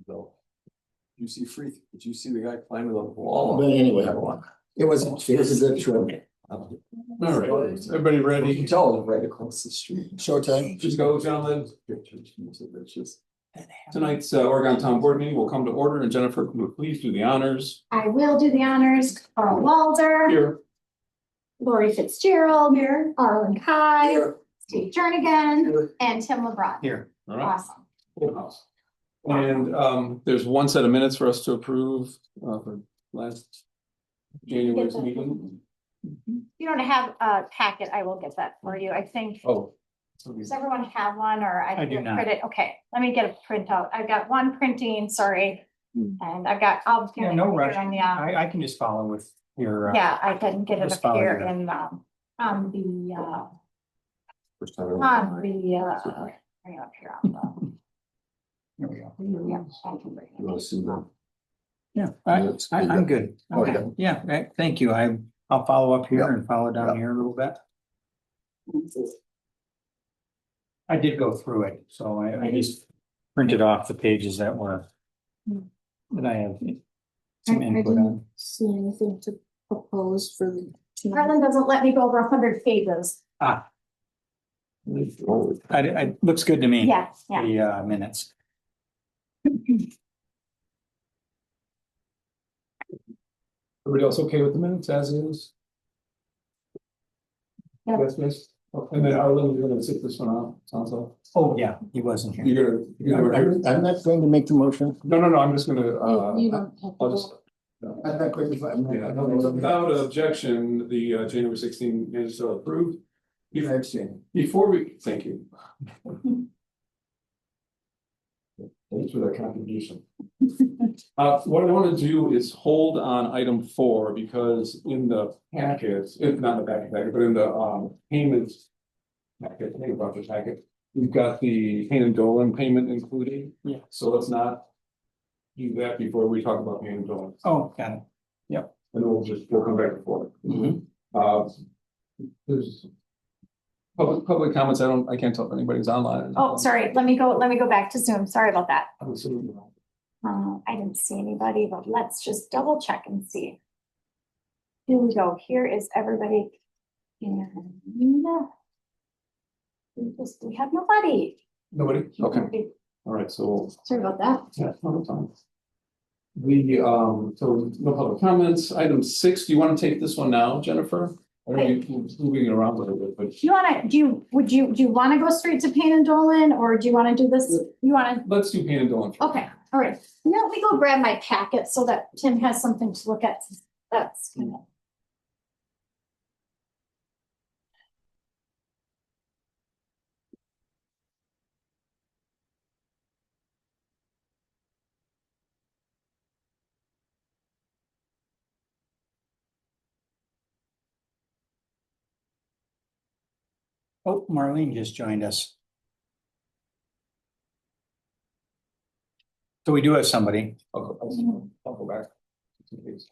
No. Did you see the guy climbing on the wall? But anyway, it was a good trip. All right, everybody You ready? can tell it was right across the street. Showtime. Just go, gentlemen. Tonight's Oregon Town Board meeting will come to order, and Jennifer, can you please do the honors? I will do the honors. Carl Walder, Here. Lori Fitzgerald, Here. Arlen Kai, Here. Steve Jernigan, and Tim LeBron. Here. All right. Awesome. Full house. And there's one set of minutes for us to approve for last January's meeting. If you don't have a packet, I will get that for you. I think, Oh. does everyone have one or I do can not. print it? Okay, let me get a printout. I've got one printing, sorry. And I'll. Yeah, no rush. On the, I can just follow with your. yeah, I can get it Just up follow here your- in, on the, First time. bring it up here on the. Here we go. Yeah, I can bring it. You wanna see that? Yeah, Let's do I'm that. good. Okay. Okay, yeah, right, thank you. I'll follow up here and follow down here a little bit. I did go through it, so I just printed off the pages that I have some I input didn't on. see anything to propose for the. Harlan doesn't let me go over 100 pages. It looks good to me. Yeah, yeah. The minutes. Everybody else okay with the minutes as is? Yeah. Yes. And then Arlen, you're gonna sit this one out, sounds like. Oh, yeah, he wasn't here. You're gonna. I'm not going to make the motion. No, I'm just gonna, You don't have to I'll just. vote. I'm not going Yeah, to. without objection, the January 16 minutes are approved. Abstain. Before we, thank you. Thanks for that contribution. What I want to do is hold on item 4 because in the packets, if not the packet, but in the payments packet, I think about the packet, we've got the Payne and Dolan payment included. Yeah. So let's not do that before we talk about Payne and Dolan. Oh, got it. And then we'll come back and forth. There's public comments. I can't tell if anybody's online. or not. Oh, sorry, let me go back to Zoom. Sorry about that. I'm assuming. I didn't see anybody, but let's just double check and see. Here we go. Here is everybody. And we have nobody. Nobody? Okay, all right, so, Sorry about that. yeah, no time. So no public comments. Item 6, do you want to take this one now, Jennifer? Or are you moving it around a little bit, but Do you want to go straight to Payne and Dolan or do you want to do this? You want to? let's do Payne and Dolan. Okay, all right. Now let me go grab my packet so that Tim has something to look at. That's kind of. Oh, Marlene just joined us. So we do have somebody. I'll go back. Just in case.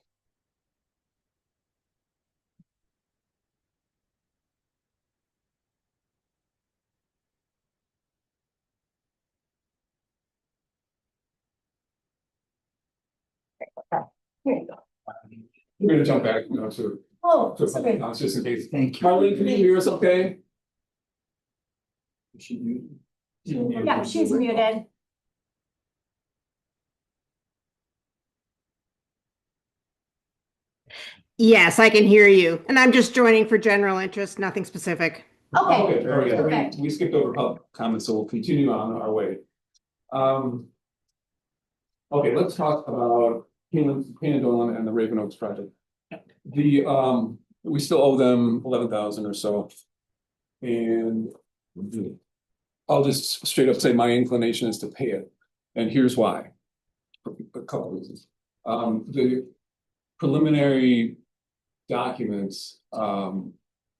Here you go. We're gonna jump back, to Oh, public sorry. comments, just in case. Thank you. Marlene, can you hear us okay? Yeah, she's muted. Yes, I can hear you. And I'm just joining for general interest, nothing specific. Okay, Very good. perfect. We skipped over public comments, so we'll continue on our way. Okay, let's talk about Payne and Dolan and the Raven Oaks project. We still owe them 11,000 or so. And I'll just straight up say my inclination is to pay it. And here's why. For a couple of reasons. The preliminary documents, it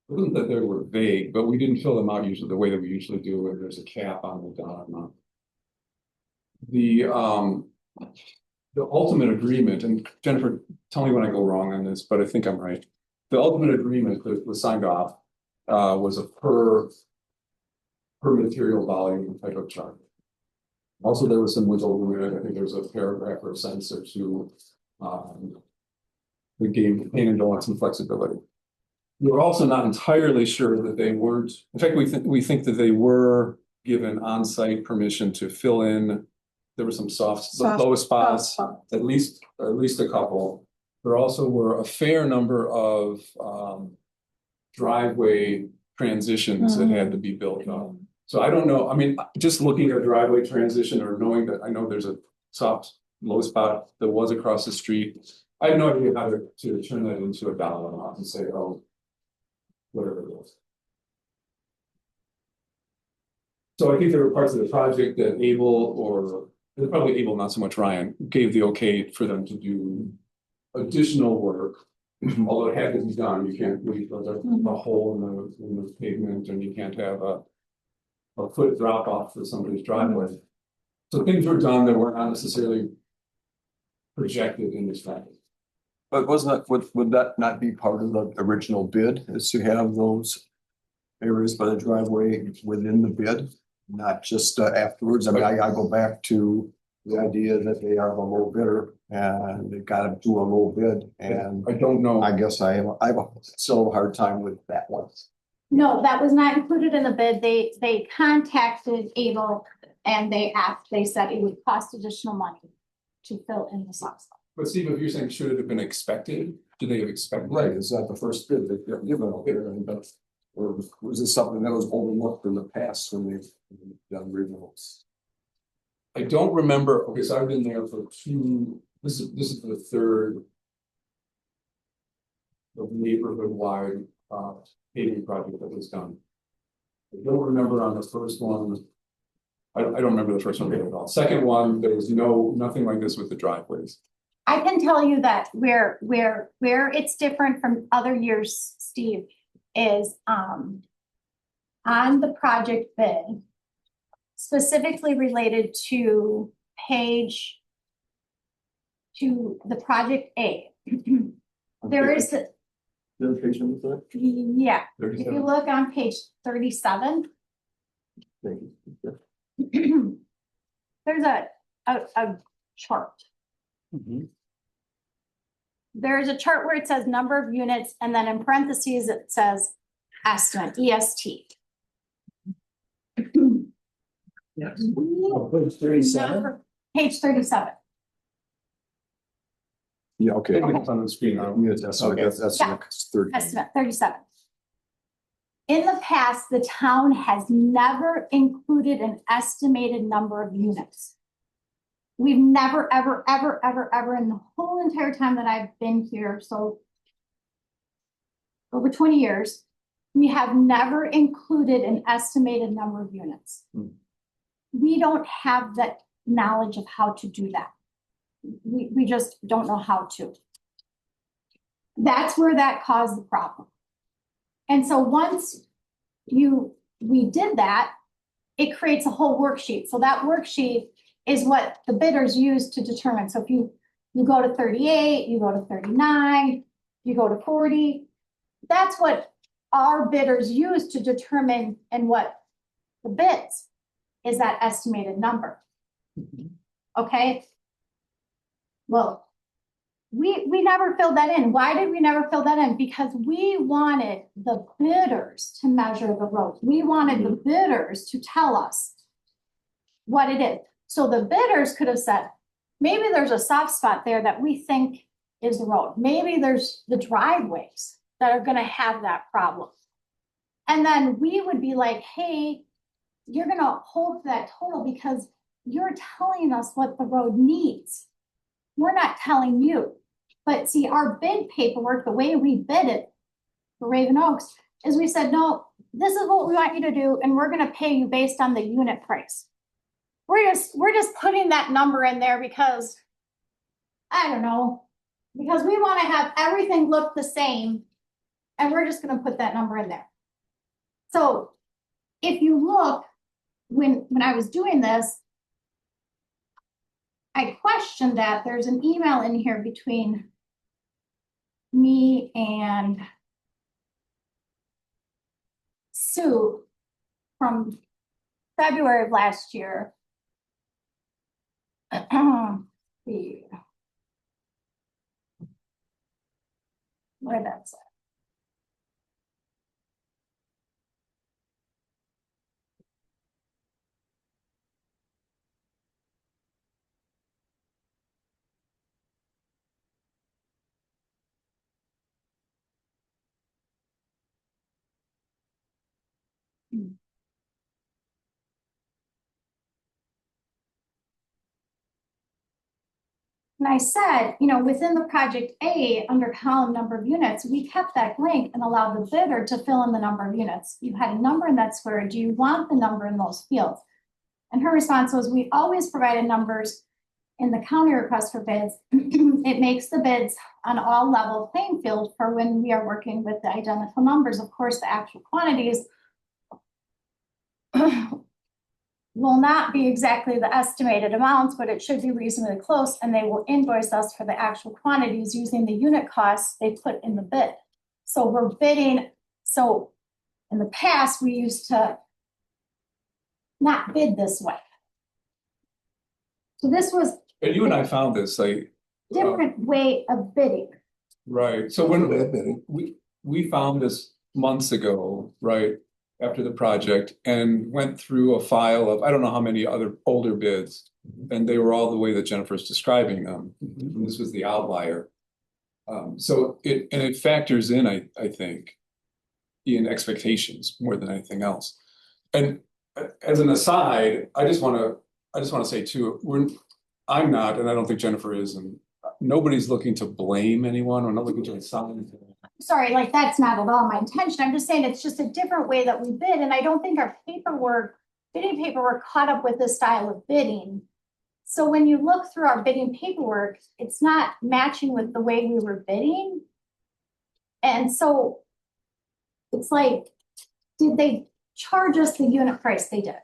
wasn't that they were vague, but we didn't fill them out usually the way that we usually do, where there's a cap on the dollar amount. The ultimate agreement, and Jennifer, tell me when I go wrong on this, but I think I'm right. The ultimate agreement that was signed off was a per material volume type of charge. Also, there was some wiggle room, I think there was a paragraph or a sentence or two. We gave Canaan Donuts some flexibility. We're also not entirely sure that they weren't, in fact, we think that they were given on-site permission to fill in. There were some low spots, at least a couple. There also were a fair number of driveway transitions that had to be built up. So I don't know, I mean, just looking at a driveway transition or knowing that I know there's a low spot that was across the street. I have no idea how to turn that into a dollar amount and say, oh, whatever it was. So I think there were parts of the project that probably Able, not so much Ryan, gave the okay for them to do additional work. Although it had to be done, you can't leave a hole in the pavement, and you can't have a foot drop off for somebody's driveway. So things were done that were not necessarily projected in this package. But would that not be part of the original bid, is to have those areas by the driveway within the bid, not just afterwards? I mean, I go back to the idea that they are the low bidder and they got to do a low bid, and I don't know. I guess I have still a hard time with that one. No, that was not included in the bid. They contacted Able and they said it would cost additional money to fill in the soft spot. But Steve, if you're saying should it have been expected, do they have expected? Right, is that the first bid that they're given out there, or was this something that was overlooked in the past when they've done renewals? I don't remember. Okay, so I've been there for this is the third of neighborhood-wide paving project that was done. I don't remember on the first one. I don't remember the first one at all. Second one, there was nothing like this with the driveways. I can tell you that where it's different from other years, Steve, is on the project bid, specifically related to the project A. There is, yeah, if you look on page 37, there's a chart. There's a chart where it says number of units, and then in parentheses it says estimate, EST. Yes. Page 37. Page 37. Yeah, okay. It's on the screen now. Yeah, that's Yeah. 30. Estimate 37. In the past, the town has never included an estimated number of units. We've never, ever, ever, ever, ever in the whole entire time that I've been here, so over 20 years, we have never included an estimated number of units. We don't have that knowledge of how to do that. We just don't know how to. That's where that caused the problem. And so once we did that, it creates a whole worksheet. So that worksheet is what the bidders use to determine. So if you go to 38, you go to 39, you go to 40, that's what our bidders use to determine and what the bids is, that estimated number. Okay. Well, we never filled that in. Why did we never fill that in? Because we wanted the bidders to measure the road. We wanted the bidders to tell us what it is. So the bidders could have said, maybe there's a soft spot there that we think is the road. Maybe there's the driveways that are going to have that problem. And then we would be like, hey, you're going to hold that total because you're telling us what the road needs. We're not telling you. But see, our bid paperwork, the way we bid it for Raven Oaks, is we said, no, this is what we want you to do, and we're going to pay you based on the unit price. We're just putting that number in there because, I don't know, because we want to have everything look the same, and we're just going to put that number in there. So if you look, when I was doing this, I questioned that. There's an email in here between me and Sue from February of last year. See. Where that's at. And I said, you know, within the project A, under column number of units, we kept that blank and allowed the bidder to fill in the number of units. You had a number in that square. Do you want the number in those fields? And her response was, we always provided numbers in the county request for bids. It makes the bids on all level playing field for when we are working with the identical numbers. Of course, the actual quantities will not be exactly the estimated amounts, but it should be reasonably close, and they will invoice us for the actual quantities using the unit costs they put in the bid. So we're bidding, so in the past, we used to not bid this way. So this was And you and I found this, like, different way of bidding. right, so when we found this months ago, right? After the project, and went through a file of, I don't know how many other older bids, and they were all the way that Jennifer's describing them. And this was the outlier. So it factors in, I think, in expectations more than anything else. And as an aside, I just want to say too, I'm not, and I don't think Jennifer is, and nobody's looking to blame anyone. We're not looking to assign. Sorry, like that's not at all my intention. I'm just saying it's just a different way that we bid. And I don't think our bidding paperwork caught up with this style of bidding. So when you look through our bidding paperwork, it's not matching with the way we were bidding. And so it's like, did they charge us the unit price they did?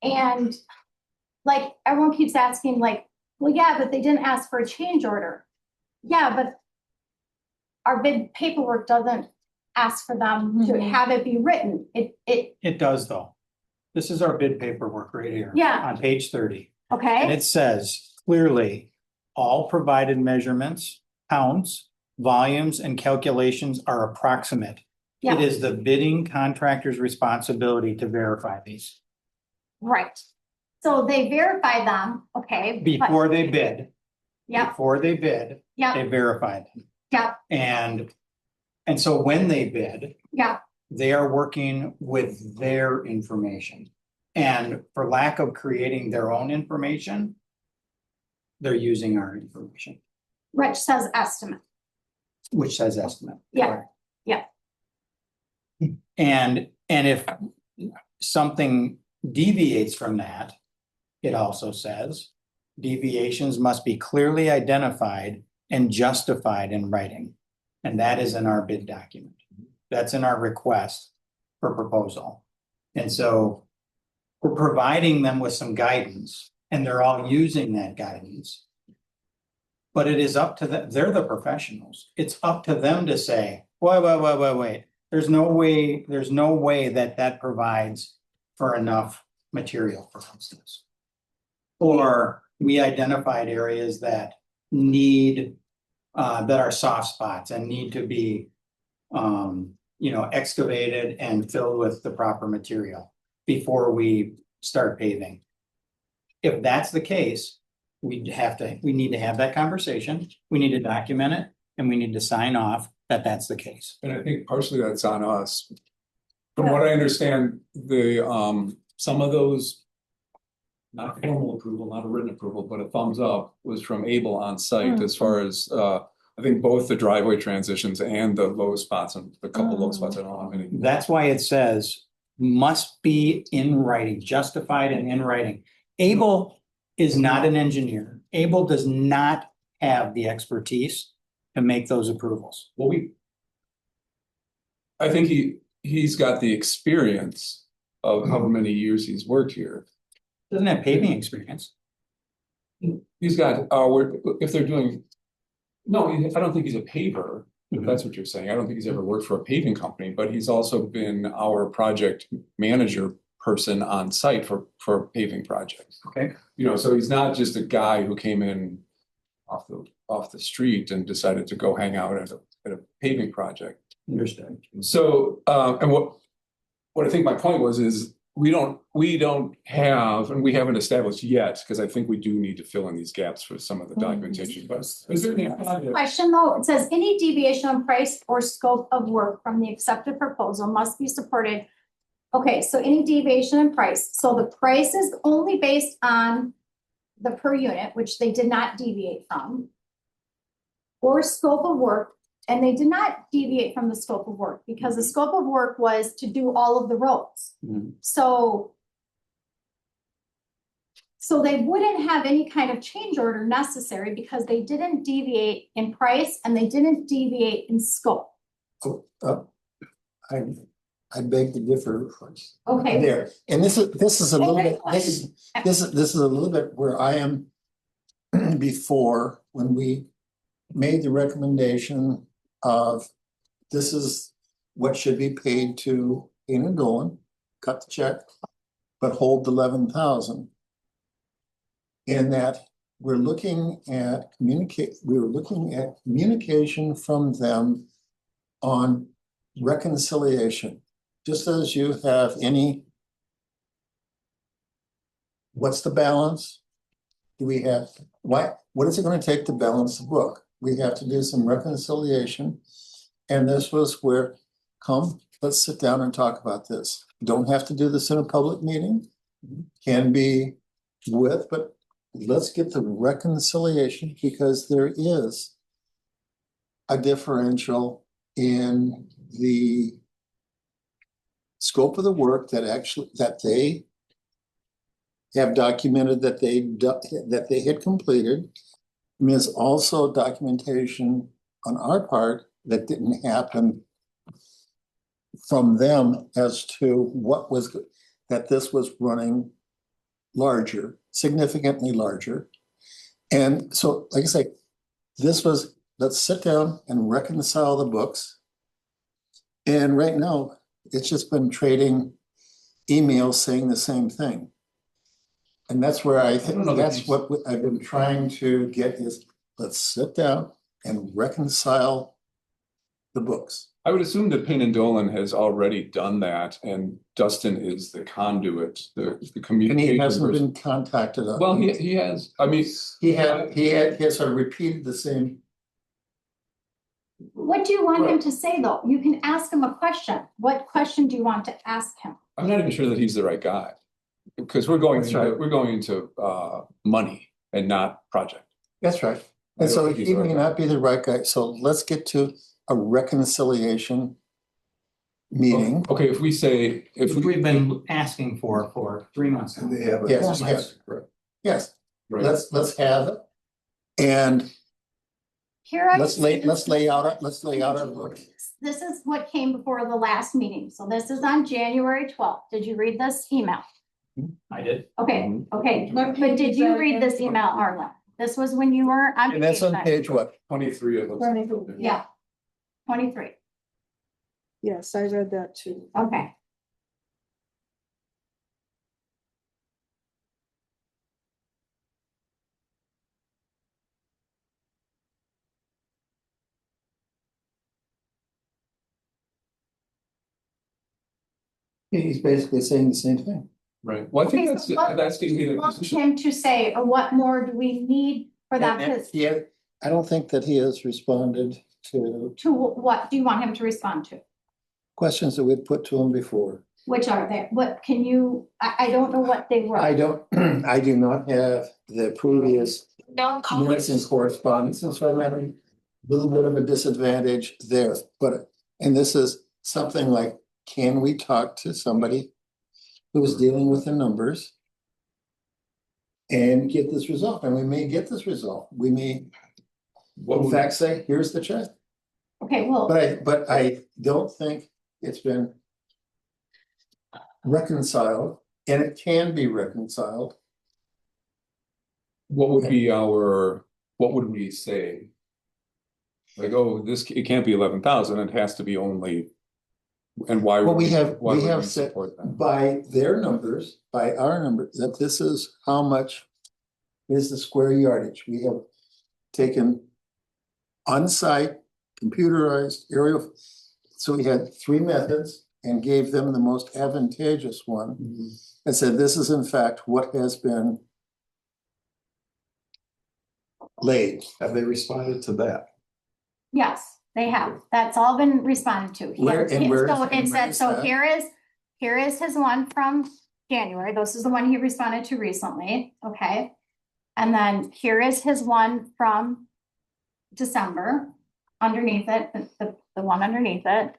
And like everyone keeps asking, like, well, yeah, but they didn't ask for a change order. Yeah, but our bid paperwork doesn't ask for them to have it be written. It does though. This is our bid paperwork right here. Yeah. On page 30. And Okay, it says clearly, all provided measurements, counts, volumes, and calculations are approximate. Yeah. It is the bidding contractor's responsibility to verify these right. So they verify them, okay. but- before they bid. Yep, Before they bid, yep, they verify them. yep, And so when they bid, yep. they are working with their information. And for lack of creating their own information, they're using our information, Rich says estimate. which says estimate. Yeah, yeah. And if something deviates from that, it also says deviations must be clearly identified and justified in writing. And that is in our bid document. That's in our request for proposal. And so we're providing them with some guidance, and they're all using that guidance. But it is up to them, they're the professionals. It's up to them to say, wait. There's no way that provides for enough material, for instance. Or we identified areas that need, that are soft spots and need to be, excavated and filled with the proper material before we start paving. If that's the case, we need to have that conversation. We need to document it, and we need to sign off that that's the case. And I think partially that's on us. From what I understand, some of those, not formal approval, not a written approval, but a thumbs up was from Able on site as far as, I think both the driveway transitions and the low spots, and a couple low spots, I don't know how many. That's why it says must be in writing, justified and in writing. Able is not an engineer. Able does not have the expertise to make those approvals. Well, I think he's got the experience of however many years he's worked here. Doesn't have paving experience. He's got, if they're doing, no, I don't think he's a paver, if that's what you're saying. I don't think he's ever worked for a paving company, but he's also been our project manager person on site for paving projects. Okay. You know, so he's not just a guy who came in off the street and decided to go hang out at a paving project. Understood. So, and what I think my point was is we don't have, and we haven't established yet, because I think we do need to fill in these gaps for some of the documentation, but is there any project? Question though, it says any deviation on price or scope of work from the accepted proposal must be supported. Okay, so any deviation in price, so the price is only based on the per unit, which they did not deviate from. Or scope of work, and they did not deviate from the scope of work, because the scope of work was to do all of the roads. Mhm. So they wouldn't have any kind of change order necessary because they didn't deviate in price and they didn't deviate in scope. I beg to differ. Okay, There, and this is a little bit, this is a little bit where I am before, when we made the recommendation of this is what should be paid to Ian and Dolan, cut the check, but hold the 11,000. In that we were looking at communication from them on reconciliation. Just as you have any, what's the balance? Do we have, what is it going to take to balance the book? We have to do some reconciliation. And this was where, let's sit down and talk about this. Don't have to do this in a public meeting. Can be but let's get the reconciliation, because there is a differential in the scope of the work that they have documented that they had completed. And there's also documentation on our part that didn't happen from them as to that this was running larger, significantly larger. And so, like I say, let's sit down and reconcile the books. And right now, it's just been trading emails saying the same thing. And that's where I think that's what I've been trying to get is, let's sit down and reconcile the books. I would assume that Payne and Dolan has already done that, and Dustin is the conduit, the And communication he hasn't person. been contacted. Well, he has, I mean. He has sort of repeated the same. what do you want him to say though? You can ask him a question. What question do you want to ask him? I'm not even sure that he's the right guy. Because we're going That's right. into money and not project. That's right. I And don't so think he's he the may right not be the right guy. So let's get to a reconciliation meeting. Okay, if we say, If we've been asking for 3 months now. They have it. Yes, yes. Yes, let's have it. And Here I. let's lay out our book. This is what came before the last meeting. So this is on January 12th. Did you read this email? I did. Okay, okay. What But page did is you that read again? this email, Arlen? This was when you were on And that's on vacation. page what? 23 of them. Yeah, 23. Yes, I read that too. Okay. He's basically saying the same thing. Right. Well, I think Okay, so what- that's giving me the Want position. him to say, or what more do we need for that? Because I don't think that he has responded to to what do you want him to respond to? questions that we'd put to him before. Which are they? What can you, I don't know what they were. I do not have the previous minutes and correspondence, and so I'm at a little bit of a disadvantage there. And this is something like, can we talk to somebody who is dealing with the numbers and get this resolved? And we may get this resolved. We may, What in would- fact, say, here's the check. Okay, well, But I don't think it's been reconciled, and it can be reconciled. what would we say? Like, oh, it can't be 11,000, it has to be only And why? Well, would we have, why we would have said support that? by their numbers, by our numbers, that this is how much is the square yardage. We have taken on-site, computerized aerial. So we had three methods and gave them the most advantageous one and said, this is in fact what has been laid. Have they responded to that? Yes, they have. That's all been responded to. Where- and where- So it and where said, is so that? here is his one from January. This is the one he responded to recently, okay? And then here is his one from December, underneath it, the one underneath it.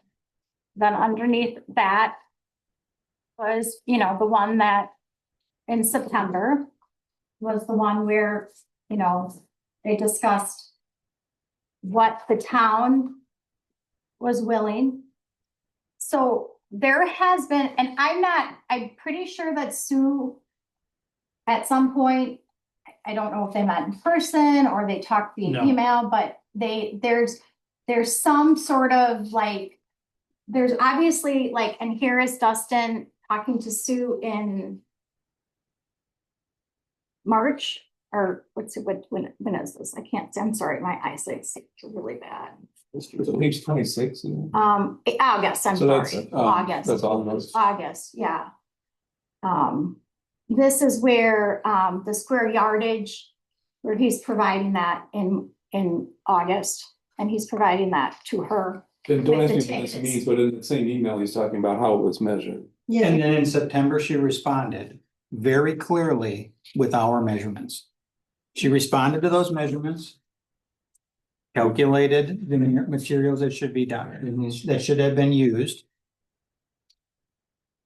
Then underneath that was, you know, the one that in September was the one where, you know, they discussed what the town was willing. So there has been, and I'm pretty sure that Sue at some point, I don't know if they met in person or they talked via No. email, but there's some sort of like, there's obviously like, and here is Dustin talking to Sue in March, or when is this? I can't, I'm sorry, my eyesight's really bad. Page 26. August, I'm So that's, sorry, August. that's all those. August, yeah. This is where, the square yardage, where he's providing that in August, and he's providing that to her. Then don't with ask me the what this changes. means, but in the same email, he's talking about how it was measured. And then in September, she responded very clearly with our measurements. She responded to those measurements. Calculated the materials that should be done, that should have been used.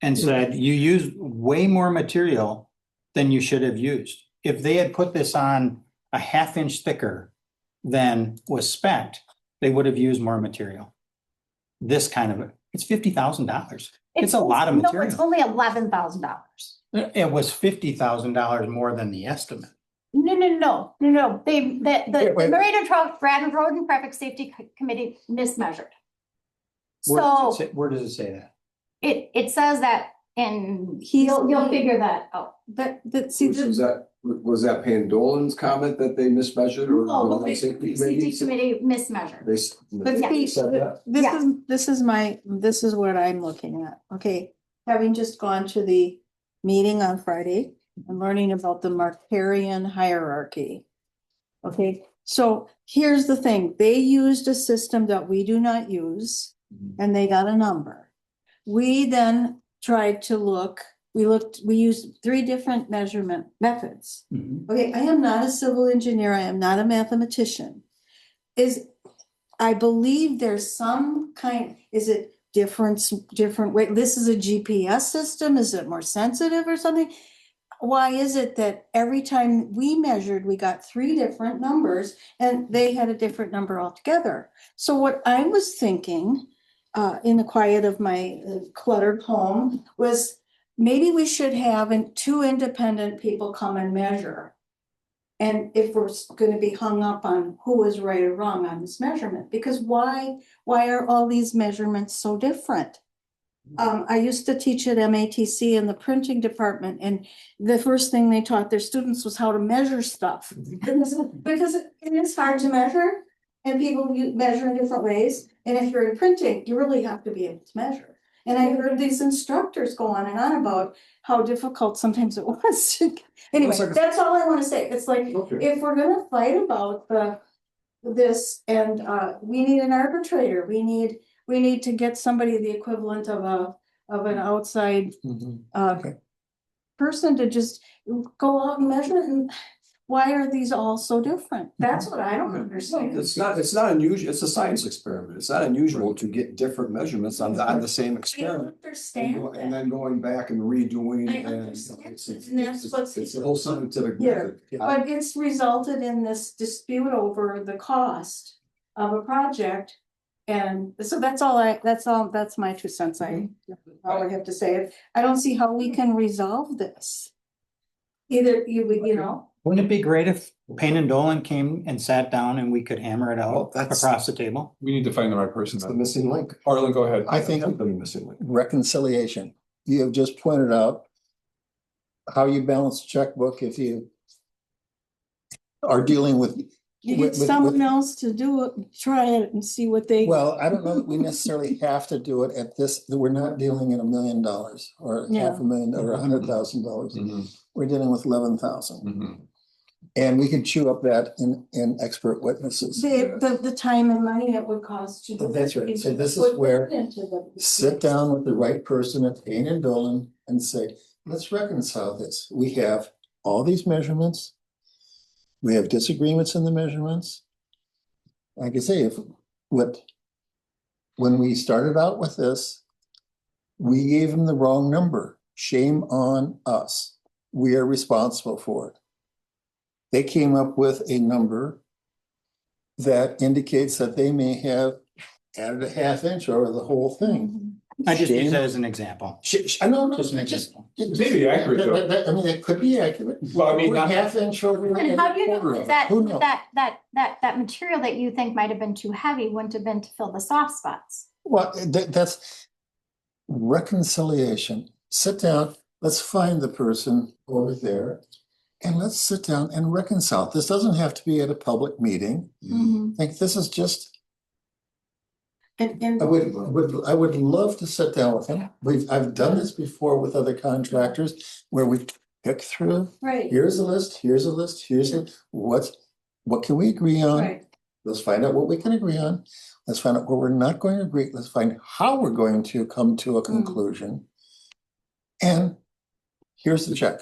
And said, you used way more material than you should have used. If they had put this on a 1/2 inch thicker than was spec'd, they would have used more material. This kind of, it's $50,000. It's a lot of No, material. it's only $11,000. It was $50,000 more than the estimate. No. The wait. Radon Road and Traffic Safety Committee mismeasured. So Where does it say that? it says that in, He's- you'll figure that out. See, Was that Pandolin's comment that they mismeasured or? No, the the safety Safety committee? Committee mismeasured. They s- But they see, said that? this is what I'm looking at, okay, having just gone to the meeting on Friday and learning about the Markarian hierarchy. Okay, so here's the thing, they used a system that we do not use, and they got a number. We then tried to we used 3 different measurement methods. Okay, I am not a civil engineer, I am not a mathematician. I believe there's some kind, is it different way? This is a GPS system, is it more sensitive or something? Why is it that every time we measured, we got 3 different numbers and they had a different number altogether? So what I was thinking, in the quiet of my cluttered home, was maybe we should have 2 independent people come and measure. And if we're gonna be hung up on who is right or wrong on this measurement, because why are all these measurements so different? I used to teach at MATC in the printing department, and the first thing they taught their students was how to measure stuff. Because it is hard to measure, and people measure in different ways, and if you're in printing, you really have to be able to measure. And I heard these instructors go on and on about how difficult sometimes it was. Anyway, that's all I wanna say, it's like, Okay. if we're gonna fight about this, and we need an arbitrator, we need to get somebody the equivalent of an outside person to just go out and measure it. And why are these all so different? That's what I don't understand. It's not unusual, it's a science experiment, it's not unusual to get different measurements on the same I don't experiment. understand And that. then going back and redoing I and understand it's that, and that's what's- the whole scientific Yeah. method. But it's resulted in this dispute over the cost of a project. And so that's my 2 cents. All I have to say. I don't see how we can resolve this. Either you know, Wouldn't it be great if Payne and Dolan came and sat down and we could hammer it Well, out that's- across the table? We need to find the right person. It's the missing link. Arlen, go ahead. I think- That's the missing link. Reconciliation. You have just pointed out how you balance a checkbook if you are dealing with, You with- get with- someone with- else to do it, try it and see what they. well, I don't know that we necessarily have to do it at this, that we're not dealing in $1 million or Yeah. $500,000 or $100,000. Mhm, We're dealing with 11,000. mhm. And we can chew up that in expert witnesses. The time and money it would cost to. do it. That's right. So this is Put where that into the- Sit down with the right person at Payne and Dolan and say, let's reconcile this. We have all these measurements. We have disagreements in the measurements. Like I say, when we started out with this, we gave them the wrong number. Shame on us. We are responsible for it. They came up with a number that indicates that they may have added a half inch over the whole thing. I just use Shame. that as an example. I know, Just an just. example. It may be accurate, though. I mean, it could be accurate. Well, I mean, Or not- half inch over. And how do you quarter know of it. that Who knows? that material that you think might have been too heavy wouldn't have been to fill the soft spots? Well, that's reconciliation. Sit down, let's find the person over there. And let's sit down and reconcile. This doesn't have to be at a public meeting. Mm-hmm. I think this is just, And I would love to sit down with them. I've done this before with other contractors where we pick through. right, Here's a list, here's a list, what can we agree on? right. Let's find out what we can agree on. Let's find out where we're not going to agree. Let's find how we're going to come to a conclusion. And here's the check.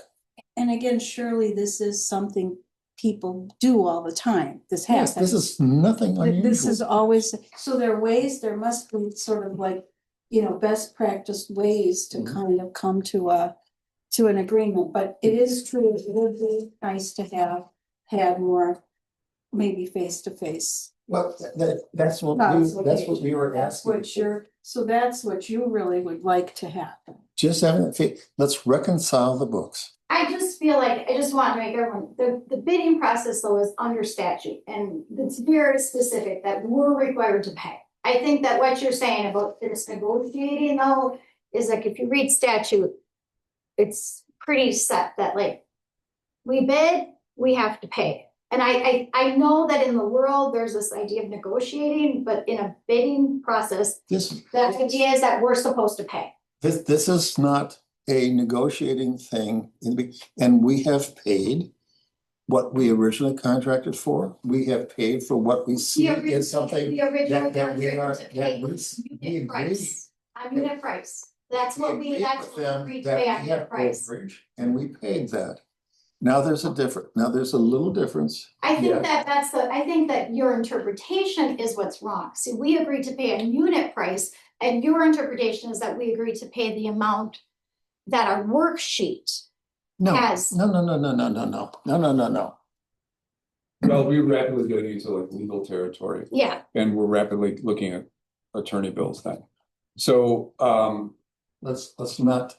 And again, surely this is something people do all the time. This Yes, happens. this is nothing This is unusual. always, so there are ways, there must be sort of like, best practice ways to Mhm. kind of come to an agreement, but it is true, it would be nice to have had more, maybe face to face. Well, that's what we were That's asking. that's what you really would like to happen. Just having let's reconcile the books. I just feel like, I just want to make everyone, the bidding process though is under statute and it's very specific that we're required to pay. I think that what you're saying about this negotiating though, is like if you read statute, it's pretty set that like, we bid, we have to pay. And I know that in the world, there's this idea of negotiating, but in a bidding process, This the idea is that we're supposed to pay. this is not a negotiating thing, and we have paid what we originally contracted for. We have paid for what we see is something The original that we are, contract that paid we unit agree. price, on unit price. That's what we, agreed that's with what we them agreed to that pay on we have unit price. overage, and we paid that. Now there's a little difference. I think Yeah. I think that your interpretation is what's wrong. See, we agreed to pay a unit price, and your interpretation is that we agreed to pay the amount that our worksheet No, has. no. Well, we're rapidly getting into like legal territory Yeah, and we're rapidly looking at attorney bills then. So, Let's not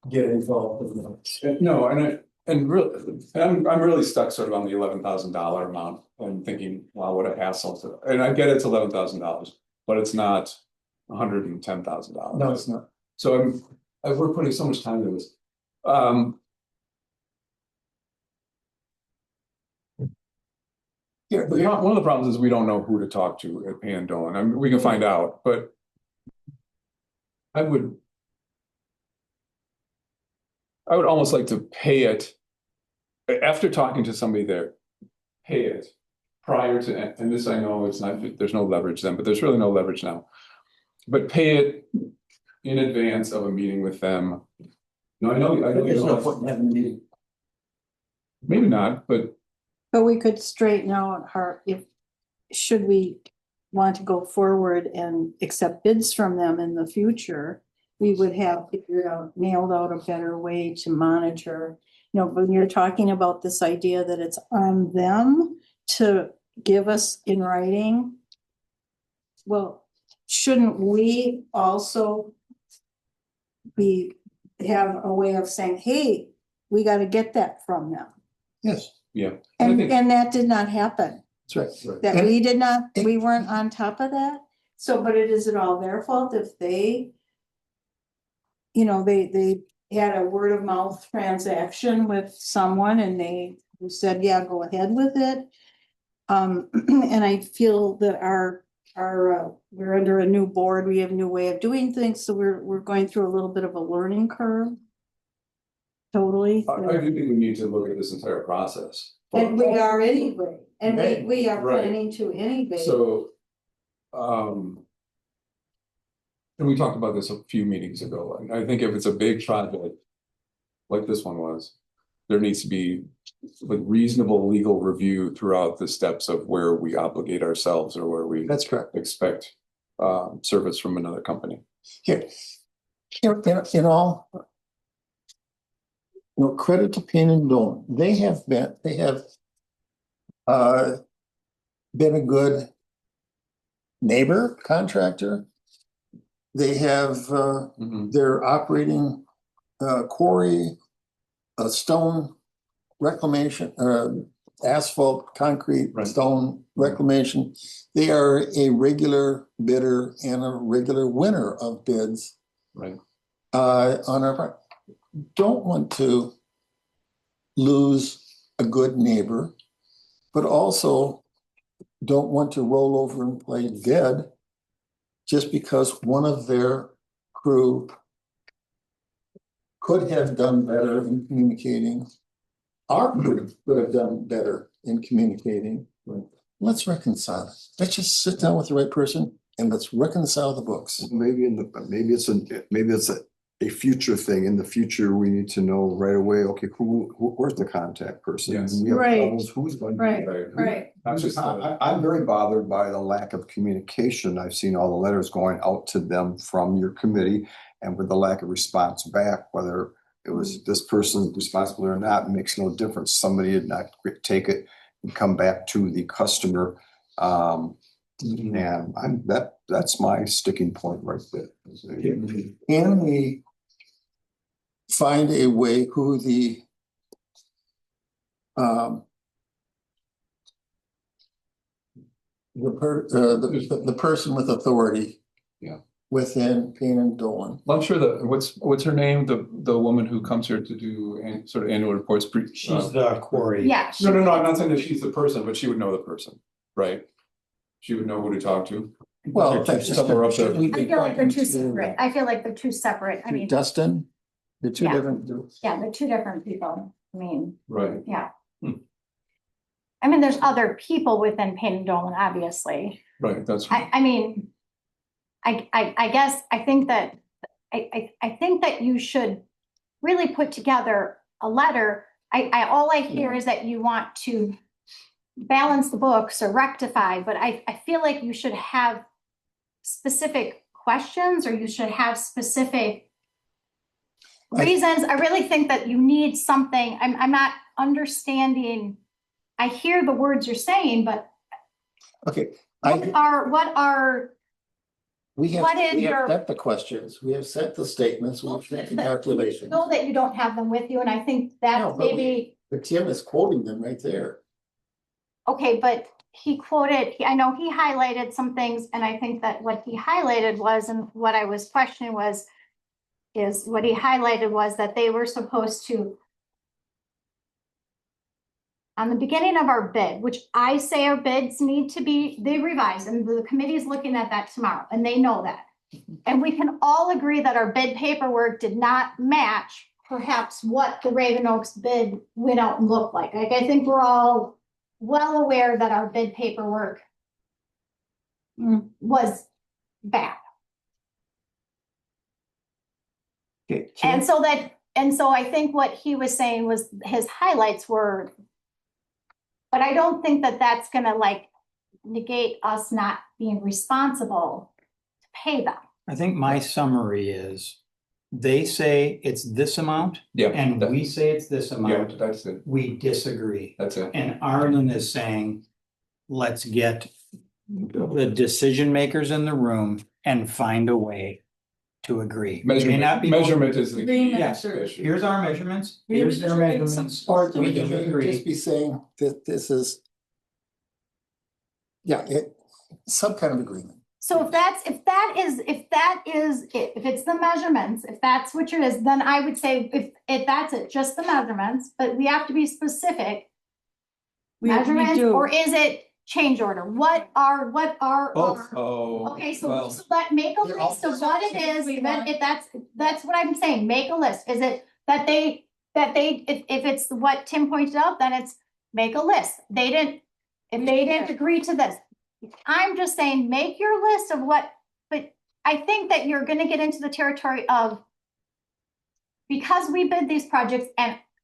get involved in that. no, I'm really stuck sort of on the $11,000 amount and thinking, wow, what a hassle. And I get it's $11,000, but it's not $110,000. No, it's not. So we're putting so much time into this. Here, One of the problems is we don't know who to talk to at Payne and Dolan. I mean, we can find out, but I would almost like to pay it after talking to somebody there, pay it prior to, and this I know it's not, there's no leverage then, but there's really no leverage now. But pay it in advance of a meeting with them. No, I know. There's no point in having a meeting. Maybe not, but we could straighten out should we want to go forward and accept bids from them in the future, we would have nailed out a better way to monitor. When you're talking about this idea that it's on them to give us in writing, well, shouldn't we also have a way of saying, hey, we got to get that from them? Yes, Yeah. I And, think- and that did not happen. that's right. That And- we did not, we weren't on top of that. So, but is it all their fault if they, you know, they had a word of mouth transaction with someone and they said, yeah, go ahead with it. And I feel that we're under a new board, we have a new way of doing things, so we're going through a little bit of a learning curve. Totally. I do think we need to look at this entire process. And we are anyway, and we are Right. planning to anyway. So, and we talked about this a few meetings ago, and I think if it's a big project, like this one was, there needs to be like reasonable legal review throughout the steps of where we obligate ourselves or where we That's correct. expect service from another company. Here, in all. No credit to Payne and Dolan. They have been a good neighbor contractor. They have, Mhm. they're operating quarry, stone reclamation, asphalt, concrete, Right. stone reclamation. They are a regular bidder and a regular winner of bids Right. on our part. Don't want to lose a good neighbor, but also don't want to roll over and play dead just because one of their crew could have done better in communicating. Our crew could have done better in communicating. Let's reconcile it. Let's just sit down with the right person and let's reconcile the books. Maybe it's a future thing. In the future, we need to know right away, okay, where's the contact person? Yes. We have Right. problems, who's going to? Right. Right. Right. That's just, I'm very bothered by the lack of communication. I've seen all the letters going out to them from your committee and with the lack of response back, whether it was this person responsible or not, makes no difference. Somebody did not take it and come back to the customer. And that's my sticking point right there. Can we find a way who the the person with authority Yeah. within Payne and Dolan? well, I'm sure what's her name? The woman who comes here to do sort of annual reports. She's the quarry. Yeah. No, I'm not saying that she's the person, but she would know the person, right? She would know who to talk to. Well, They're that's two just. Somewhere up there. I feel like they're two separate. I feel like they're two separate. I mean, Dustin, the two Yeah. different. yeah, they're two different people. I mean, Right. yeah. Hmm. I mean, there's other people within Payne and Dolan, obviously. Right, that's. I mean, I guess, I think that you should really put together a letter. All I hear is that you want to balance the books or rectify, but I feel like you should have specific questions or you should have specific reasons. I really think that you need something. I'm not understanding. I hear the words you're saying, but Okay, what is we your- have set the questions, we have set the statements, we've set the calculations. know that you don't have them with you, and I think No, that but maybe, But Tim is quoting them right there. okay, but he quoted, I know he highlighted some things, and I think that what he highlighted was, and what I was questioning is what he highlighted was that they were supposed to, on the beginning of our bid, which I say our bids need to be, they revised, and the committee is looking at that tomorrow, and they know that. And we can all agree that our bid paperwork did not match perhaps what the Raven Oaks bid went out and looked like. Like, I think we're all well aware that our bid paperwork was bad. Okay, And so I think what he was saying was his highlights were, but I don't think that that's gonna like negate us not being responsible to pay them. I think my summary is, they say it's this amount Yeah. and we say it's this Yeah, amount. that's it. We disagree. That's it. And Arlen is saying, let's get the decision makers in the room and find a way to agree. May not be- Measurement is the key. Yes, issue. here's our measurements, here's their measurements. Or We we can could agree. just be saying that this is. Yeah, some kind of agreement. So if it's the measurements, if that's what it is, then I would say if that's it, just the measurements, but we have to be specific. We Measurements, do. or is it change order? What are Both, our? oh. Okay, so well, let, make a They're all- list of what it is, We then want- if that's what I'm saying, make a list. Is it that if it's what Tim pointed out, then it's make a list. If they didn't agree to this. I'm just saying, make your list of what, but I think that you're gonna get into the territory of because we bid these projects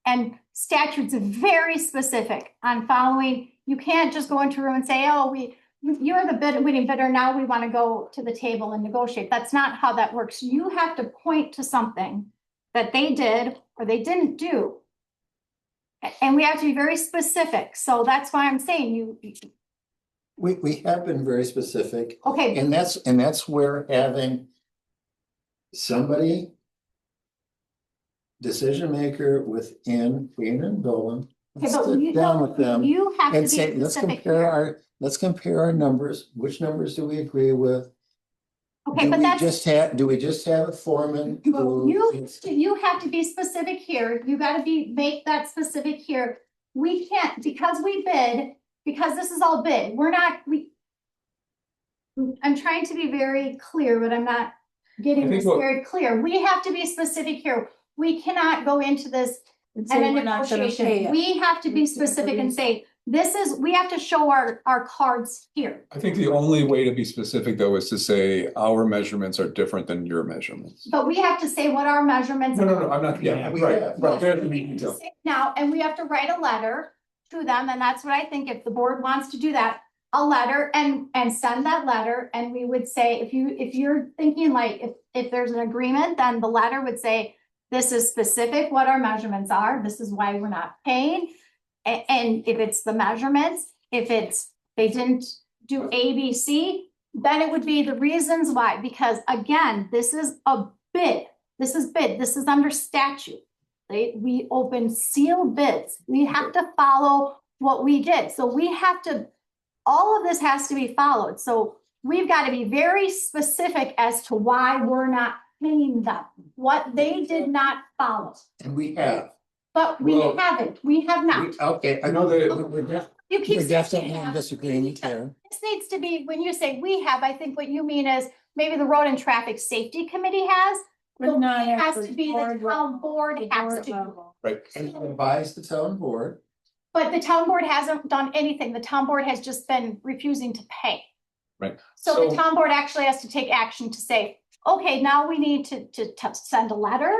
and statutes are very specific on following, you can't just go into a room and say, oh, you're the winning bidder, now we want to go to the table and negotiate. That's not how that works. You have to point to something that they did or they didn't do. And we have to be very specific. So that's why I'm saying We have been very specific, okay, and that's where having somebody. Decision maker within Green and Dolan, okay, but sit down with them you have to be and say, specific here. let's compare our numbers. Which numbers do we agree with? Okay, but that's. Do we just have a foreman? who You have to be specific here. You gotta make that specific here. We can't, because we bid, because this is all bid, I'm trying to be very clear, but I'm not getting I think this what- very clear. We have to be specific here. We cannot go into this And and say a we're not gonna pay negotiation. it. We have to be specific and say, we have to show our cards here. I think the only way to be specific though is to say our measurements are different than your measurements. But we have to say what our measurements. No, I'm not, yeah, We right, have. right, there's the detail. Now, and we have to write a letter to them, and that's what I think, if the board wants to do that, a letter and send that letter, and we would say, if you're thinking like, if there's an agreement, then the letter would say, this is specific what our measurements are, this is why we're not paying. And if it's the measurements, if they didn't do A, B, C, then it would be the reasons why, because again, this is a bid. This is under statute. We open sealed bids. We have to follow what we did. So all of this has to be followed. So we've got to be very specific as to why we're not paying them, what they did not follow. And we have. But we Well- haven't, we have not. Okay, I know that- You keep we're saying definitely we in have. disagreement there. This needs to be, when you say we have, I think what you mean is maybe the Road and Traffic Safety Committee has. But But not it at has the to be the board town board the has board to. level. Right, And advise the town board. But the town board hasn't done anything. The town board has just been refusing to pay. right. So the town board actually has to take action to say, okay, now we need to send a letter.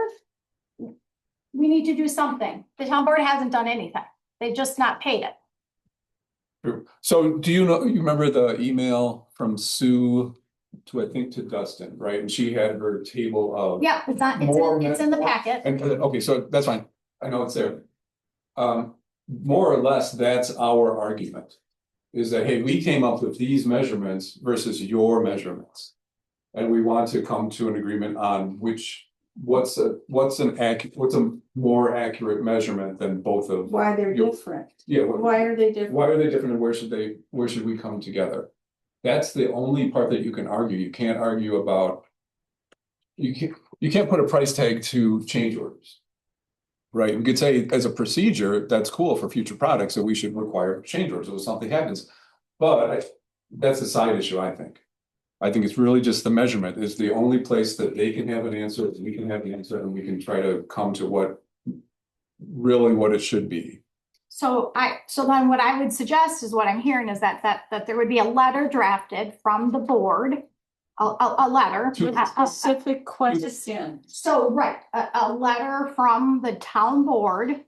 We need to do something. The town board hasn't done anything. They've just not paid it. True. So do you remember the email from Sue to Dustin, right? And she had her table of. Yeah, it's in the packet. And, okay, so that's fine. I know it's there. More or less, that's our argument. Is that, hey, we came up with these measurements versus your measurements. And we want to come to an agreement on what's a more accurate measurement than both of. Why they're You'll- different. Yeah, Why are they different? why are they different and where should we come together? That's the only part that you can argue. You can't argue about. You can't put a price tag to change orders. Right, we could say as a procedure, that's cool for future products, so we should require change orders if something happens. But that's a side issue, I think. I think it's really just the measurement is the only place that they can have an answer, we can have the answer, and we can try to come to what it should be. So then what I would suggest is what I'm hearing is that there would be a letter drafted from the board. A letter. To- Specific question. So, right, a letter from the town board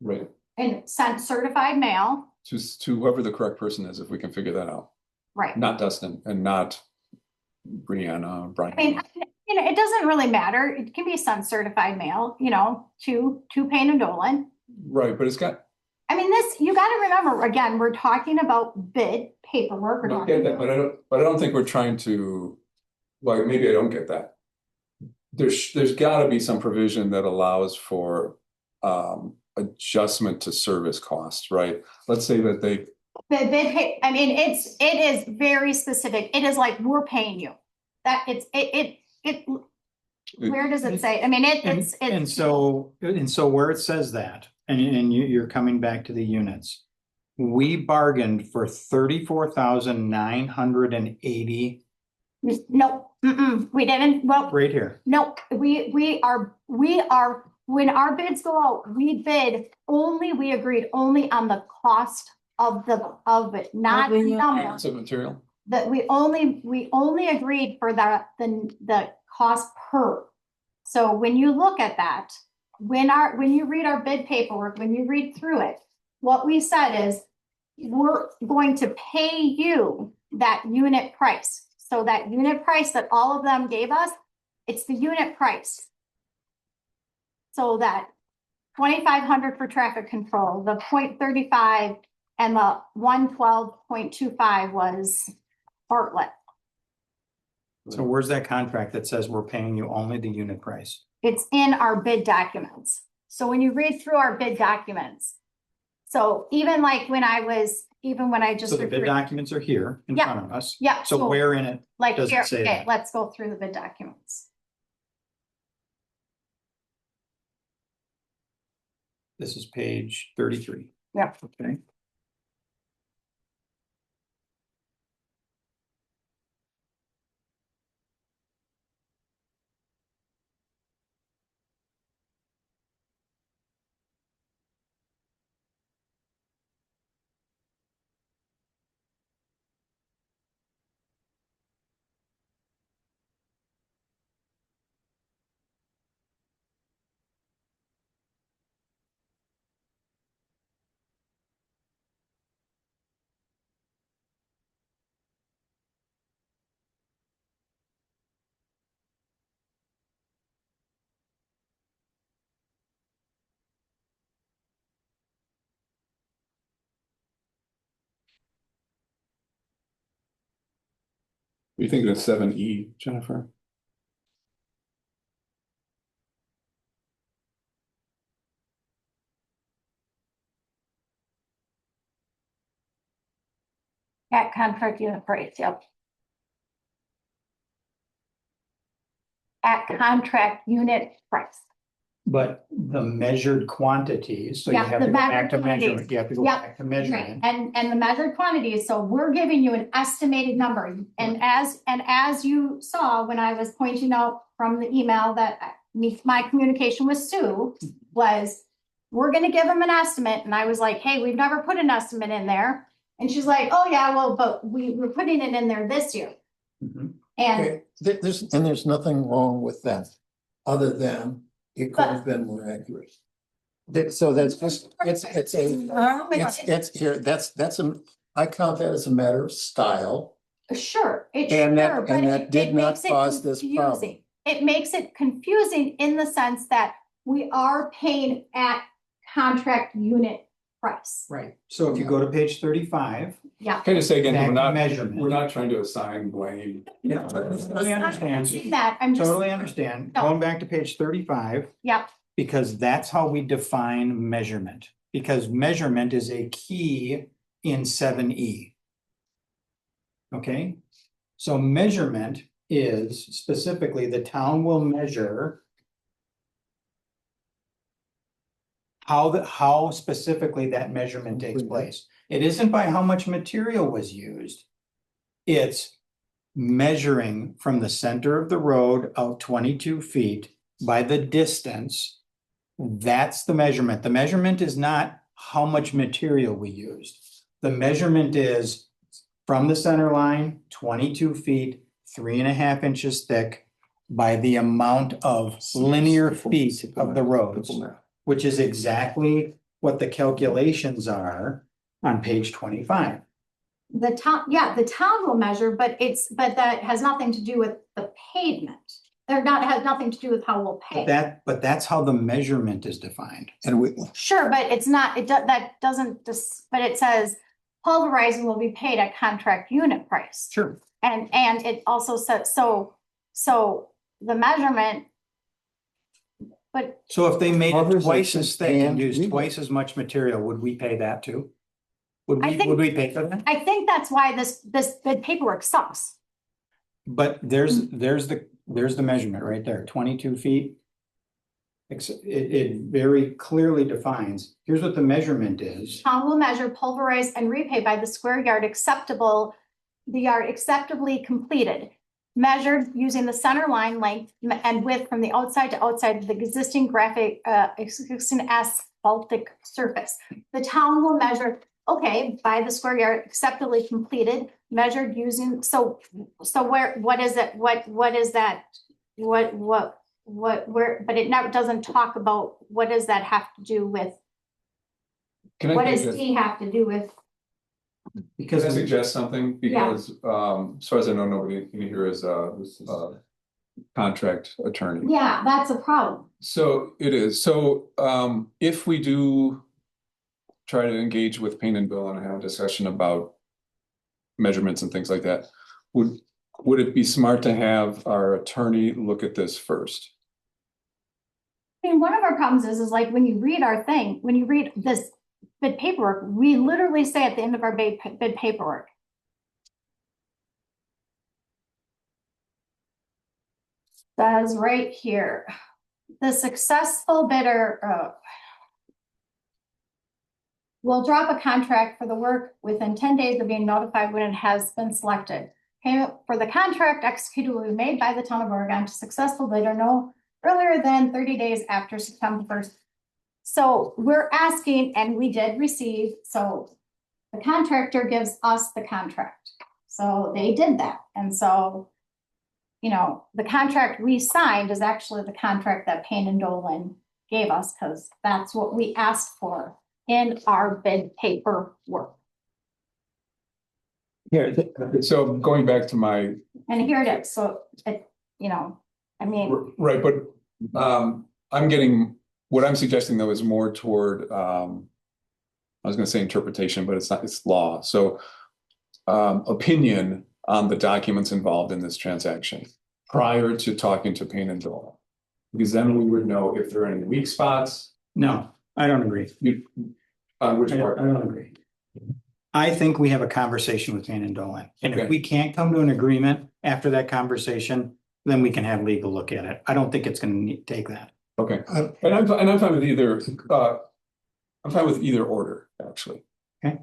Right, and sent certified mail, to whoever the correct person is, if we can figure that out, right? not Dustin and not Brianna, Brian. I mean, it doesn't really matter. It can be sent certified mail, to Payne and Dolan. Right, but it's got. I mean, you gotta remember, again, we're talking about bid paperwork. I get that, but I don't think we're trying to Like, maybe I don't get that. There's gotta be some provision that allows for adjustment to service costs, right? Let's say that they, The bid pay, I mean, it is very specific. It is like, we're paying you. That where does it say? I mean, it's. And so where it says that, and you're coming back to the units. We bargained for 34,980 No, we didn't, well, right here. no, we are, when our bids go out, we agreed only on the cost of it, not the Of the number. unit. it's a material. That we only agreed for the cost per. So when you look at that, when you read our bid paperwork, when you read through it, what we said is, we're going to pay you that unit price. So that unit price that all of them gave us, it's the unit price. So that 2,500 for traffic control, the 0.35 and the 112.25 was Bartlett. So where's that contract that says we're paying you only the unit price? It's in our bid documents. So when you read through our bid documents, so even like when I just. So the bid documents are here in Yeah. front of us. Yeah. So where in it Like does here, it say okay, that? let's go through the bid documents. This is page 33. Yeah. Okay. You think of 7E, Jennifer? At contract unit price, yep. At contract unit price. But the measured quantities, so you Yeah, have the to go back measured to measurement, quantities. you have to go Yeah. back to measurement. And the measured quantities, so we're giving you an estimated number. And as you saw, when I was pointing out from the email that my communication with Sue was, we're gonna give them an estimate. And I was like, hey, we've never put an estimate in there. And she's like, oh yeah, well, but we're putting it in there this year. Mhm. And Okay, there's nothing wrong with that, other than it could have been more accurate. So that's just, it's here, I count that as a matter of style. sure, it's And that- sure, and but that it did not makes it cause this problem. confusing. It makes it confusing in the sense that we are paying at contract unit price. Right, so if you go to page 35, Yeah. Can I say again, back we're to not measurement. trying to assign blame. Yeah, totally I'm understand, saying that, I'm just, totally understand. No. Going back to page 35, yeah, because that's how we define measurement. Because measurement is a key in 7E. Okay, so measurement is specifically the town will measure how specifically that measurement takes place. It isn't by how much material was used. It's measuring from the center of the road out 22 feet by the distance. That's the measurement. The measurement is not how much material we used. The measurement is from the center line, 22 feet, 3.5 inches thick by the amount of linear feet of the roads, which is exactly what the calculations are on page 25. the town will measure, but that has nothing to do with the pavement. Has nothing to do with how we'll pay. But that's how the measurement is defined. And we, Sure, but it's not, but it says pulverizing will be paid at contract unit price. Sure. And it also says, so So the measurement. But So if they made it Covers it twice as thick and and used legal. twice as much material, would we pay that too? Would I we, think- would we pay for that? I think that's why this bid paperwork sucks. But there's the measurement right there, 22 feet. It very clearly defines, here's what the measurement is. Town will measure, pulverize, and repay by the square yard the yard acceptably completed. Measured using the center line length and width from the outside to outside of the existing existing asphaltic surface. The town will measure, okay, by the square yard acceptably completed, measured using, so what is it, what is that? Where, but it never doesn't talk about, what does that have to do with, Can what I does suggest- D have to do with? can I suggest something? Yeah. Because, as far as I know, nobody in here is a contract attorney. Yeah, that's a problem. So it is. So, if we do try to engage with Payne and Bill and have a discussion about measurements and things like that, would it be smart to have our attorney look at this first? I mean, one of our problems is like when you read our thing, when you read this bid paperwork, we literally say at the end of our bid paperwork. Says right here, the successful bidder will drop a contract for the work within 10 days of being notified when it has been selected. Payment for the contract executed will be made by the town of Oregon to successful bidder no earlier than 30 days after September 1st. So we're asking, and we did receive, so the contractor gives us the contract. So they did that. And so, you know, the contract we signed is actually the contract that Payne and Dolan gave us, because that's what we asked for in our bid paperwork. Here, So going back to my, And here it is. So it, you know, I mean, right, but, I'm getting, what I'm suggesting though is more toward, I was gonna say interpretation, but it's not, it's law. So, opinion on the documents involved in this transaction prior to talking to Payne and Dolan. Because then we would know if there are any weak spots, no, I don't agree. on which I part. don't agree. I think we have a conversation with Payne and Dolan, and if Okay. we can't come to an agreement after that conversation, then we can have legal look at it. I don't think it's gonna take that. Okay, and I'm fine with either, I'm fine with either order, actually. Okay.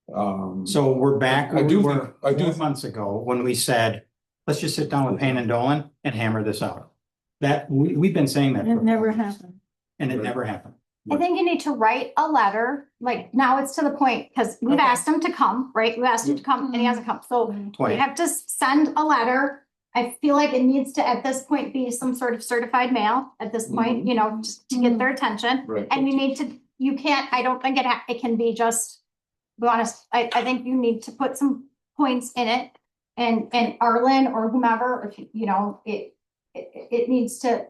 So, So we're back I where we do were think- I do 4 think- months ago when we said, let's just sit down with Payne and Dolan and hammer this out. That, we've been saying that. It for- never happened. And it never happened. I think you need to write a letter, like now it's to the point, because we've Okay. asked him to come, right? We asked him to come and he hasn't come. So we Twice. have to send a letter. I feel like it needs to, at this point, be some sort of certified mail at this point, you know, just to get their attention. right, And you need to, you can't, I don't think it can be just, be honest, I think you need to put some points in it. And Arlen or whomever, if you know, it needs to.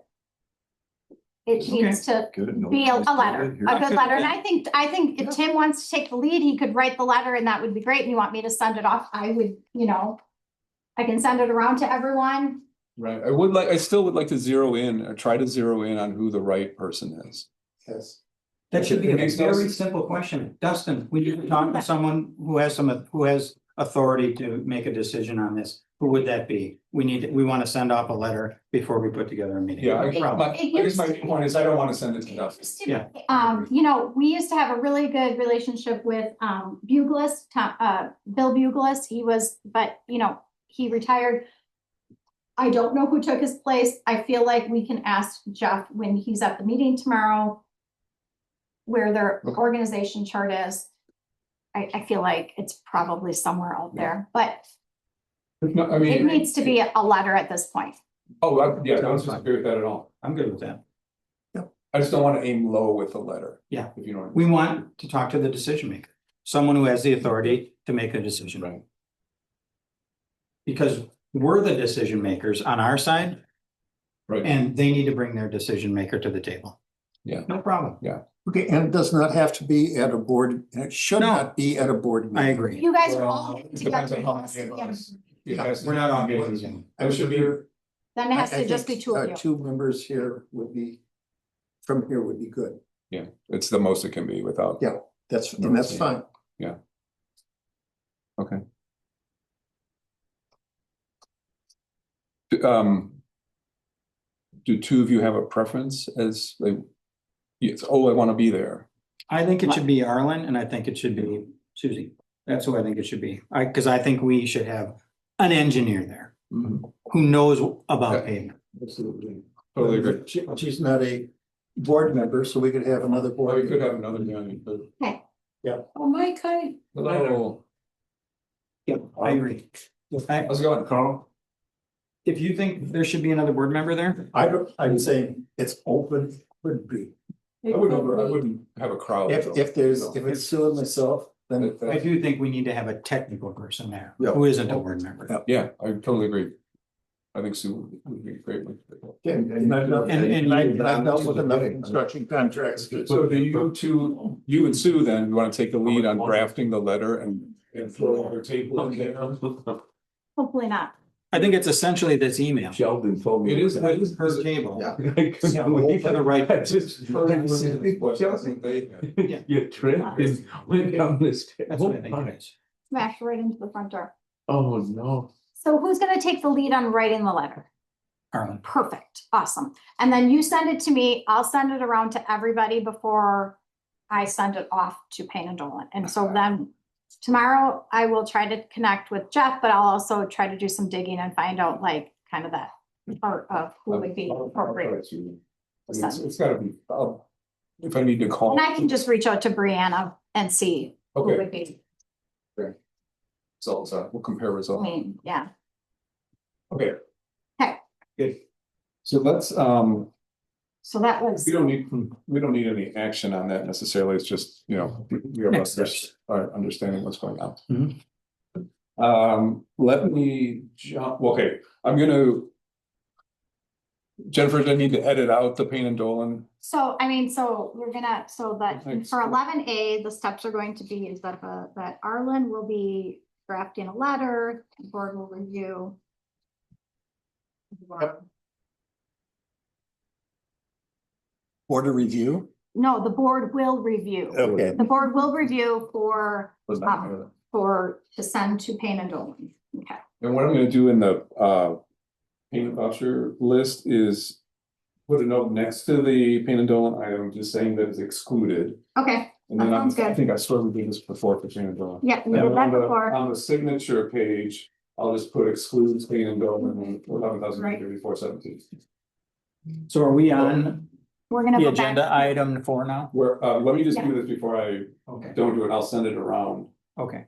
It needs to Good. be a letter, a good Okay. letter. And I think if Tim wants to take the lead, he could write the letter and that would be great. And you want me to send it off, I would, you know. I can send it around to everyone. right. I still would like to zero in, or try to zero in on who the right person is. Yes. That should be a It makes no very sense. simple question. Dustin, we need to talk to someone who has authority to make a decision on this. Who would that be? We want to send off a letter before we put together a meeting. Yeah, No problem. I guess my point is I don't want to send it to Dustin. Yeah. You know, we used to have a really good relationship with, Bugles, Bill Bugles. He was, but, you know, he retired. I don't know who took his place. I feel like we can ask Jeff when he's at the meeting tomorrow where their Okay. organization chart is. I feel like it's probably somewhere out there, but No, I it mean, needs to be a letter at this point. yeah, I don't disagree with that at all. I'm good with that. I just don't want to aim low with the letter. Yeah. If you know what I mean. We want to talk to the decision maker, someone who has the authority to make a decision. Right. Because we're the decision makers on our side, Right. and they need to bring their decision maker to the table. Yeah. No problem. Okay, and it does not have to be at a board, and it should No. not be at a board meeting. I agree. You guys are Well, all it together. depends on how many of us. Yeah, we're not on board again. There should be, Then it has I to just be think, two of you. Two members here would be, from here would be good. Yeah, it's the most it can be without. Yeah. That's fine. Okay. Um. Do two of you have a preference as like? Yes, oh, I want to be there. I think it should be Arlen and I think it should be Susie. That's who I think it should be. Because I think we should have an engineer there who knows about Okay. pavement. Absolutely. Totally agree. She's not a board member, so we could have another Or board. we could have another guy, but. Oh, Mike, hi. Hello. Yeah, I agree. How's it going, Carl? If you think there should be another board member there, I'm saying it's open, could be. I wouldn't have a crowd. If it's Sue and myself, then I do think we need to have a technical person there Yeah. who isn't a board member. Yeah, I totally agree. I think Sue would be great. and I've dealt with enough construction contracts. So do you two, you and Sue then, you want to take the lead on drafting the letter and throw your table in there? Hopefully not. I think it's essentially this email. Sheldon told me. It is Per table. Yeah. For the right. You tripped and went down this. That's what I think it is. Smash right into the front door. Oh, no. So who's gonna take the lead on writing the letter? Arlen. Perfect, awesome. And then you send it to me, I'll send it around to everybody before I send it off to Payne and Dolan. And so then tomorrow I will try to connect with Jeff, but I'll also try to do some digging and find out like kind of that part of who would be appropriate. It's gotta be, if I need to call. And I can just reach out to Brianna and see who Okay, would be, results, we'll compare I results. mean, yeah. Okay. Okay. Good. So let's, So that was, we don't need any action on that necessarily. It's just, you know, we Next are steps. understanding what's going on. Mhm. Let me jump, okay, I'm gonna. Jennifer, do I need to edit out the Payne and Dolan? so, I mean, so we're gonna, so that Thanks. for 11A, the steps are going to be is that, that Arlen will be drafting a letter, the board will review. Board of review? No, the board will review. Okay. The board will review for, Was that- to send to Payne and Dolan. Okay, And what I'm gonna do in the payment voucher list is. Put a note next to the Payne and Dolan item, just saying that it's excluded. okay, And then That sounds I good. think I sort of did this before for Payne and Dolan. yeah, we And did that on the, before. on the signature page, I'll just put excludes Payne and Dolan and 11,034.17. So are we on We're gonna the go back. agenda item 4 now? Where, let me just Yeah. do this before I Okay, don't do it, I'll send it around. okay.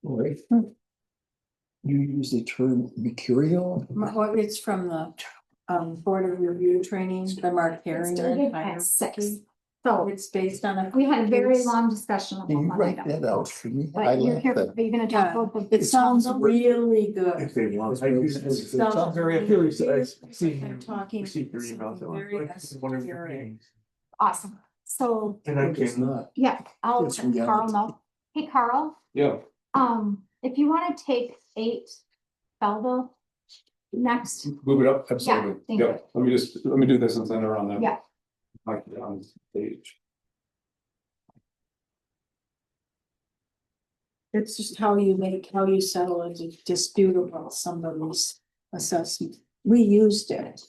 You use the term mercurial? Well, it's from the Board of Review training, the Mark It Herring. started at 6. So It's based on a. we had a very long discussion Can you about write that that item. out for me? I But you're like here, that. are you gonna talk Yeah, about the? it sounds really good. If they want. Sounds very. really I've good. seen. They're talking Received your emails. something very esoteric. Awesome. So, And I It's can. not. yeah, I'll It's let Carl reality. know. Hey, Carl, Yeah, if you wanna take 8 Belleville next, move it up, absolutely. thank Yeah, let me do this and send it around then. Yeah. Like on stage. It's just how you settle a dispute about somebody's assessment. We used it.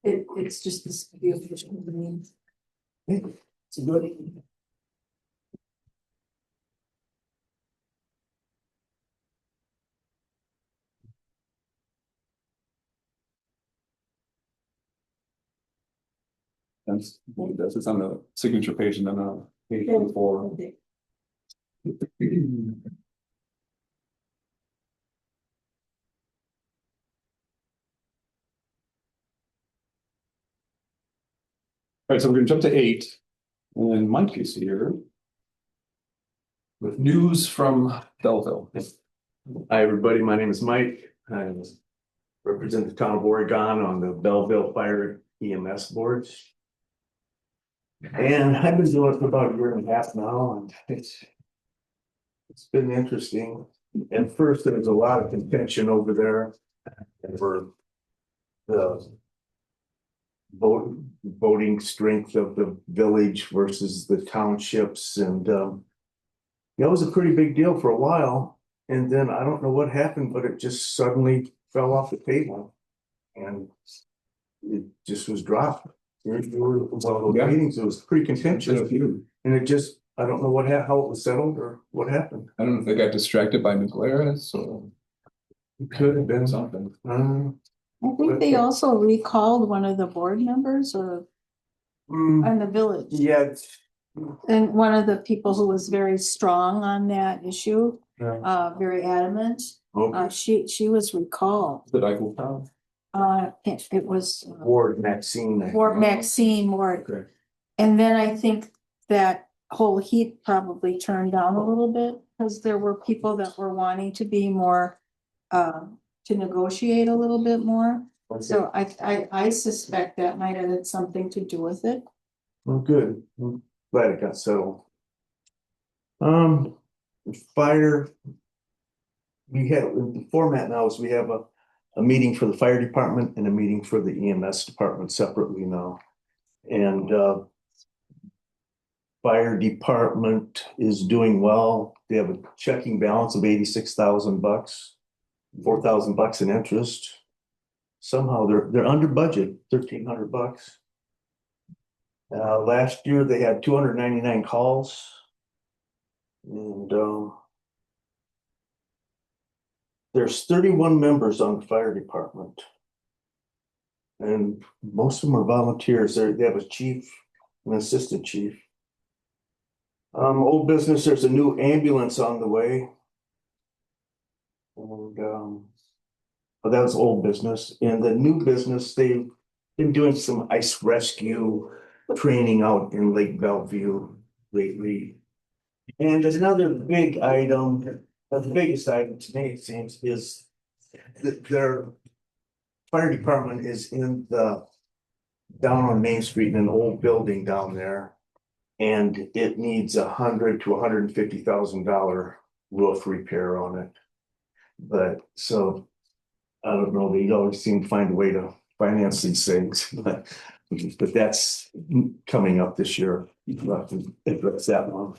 It's just this beautiful. It's good. That's what it does. It's on the signature page and then page 4. All right, so we're gonna jump to 8, and Mike is here. With news from Belleville. Hi, everybody. My name is Mike. I'm represent the town of Oregon on the Belleville Fire EMS boards. And I've been doing it for about a year and a half now, and it's been interesting. At first, there was a lot of contention over there over the voting strength of the village versus the townships, and that was a pretty big deal for a while. And then I don't know what happened, but it just suddenly fell off the table, and it just was dropped. There were one of those Yeah. meetings, it was pretty contentious, and it just, I don't know how it was settled or what happened. I don't know if they got distracted by New Glarus or It could have been something. I think they also recalled one of the board members or in the village. Yeah. And one of the people who was very strong on that issue, very adamant, Okay. she was recalled. The Eiffel Tower. It was Ward Maxine. I Ward think. Maxine Ward. Okay. And then I think that whole heat probably turned down a little bit because there were people that were wanting to be more, to negotiate a little bit more. Okay. So I suspect that might have had something to do with it. Well, good. I'm glad it got settled. Fire. We have, the format now is we have a meeting for the fire department and a meeting for the EMS department separately now. And fire department is doing well. They have a checking balance of $86,000, $4,000 in interest. Somehow they're under budget, $1,300. Last year they had 299 calls. And there's 31 members on the fire department. And most of them are volunteers. They have a chief, an assistant chief. Old business, there's a new ambulance on the way. And but that was old business. And the new business, they've been doing some ice rescue training out in Lake Bellevue lately. And there's another big item, the biggest item to me, it seems, is that their fire department is in down on Main Street in an old building down there. And it needs $100,000 to $150,000 roof repair on it. But so I don't know, they always seem to find a way to finance these things, but that's coming up this year. You'll have to address that one.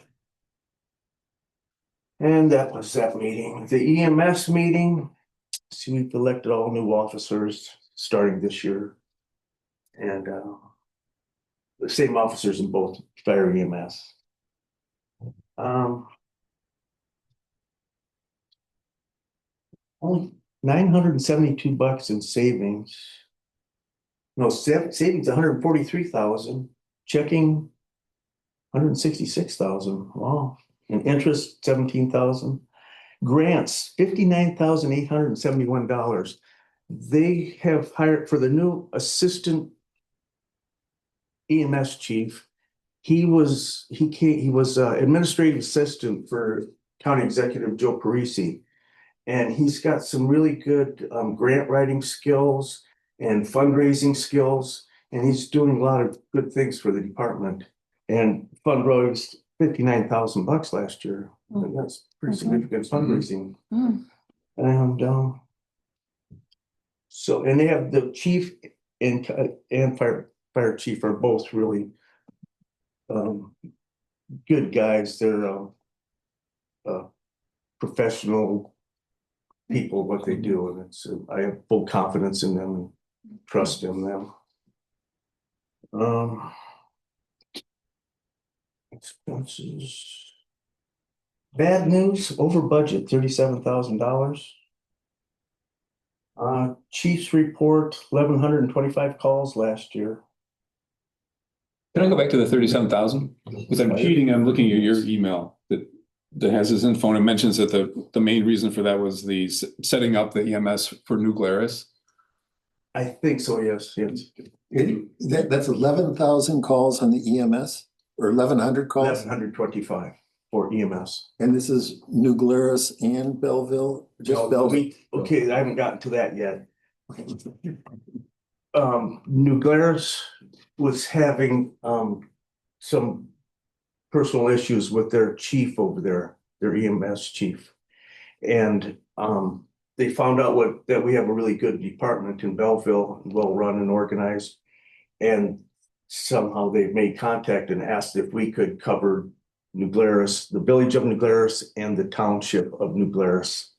And that was that meeting. The EMS meeting, see, we've elected all new officers starting this year. And the same officers in both fire and EMS. Only $972 in savings. No, savings $143,000. Checking $166,000. Wow. And interest $17,000. Grants $59,871. They have hired for the new assistant EMS chief. He was administrative assistant for County Executive Joe Parisi. And he's got some really good grant writing skills and fundraising skills. And he's doing a lot of good things for the department. And fundraised $59,000 last year. And that's pretty significant fundraising. And so, and they have the chief and fire chief are both really good guys. They're professional people, what they do, and it's I have full confidence in them and trust in them. Expenses. Bad news, over budget, $37,000. Chief's report, 1,125 calls last year. Can I go back to the 37,000? Because I'm cheating, I'm looking at your email that has his info and it mentions that the main reason for that was the setting up the EMS for New Glarus. I think so, yes. That's 11,000 calls on the EMS or 1,100 calls? 1,125 for EMS. And this is New Glarus and Belleville, just Belleville. Okay, I haven't gotten to that yet. New Glarus was having, some personal issues with their chief over there, their EMS chief. And, they found out that we have a really good department in Belleville, well run and organized. And somehow they made contact and asked if we could cover New Glarus, the village of New Glarus and the township of New Glarus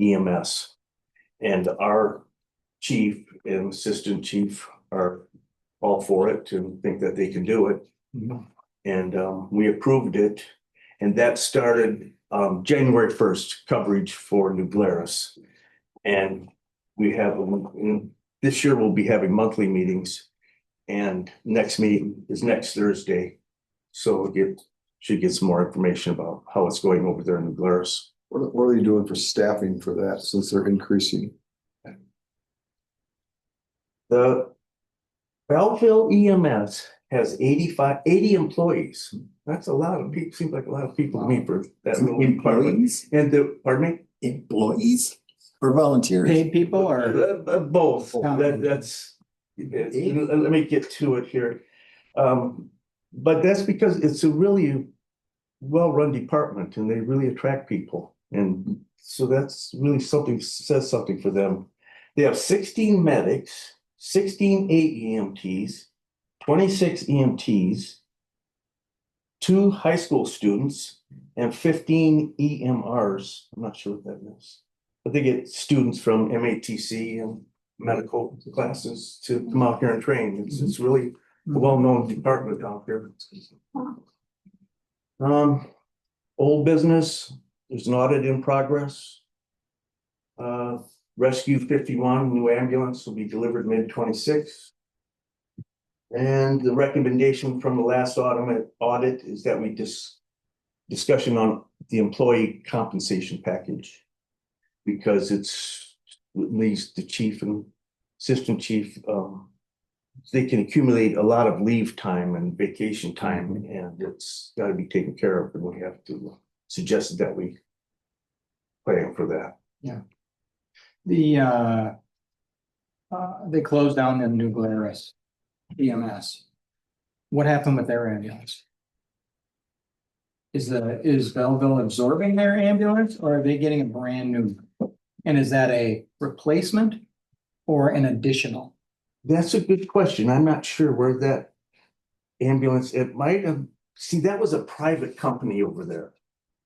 EMS. And our chief and assistant chief are all for it and think that they can do it. And we approved it. And that started January 1st coverage for New Glarus. And we have, this year we'll be having monthly meetings. And next meeting is next Thursday. So we'll should get some more information about how it's going over there in New Glarus. What are you doing for staffing for that since they're increasing? The Belleville EMS has 80 employees. That's a lot of people, seems like a lot of people to me for that little department. Employees? And pardon me? Employees or volunteers? Paid people or? Both, that's, let me get to it here. But that's because it's a really well-run department and they really attract people. And so that's really says something for them. They have 16 medics, 16 AEMTs, 26 EMTs, 2 high school students, and 15 EMRs. I'm not sure what that is. But they get students from MATC and medical classes to come out here and train. It's really a well-known department out here. Old business, there's an audit in progress. Rescue 51, new ambulance will be delivered mid-26. And the recommendation from the last audit is that we discussion on the employee compensation package. Because it's at least the chief and assistant chief, they can accumulate a lot of leave time and vacation time, and it's got to be taken care of, and we have to suggest that we plan for that. Yeah. They closed down the New Glarus EMS. What happened with their ambulance? Is Belleville absorbing their ambulance or are they getting a brand new? And is that a replacement or an additional? That's a good question. I'm not sure where that ambulance, it might have, see, that was a private company over there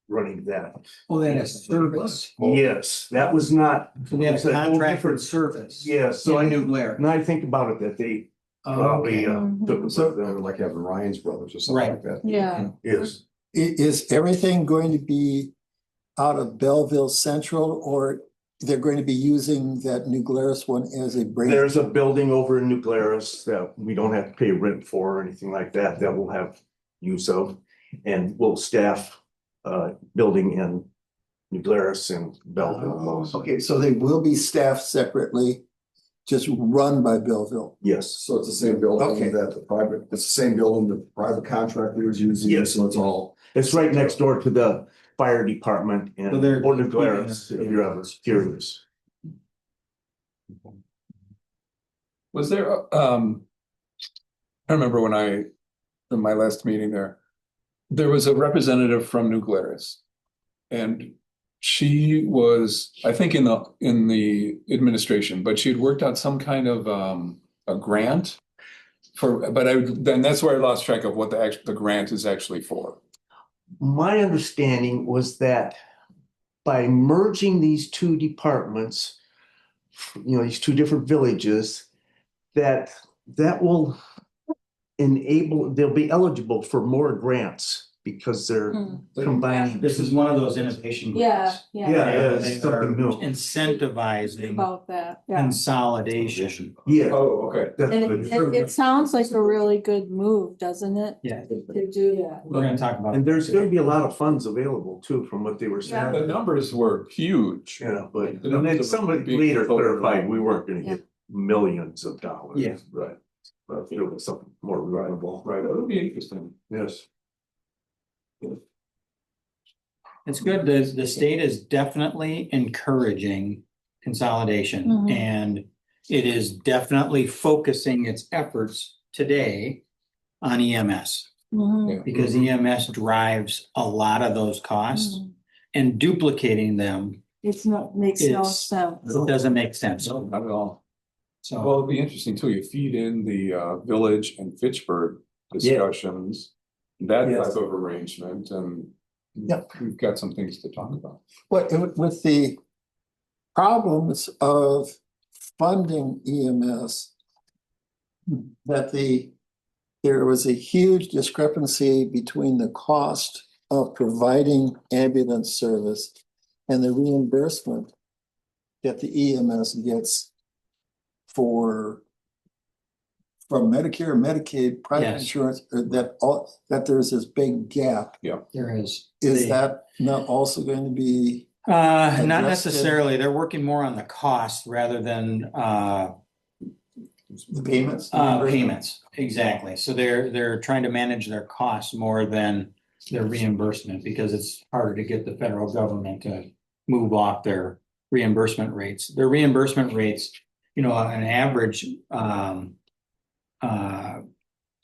running that. Oh, that is service. Yes, that was not. So they had it's a a whole contract for different- service. Yeah, so In I New Glarus. Now I think about it, that they probably took it So with them. they're like having Ryan's brothers or something like that. Yeah. Yes. Is everything going to be out of Belleville Central, or they're going to be using that New Glarus one as a break? There's a building over in New Glarus that we don't have to pay rent for or anything like that, that we'll have use of. And we'll staff building in New Glarus and Belleville. Okay, so they will be staffed separately, just run by Belleville. Yes, So it's the same building Okay. that it's the same building the private contractor was using. Yes. So it's all. it's right next door to the fire department in So they're- New Glarus, if you're ever curious. Was there, I remember in my last meeting there was a representative from New Glarus. And she was, I think in the administration, but she had worked out some kind of a grant then that's where I lost track of what the grant is actually for. My understanding was that by merging these two departments, these two different villages, that will enable, they'll be eligible for more grants because they're combining. This is one of those innovation. Yeah, grants. yeah. Yeah, They it's something are new. Incentivizing About that, yeah. consolidation. Yeah. Oh, okay. that's And good. it sounds like a really good move, doesn't it, Yeah, to do that? we're gonna talk about. And there's gonna be a lot of funds available too, from what they were saying. The numbers were huge. Yeah, but The numbers then that somebody were being later voted clarified, on. we weren't gonna get millions of dollars. Yeah. Right. But it was something more reasonable. Right, it'll be interesting. Yes. It's good. The state is definitely encouraging consolidation Mhm. and it is definitely focusing its efforts today on EMS. Mhm. Because EMS drives a lot of those costs Mhm. and duplicating them, It's not, makes no It's- sense. it doesn't make sense. No, not at all. So, Well, it'd be interesting too, you feed in the Village and Fitchburg discussions. That Yes. type of arrangement and. Yep. We've got some things to talk about. But with the problems of funding EMS, that there was a huge discrepancy between the cost of providing ambulance service and the reimbursement that the EMS gets from Medicare, Medicaid, private Yes. insurance, or that there's this big gap. there is. Is The- that not also going to be? Not addressed in- necessarily. They're working more on the cost rather than The payments? payments. Exactly. So they're trying to manage their costs more than their reimbursement because it's harder to get the federal government to move off their reimbursement rates. Their reimbursement rates, an average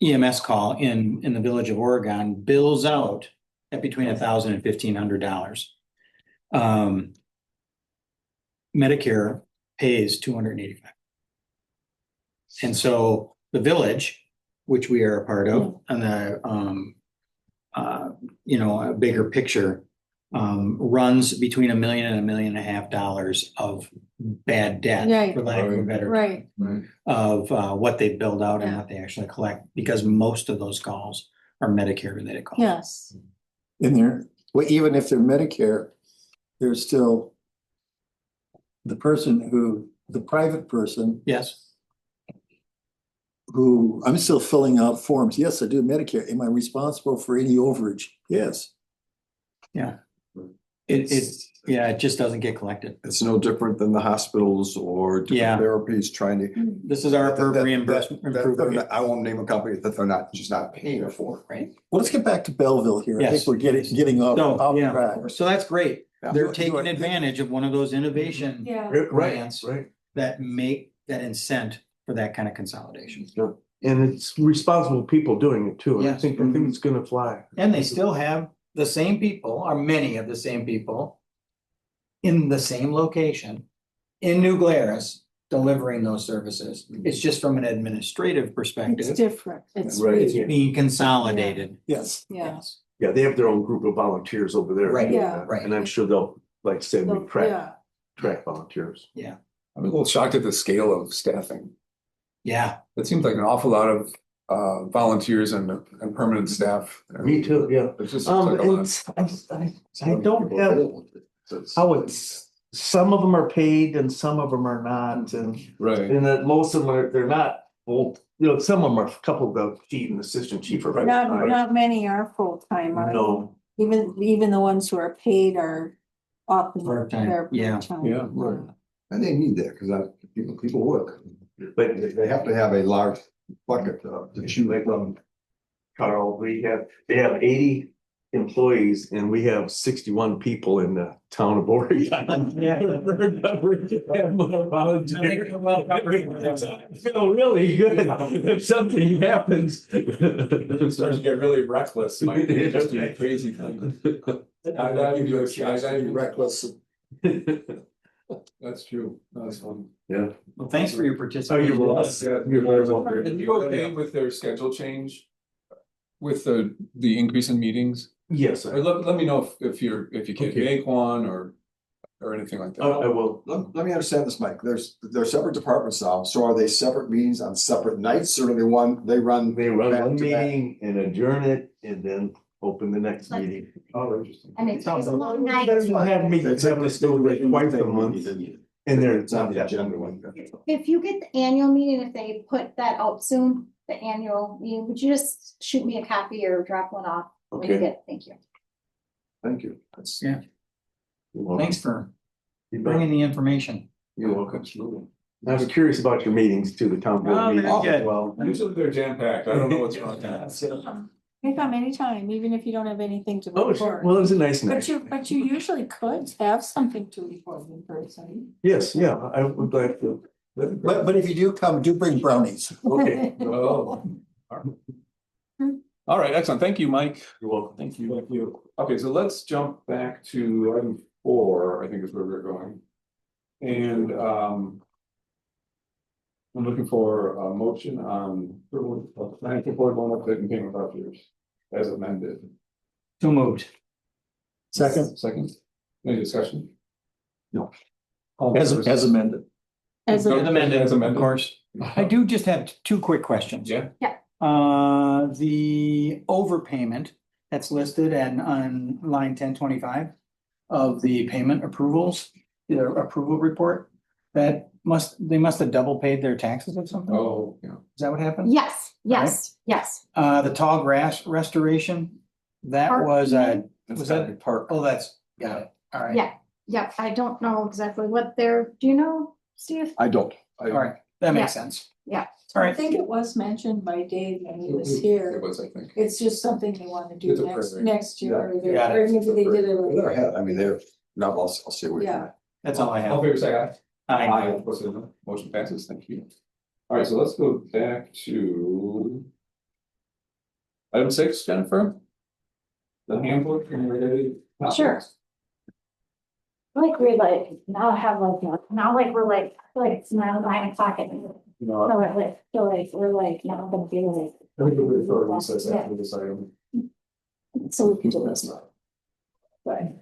EMS call in the Village of Oregon bills out at between $1,000 and $1,500. Medicare pays $285. And so the Village, which we are a part of, and a bigger picture, runs between $1 million and $1.5 million of bad debt, Right. for lack of a better Right, of what they build out and Yeah. what they actually collect, because most of those calls are Medicare related calls. yes. In there, well, even if they're Medicare, there's still the private person Yes, who, I'm still filling out forms. Yes, I do Medicare. Am I responsible for any overage? Yes. it just doesn't get collected. It's no different than the hospitals or Yeah. different therapies trying to. This is our that- reimbursement that- improvement. I won't name a company that they're not, just not paying for. Right. Well, let's get back to Belleville here. I Yes. think we're getting off So, track. so that's great. Yeah. They're You taking are- advantage of one of those innovation Yeah. grants Right. that incent for that kind of consolidation. And it's responsible people doing it too. I Yes. think it's gonna fly. And they still have the same people, or many of the same people, in the same location in New Glarus delivering those services. It's just from an administrative It's perspective, different. It's, Right. it's being consolidated. Yes. yeah. Yeah, they have their own group of volunteers over there. Right, Yeah. right. And I'm sure they'll, like say, we track Yeah, volunteers. I'm a little shocked at the scale of staffing. Yeah, It seems like an awful lot of volunteers and permanent staff. Me too, yeah. It's just like a lot. And I don't have how some of them are paid and some of them are not, and Right. that most of them they're not full, some of them are a couple of the chief and assistant chief are. not many are full-time, are they? No, Even the ones who are paid are often. Part-time, they're yeah. part-time. Yeah, right. And they need that because people work, but they have to have a large bucket to chew. like, Carl, they have 80 employees and we have 61 people in the town of Oregon. Yeah. I feel really good if something happens. It starts to get really reckless, might be just a crazy thing. I'd be reckless. That's true. That's fun. Well, thanks for your Oh, participation. you're welcome. You're very welcome. Are you okay with their schedule change? With the increase in meetings? Yes, Or let me know if you can Okay. make one or anything like I that. will. Let me understand this, Mike. They're separate departments now. So are they separate meetings on separate nights or do they run? They run back one to back? meeting and adjourn it and then open the next meeting. Oh, interesting. And it's a long night. They'll have meetings, having to do it twice a month. And they're. It's on the agenda one. If you get the annual meeting, if they put that out soon, the annual meeting, would you just shoot me a copy or drop one off when you Okay. get it? Thank you. Thank you. Yeah. Thanks for You're bringing the information. welcome. I was curious about your meetings too, the town Oh, board meetings very as good. well. Usually they're jam packed. I don't know what's wrong with that. They come anytime, even if you don't have anything to Oh, sure. report. Well, it was a nice night. But you usually could have something to report in person. Yes, yeah, I would like to. But if you do come, do bring brownies. Okay. Oh. All right, excellent. Thank you, Mike. You're welcome. Thank you. Thank you. Okay, so let's jump back to item 4, I think is where we're going. And I'm looking for a motion on planning report going up and payment vouchers as amended. So moved. Second, Second, any discussion? No. All in favor? As amended. As a- As amended, Of course. I do just have 2 quick questions. Yeah, The overpayment that's listed and on line 1025 of the payment approvals, the approval report, they must have double paid their taxes or something? oh, yeah. Is that what happened? Yes, yes, yes. The tall grass restoration, that Park was, meeting? That's Was gotta that- be part. oh, that's, got it. All right. Yeah, yeah, I don't know exactly what they're, do you know, Steve? I don't. All right, that makes sense. Yeah. All I right. think it was mentioned by Dave when he was It here. was, I think. It's just something they want to It's do a priority. next year, or they- Got it. or maybe they did it. They're already. ahead. I mean, they're, no, I'll say we. Yeah. That's all I All in have. favor, say aye. Aye. Opposed, say no. Motion passes, thank you. All right, so let's go back to item 6, Jennifer. The handbook and related. topics. Sure. Like we're like, now have like, now like we're like, I feel like it's now 9 o'clock at night. You know, So I like, feel like we're like, now gonna be like, everybody for a recess after this item. so we can do this now. Right.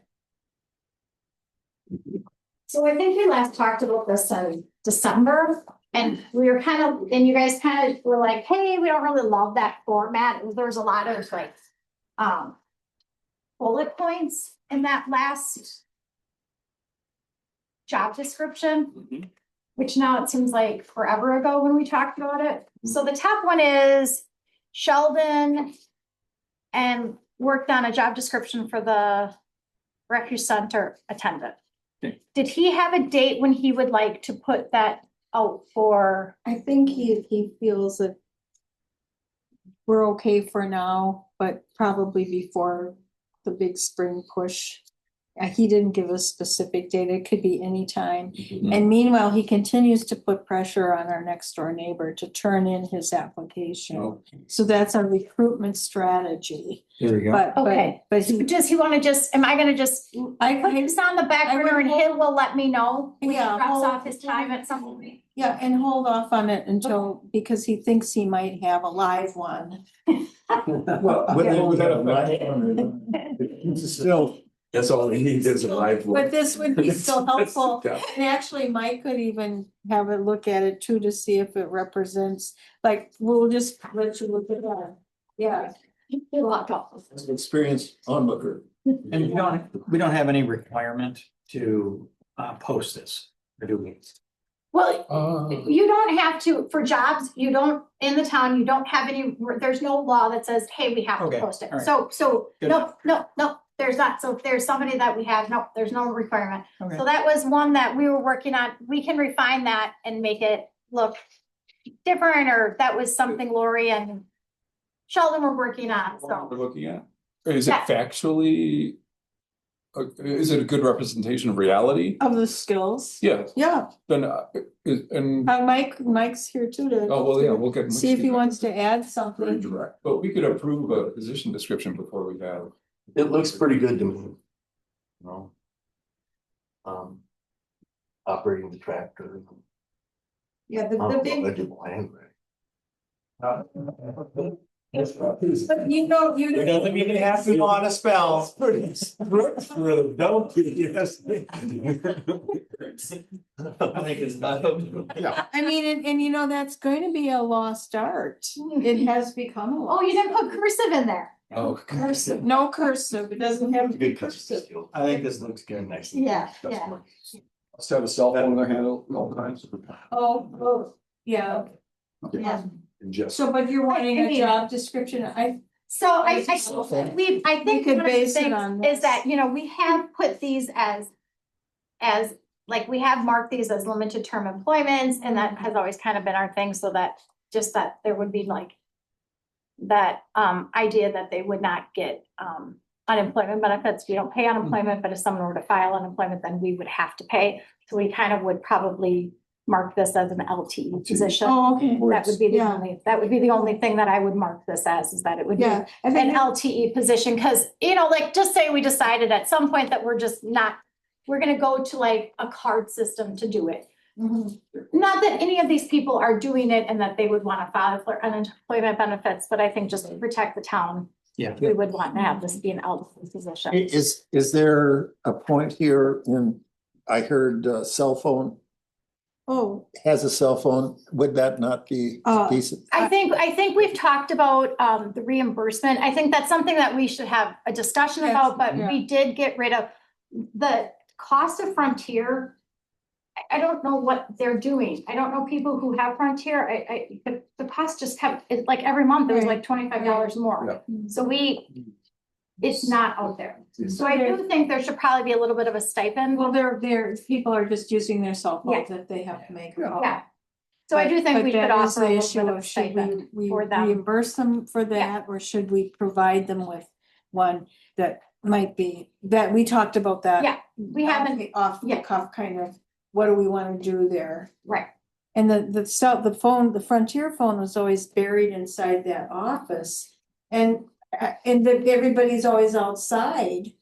So I think we last talked about this in December, and we were kind of, and you guys kind of were like, hey, we don't really love that format. There's a lot of like, bullet points in that last job description, which now it seems like forever ago when we talked about it. So the top one is Sheldon and worked on a job description for the refuge center attendant. Okay. Did he have a date when he would like to put that out for? I think he feels that we're okay for now, but probably before the big spring push. He didn't give a specific date. It could be any time. And meanwhile, he continues to put pressure on our next door neighbor to turn in his application. Oh, So that's our recruitment strategy. There you go. Okay. But he, Does he want to just, am I gonna just I, put this on the back I would burner and hold- he will let me know when he Yeah, drops hold- off his time at some point? yeah, and hold off on it until, because he thinks he might have a live one. Well, Would that affect- still, That's all he needs is a live one. But this would be so helpful. Yeah. And actually, Mike could even have a look at it too, to see if it represents, like, we'll just let you look at that. Yeah, You're locked off. as an experienced onlooker. And we don't have any requirement to post this, or do we? Well, you don't have to, for jobs, you don't, in the town, you don't have any, there's no law that says, hey, we have to Okay, post it. all right. So, Good. no, there's not. So if there's somebody that we have, no, there's no requirement. Okay. So that was one that we were working on. We can refine that and make it look different, or that was something Lori and Sheldon were working on, What we're so. looking at, is it Yeah. factually? Is it a good representation of reality? of the skills. Yeah, Yeah, then, and, Mike's here too to. oh, well, yeah, we'll get. See if he wants to add Very something. direct. But we could approve a position description before we have. It looks pretty good to me. You know? Operating the tractor. Yeah, the big, Legible anyway. but you know, It doesn't even have to on a spell. It's pretty strict for them, don't be, yes. I think it's not. Yeah. I mean, and you know, that's going to be a lost art. It has become a Oh, lost. you didn't put cursive in there. Oh. Cursive, no cursive, it doesn't have to be Good cursive. skill. I think this looks good, nice. Yeah. Let's have a cell phone in their handle at all times. Oh, yeah, Yeah. And just. so but you're wanting I a mean- job description, So I Okay. think could one of the base it things on is this. that, you know, we have put these as like, we have marked these as limited term employments, and that has always kind of been our thing, so that just that there would be like that idea that they would not get unemployment benefits. We don't pay unemployment, but if someone were to file unemployment, then we would have to pay. So we kind of would probably mark this as an LTE position. Oh, okay. That would be the Yeah. only, that would be the only thing that I would mark this as, is that it would be Yeah. I an think LTE position, because, like, just say we decided at some point that we're just not, we're gonna go to like a card system to do it. Mhm. Not that any of these people are doing it and that they would want to file for unemployment benefits, but I think just to protect the town, Yeah. we would want to have this be an LTE position. Is there a point here in, I heard cell phone, Oh, has a cell phone, would that not be decent? I think we've talked about the reimbursement. I think that's something that we should have a discussion Yes, about, but yeah. we did get rid of the cost of Frontier. I don't know what they're doing. I don't know people who have Frontier. The cost just kept, it's like every month it was Right. like $25 more. So it's not out there. So I Okay. do think there should probably be a little bit of a stipend. well, people are just using their cell phones that they have to make. a call. Yeah. So I do think But we should that is offer a the little issue bit of a of should stipend we for them. reimburse them for that, or should we provide them with one that might be, that we talked about that. Yeah, we haven't, Off the yeah. cuff kind of, what do we want to do there? right. And the Frontier phone was always buried inside that office. And everybody's always outside,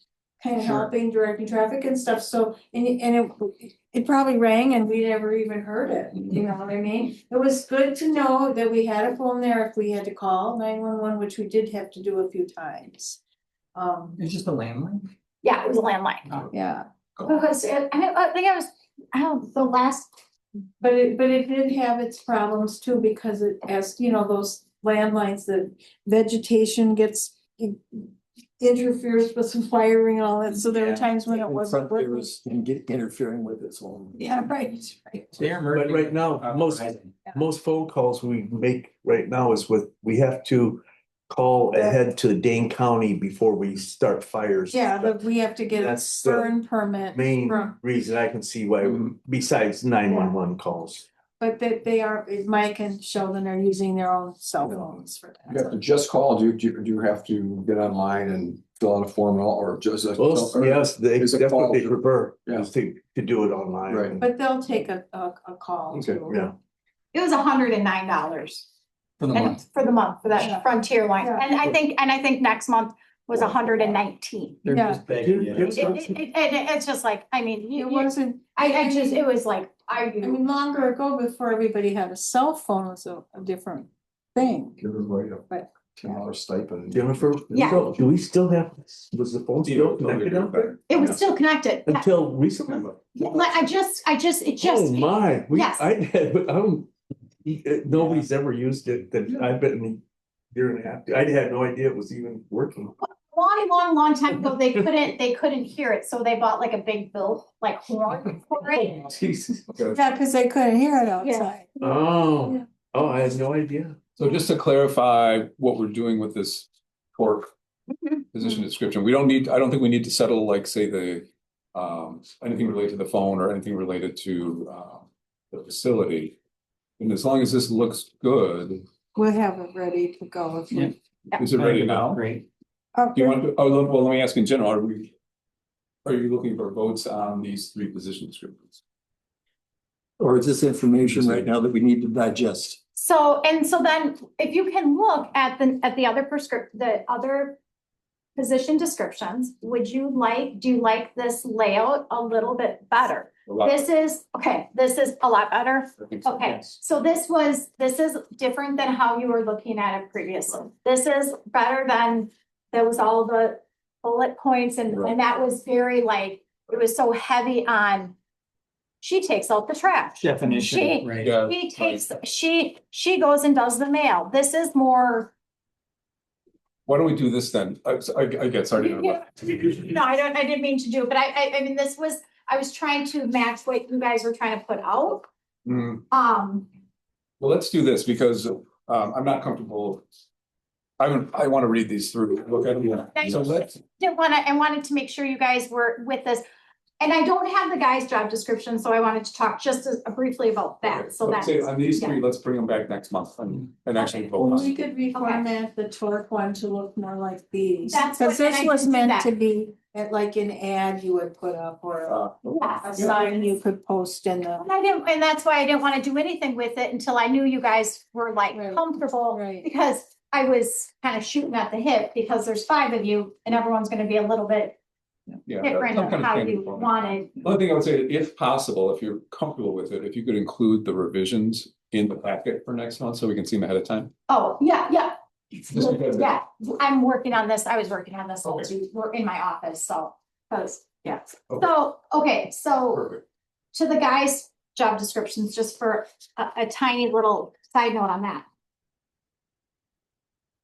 kind of Sure. helping, directing traffic and stuff, so, it probably rang and we never even heard it, you know what I mean? It was good to know that we had a phone there if we had to call 911, which we did have to do a few times. It's just a landline. Yeah, it was a landline. Yeah, Because I think the last, but it did have its problems too, because as those landlines, the vegetation interferes with some wiring and all that, so there were Yeah. times when it wasn't Frontier working. was interfering with its own. Yeah, right. They're But right now, most phone calls we make right now is we have to call ahead to Dane County before we start fires. Yeah, but we have to get a That's the burn permit Main from, reason I can see why, besides 911 calls. but that they are, Mike and Sheldon are using their own cell phones for You have that. to just call, do you have to get online and fill out a form or just? Well, yes, Is it that's what they called- prefer, Yeah. is to do it online. Right. But they'll take a call Okay, too. Yeah. it was $109 For the and month. for the month, for Yeah. that Frontier line. Yeah. And I think next month was 119. They're Yeah. just begging you. It's just like, I mean, It wasn't, it was like, are I you? mean, longer ago, before everybody had a cell phone, was a different thing. Give everybody Right. a $10 stipend. Jennifer, Yeah. do we still have, was the phone still connected out there? It was still connected. Until recently? Like, it just. Oh, my, Yes. Nobody's ever used it, that I've been a year and a half, I had no idea it was even working. Long time ago, they couldn't hear it, so they bought like a big bill, like horn for it. Jesus. Yeah, because they couldn't hear it outside. Oh, I had no idea. So just to clarify what we're doing with this pork position description, I don't think we need to settle, like, say, anything related to the phone or anything related to the facility. And as long as this looks good, We'll have it ready to go if Yeah. we. is it ready now? Great. Do you want to, well, let me ask in general, are you looking for votes on these 3 position descriptions? Or is this information right now that we need to digest? So then if you can look at the other position descriptions, do you like this layout a little bit better? This is a lot better. Okay, so this is different than how you were looking at it previously. This is better than, there was all the bullet points and that was very like, it was so heavy on, she takes out the trash. Definition, right. Yeah. She takes, she goes and does the mail. This is more. Why don't we do this then? I get, sorry. to interrupt. No, I didn't mean to do it, but I mean, I was trying to match what you guys were trying to put out. Well, let's do this because I'm not comfortable. I want to read these through, look at them. So I wanted to make sure you guys were with this. And I don't have the guy's job description, so I wanted to talk just briefly about that, so let's that's. say on these 3, let's bring them back next month and actually vote Well, on we it. could reformat the torque one to look more like these. That's Because what- and this I was can do meant that. to be like an ad you would put up or a Yes. sign you could post in the. And I didn't, and that's why I didn't want to do anything with it until I knew you guys were like Right. comfortable. Right. Because I was kind of shooting at the hip because there's 5 of you and everyone's gonna be a little bit Yeah. different some of kind of how standard you format. wanted. One thing I would say, if possible, if you're comfortable with it, if you could include the revisions in the packet for next month, so we can see them ahead of time. Oh, yeah. Just because- Yeah, I'm working on this. I was working on this while Okay. you were in my office, so, cause, yeah. Okay. So, okay, so Perfect. to the guys' job descriptions, just for a tiny little side note on that.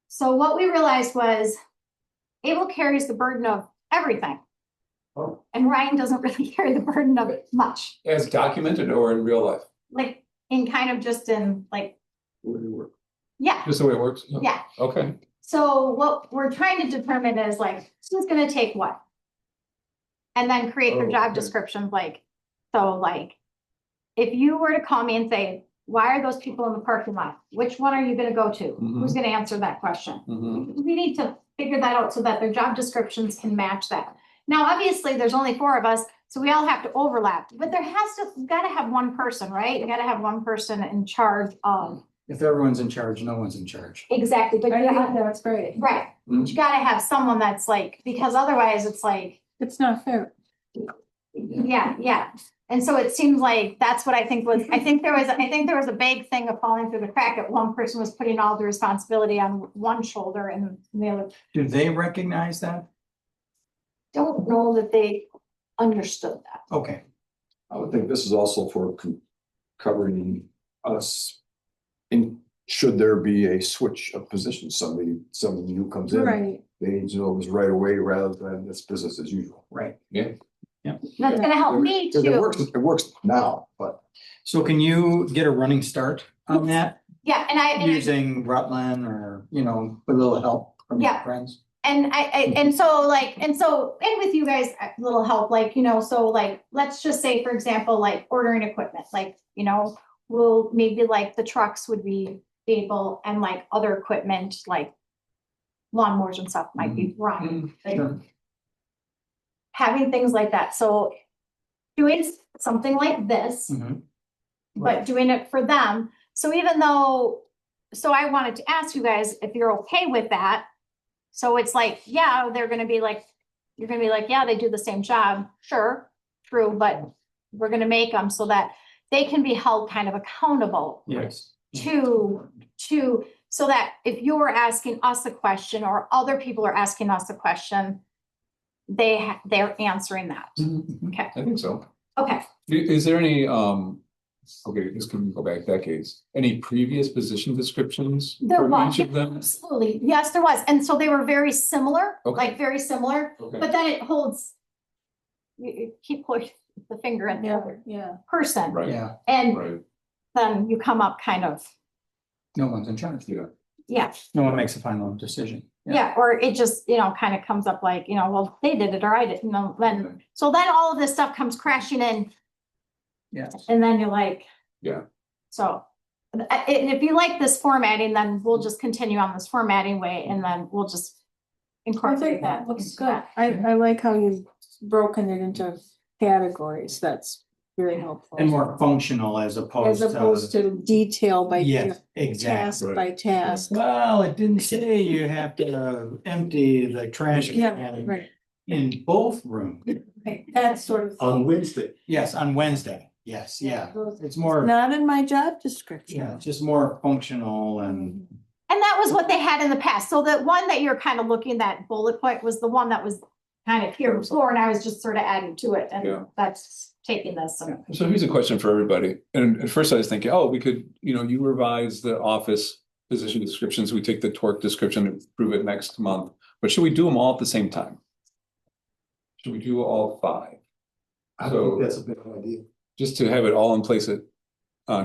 So what we realized was Abel carries the burden of everything. Oh. And Ryan doesn't really carry the burden of much, As documented or in real life? like in kind of just in like, Where do you work? yeah, Just the way it works? yeah. Okay. So what we're trying to determine is like, who's gonna take what? And then create their Oh, job okay. descriptions, like, so like. If you were to call me and say, why are those people in the parking lot? Which one are you gonna go to? Who's gonna answer that question? Mhm. We need to figure that out so that their job descriptions can match that. Now, obviously, there's only 4 of us, so we all have to overlap, but there has to, you gotta have one person, right? You gotta have one person in charge of, If everyone's in charge, no one's in charge. exactly, but I you think have, that's great. right, Mhm. you gotta have someone that's like, because otherwise it's like, It's not fair. yeah. And so it seems like that's what I think was, I think there was a big thing of falling through the crack that one person was putting all the responsibility on one shoulder and the other. Do they recognize that? Don't know that they understood that. Okay, I would think this is also for covering us. In, should there be a switch of positions, somebody new comes in, Right. they need to know this right away rather than it's business as usual. right. That's gonna help me Because too. it works now, but So can you get a running start on that Yeah, and using Rutland or, with a little help from your Yeah. friends? and with you guys, a little help, like, so like, let's just say, for example, like ordering equipment, like, we'll maybe like the trucks would be able and like other equipment, like lawnmowers and stuff might be Ryan. like, Sure. Having things like that. So doing something like this, Mhm. but doing it for them. So even though, so I wanted to ask you guys if you're okay with that. So it's like, yeah, they're gonna be like, you're gonna be like, yeah, they do the same job. Sure, true, but we're gonna make them so that they can be held kind of accountable Yes. to, so that if you're asking us a question or other people are asking us a question, they're answering that. Okay, I think so. okay. Is there any, okay, this can go back decades, any previous position descriptions There for was, each of them? absolutely. Yes, there was. And so they were very similar, Okay. like very similar, Okay. but then it holds. You keep putting the finger in the Yeah, other yeah. Right, person Yeah, and right, then you come up kind of, no one's in charge. yeah. yeah, No one makes a final decision. yeah. Or it just, kind of comes up like, well, they did it or I didn't, then, Okay. so then all of this stuff comes crashing in Yes. and then you're like. Yeah. So, and if you like this formatting, then we'll just continue on this formatting way and then we'll just I incorporate think that. that looks into good. that. I like how you've broken it into categories. That's very helpful. And more functional as opposed As opposed to detail by Yes, task exactly. by task. Well, it didn't say you have to empty the trash Yeah, can right. in both rooms. Right. That sort of. On Wednesday. Yes, on Wednesday. Yes, yeah. It's more, Not in my job description. yeah, just more functional and And that was what they had in the past. So the one that you're kind of looking, that bullet point was the one that was kind of here before, and I was just sort of adding to it, Yeah. and that's taking this. and- So here's a question for everybody. And at first I was thinking, oh, we could, you revise the office position descriptions. We take the torque description and prove it next month. But should we do them all at the same time? Should we do all 5? I So- think that's a bad idea. Just to have it all in place at,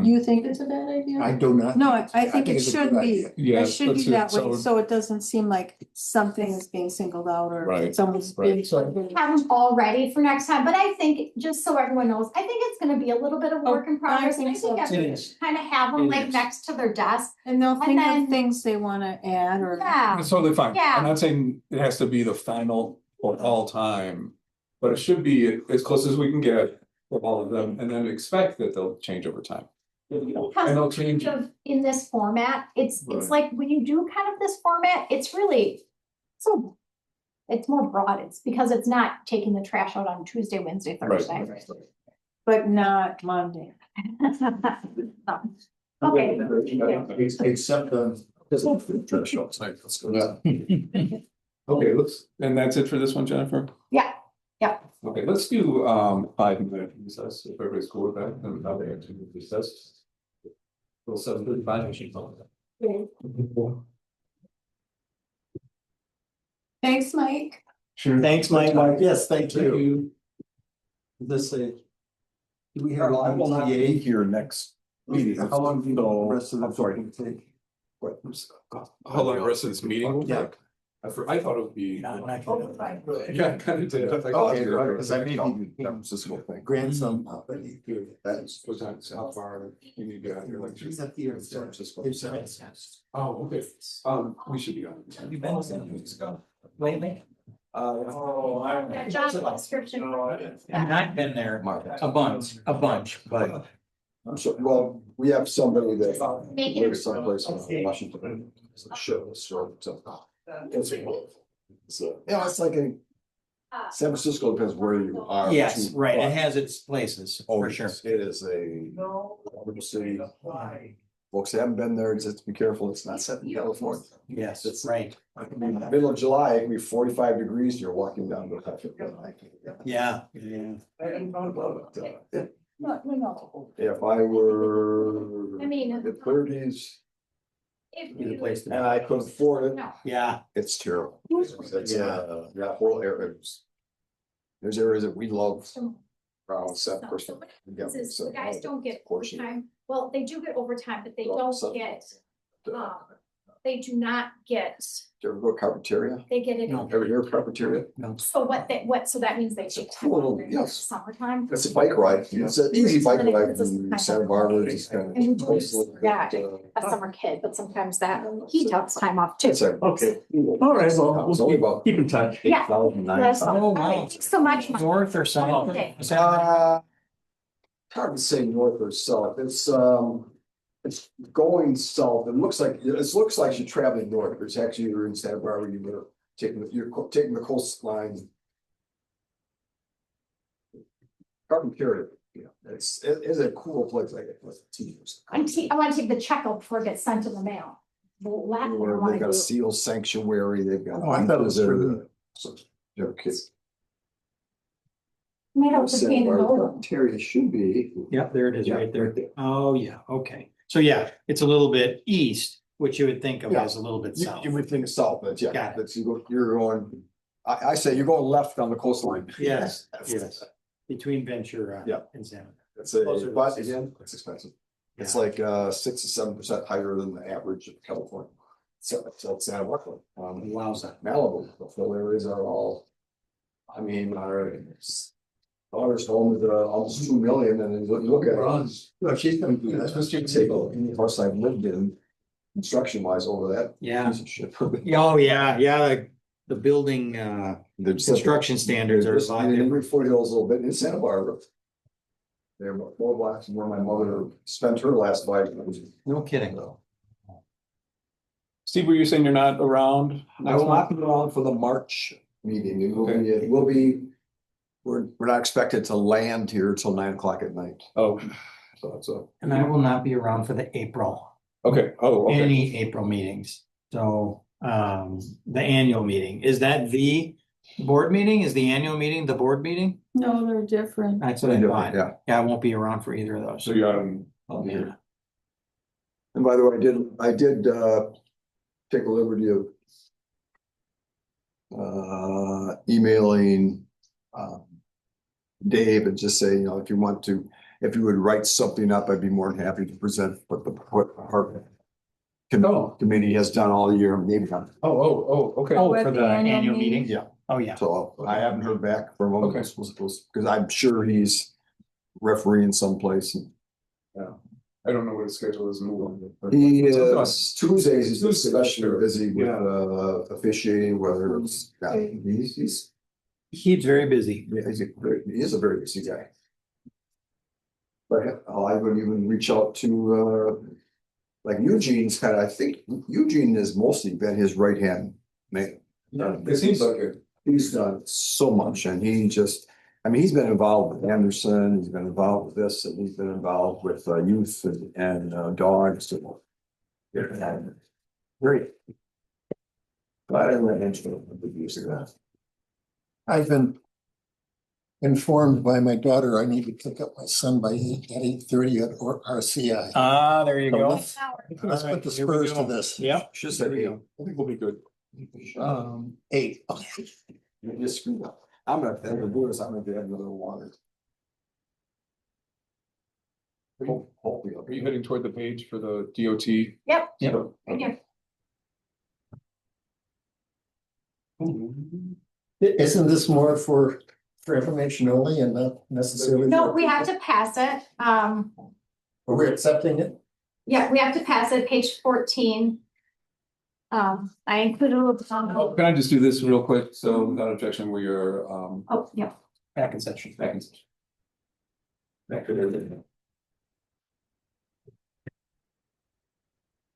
You think it's a bad idea? I do not. No, I think it it's a should good be. idea. yeah. It should be let's do- that way, so it doesn't seem like something is being singled out or Right, someone's right. being. Have them all ready for next time, but I think, just so everyone knows, I think it's gonna be a little bit of work in progress. I think so, too. everyone is. kind of have them It like is. next to their desk. And they'll And think then- of things they wanna add or. Yeah, It's totally fine. Yeah. I'm not saying it has to be the final or all time. But it should be as close as we can get for all of them, and then expect that they'll change over time. And they'll change. In this format, it's like when you do kind of this format, it's really, so. It's more broad, it's because it's not taking the trash out on Tuesday, Wednesday, Thursday. But not Monday. Okay. Except the. Let's go. Okay, and that's it for this one, Jennifer? Yeah, yeah. Okay, let's do 5 minute recess, if everybody's cool with that, and now they actually recess. Till 7:35. Thanks, Mike. Sure. Thanks, Mike. Yes, thank Thank you. you. This do we have I will not be live here next meeting. How long do you know the rest of the I'm sorry. meeting take? What? How long the rest of this meeting will Yeah. take? I thought it would be. Not- not- Yeah, kind of did. Okay, Because I may be- San Francisco thing. Grandson. That's what time, how far you need to get out here, like. He's at the. San Francisco. Oh, okay, we should be on. Have you been to San Francisco lately? That job description. I've not been there a bunch, but I'm sure, well, we have somebody that Make it- lives someplace in Washington. Show, so. Yeah, it's like a, San Francisco depends where you are. yes, too. right, it has its places, Oh, for sure. it is a wonderful city. Folks haven't been there, just be careful, it's not set in California. Yes, It's right, middle of July, it can be 45 degrees, and you're walking down the traffic. yeah. No. If I were I mean. mid-30s If Be the you- place to and I could afford it, No. Yeah, it's terrible. It's, that whole area. There's areas that we love. Around 7%. This is, the guys don't get Portion. overtime, well, they do get overtime, but they don't get, Uh, they do not get, Do you ever go to cafeteria? they get it. No. Ever hear of cafeteria? So so that means they take time Cool, off during yes. summertime. It's a bike ride. It's an easy bike ride from Santa Barbara. It's kind And we of. do, yeah, a summer kid, but sometimes that he takes time off too. It's a. Okay. All right, well, It's only about. keep in touch. Yeah. 8,009. That's all. Oh, All wow. right, thanks so much. Mike. north or south? Okay. Hard to say north or south. It's going south. It looks like you're traveling north. It's actually you're in Santa Barbara. You're taking the coastline. Carpentaria, it is a cool place. I guess. I want to take the check out before it gets sent in the mail. The last one I They've wanna got a do. seal sanctuary. They've got. Oh, I thought it was for the- Their kids. Made out the pain and over. Carpentaria should be. Yep, there it is, Yeah, right there. right there. Oh, yeah, okay. So yeah, it's a little bit east, which you would think of Yeah. as a little bit You, south. you would think south, but yeah, Got it. that's you're going, I say you're going left on the coastline. Yes, yes, between Ventura Yeah. and San. It's Closer to but the- again, it's expensive. It's Yeah. like 6 to 7% higher than the average of California. So it's Santa Barbara. Wowza. Malibu, the full areas are all, I mean, our daughter's home is almost 2 million, and then you look at it. No, she's gonna do That's that. just you take any house I've lived in, construction wise over that. Yeah, Piece of shit. oh, yeah, the building, They're just- construction standards are a Just, lot I mean, different. every foothills a little bit in Santa Barbara. They're about 4 blocks from where my mother spent her last 5 years. No kidding. Steve, were you saying you're not around? I will not be around for the March meeting. We're not expected to land here till 9 o'clock at night. Oh, So it's a. And I will not be around for the April, okay, okay. any April meetings. So, the annual meeting, is that the board meeting? Is the annual meeting the board meeting? No, they're different. That's what I thought. Yeah, Yeah, I won't be around for either of those. So you're on, I'll be Yeah. here. and by the way, I did take the liberty of emailing Dave and just say, if you would write something up, I'd be more than happy to present what our committee has done all year, maybe not. Okay. Oh, At for the the annual annual meeting? meeting? Yeah. Oh, yeah. So I haven't heard back from him. Okay. Because I'm sure he's refereeing someplace. I don't know what his schedule is moving. but- He is, Tuesdays is Tuesdays, especially sure. busy with Yeah. officiating, whether it's, he's He's very busy. Yeah, he is a very busy guy. But I would even reach out to, like Eugene's kind of, I think Eugene has mostly been his right hand man. It seems like it. He's done so much and he just, I mean, he's been involved with Anderson, he's been involved with this, and he's been involved with youth and dogs. Yeah, great. Glad I ran into him a big years ago. I've been informed by my daughter I need to pick up my son by 8:30 at RCI. Ah, there you So go. let's put the spurs to this. Yep. Should say, hey, I think we'll be good. 8. you just screwed up. I'm gonna have to do this, I'm gonna have another water. Hopefully, Are you heading toward the page for the DOT? Yep. Yep. Right here. Isn't this more for information only and not necessarily? No, we have to pass it. Are we accepting it? Yeah, we have to pass it, page 14. I included a little. Oh, can I just do this real quick? So without objection, we are, Oh, yeah. Back in session. back in session. Back to everything.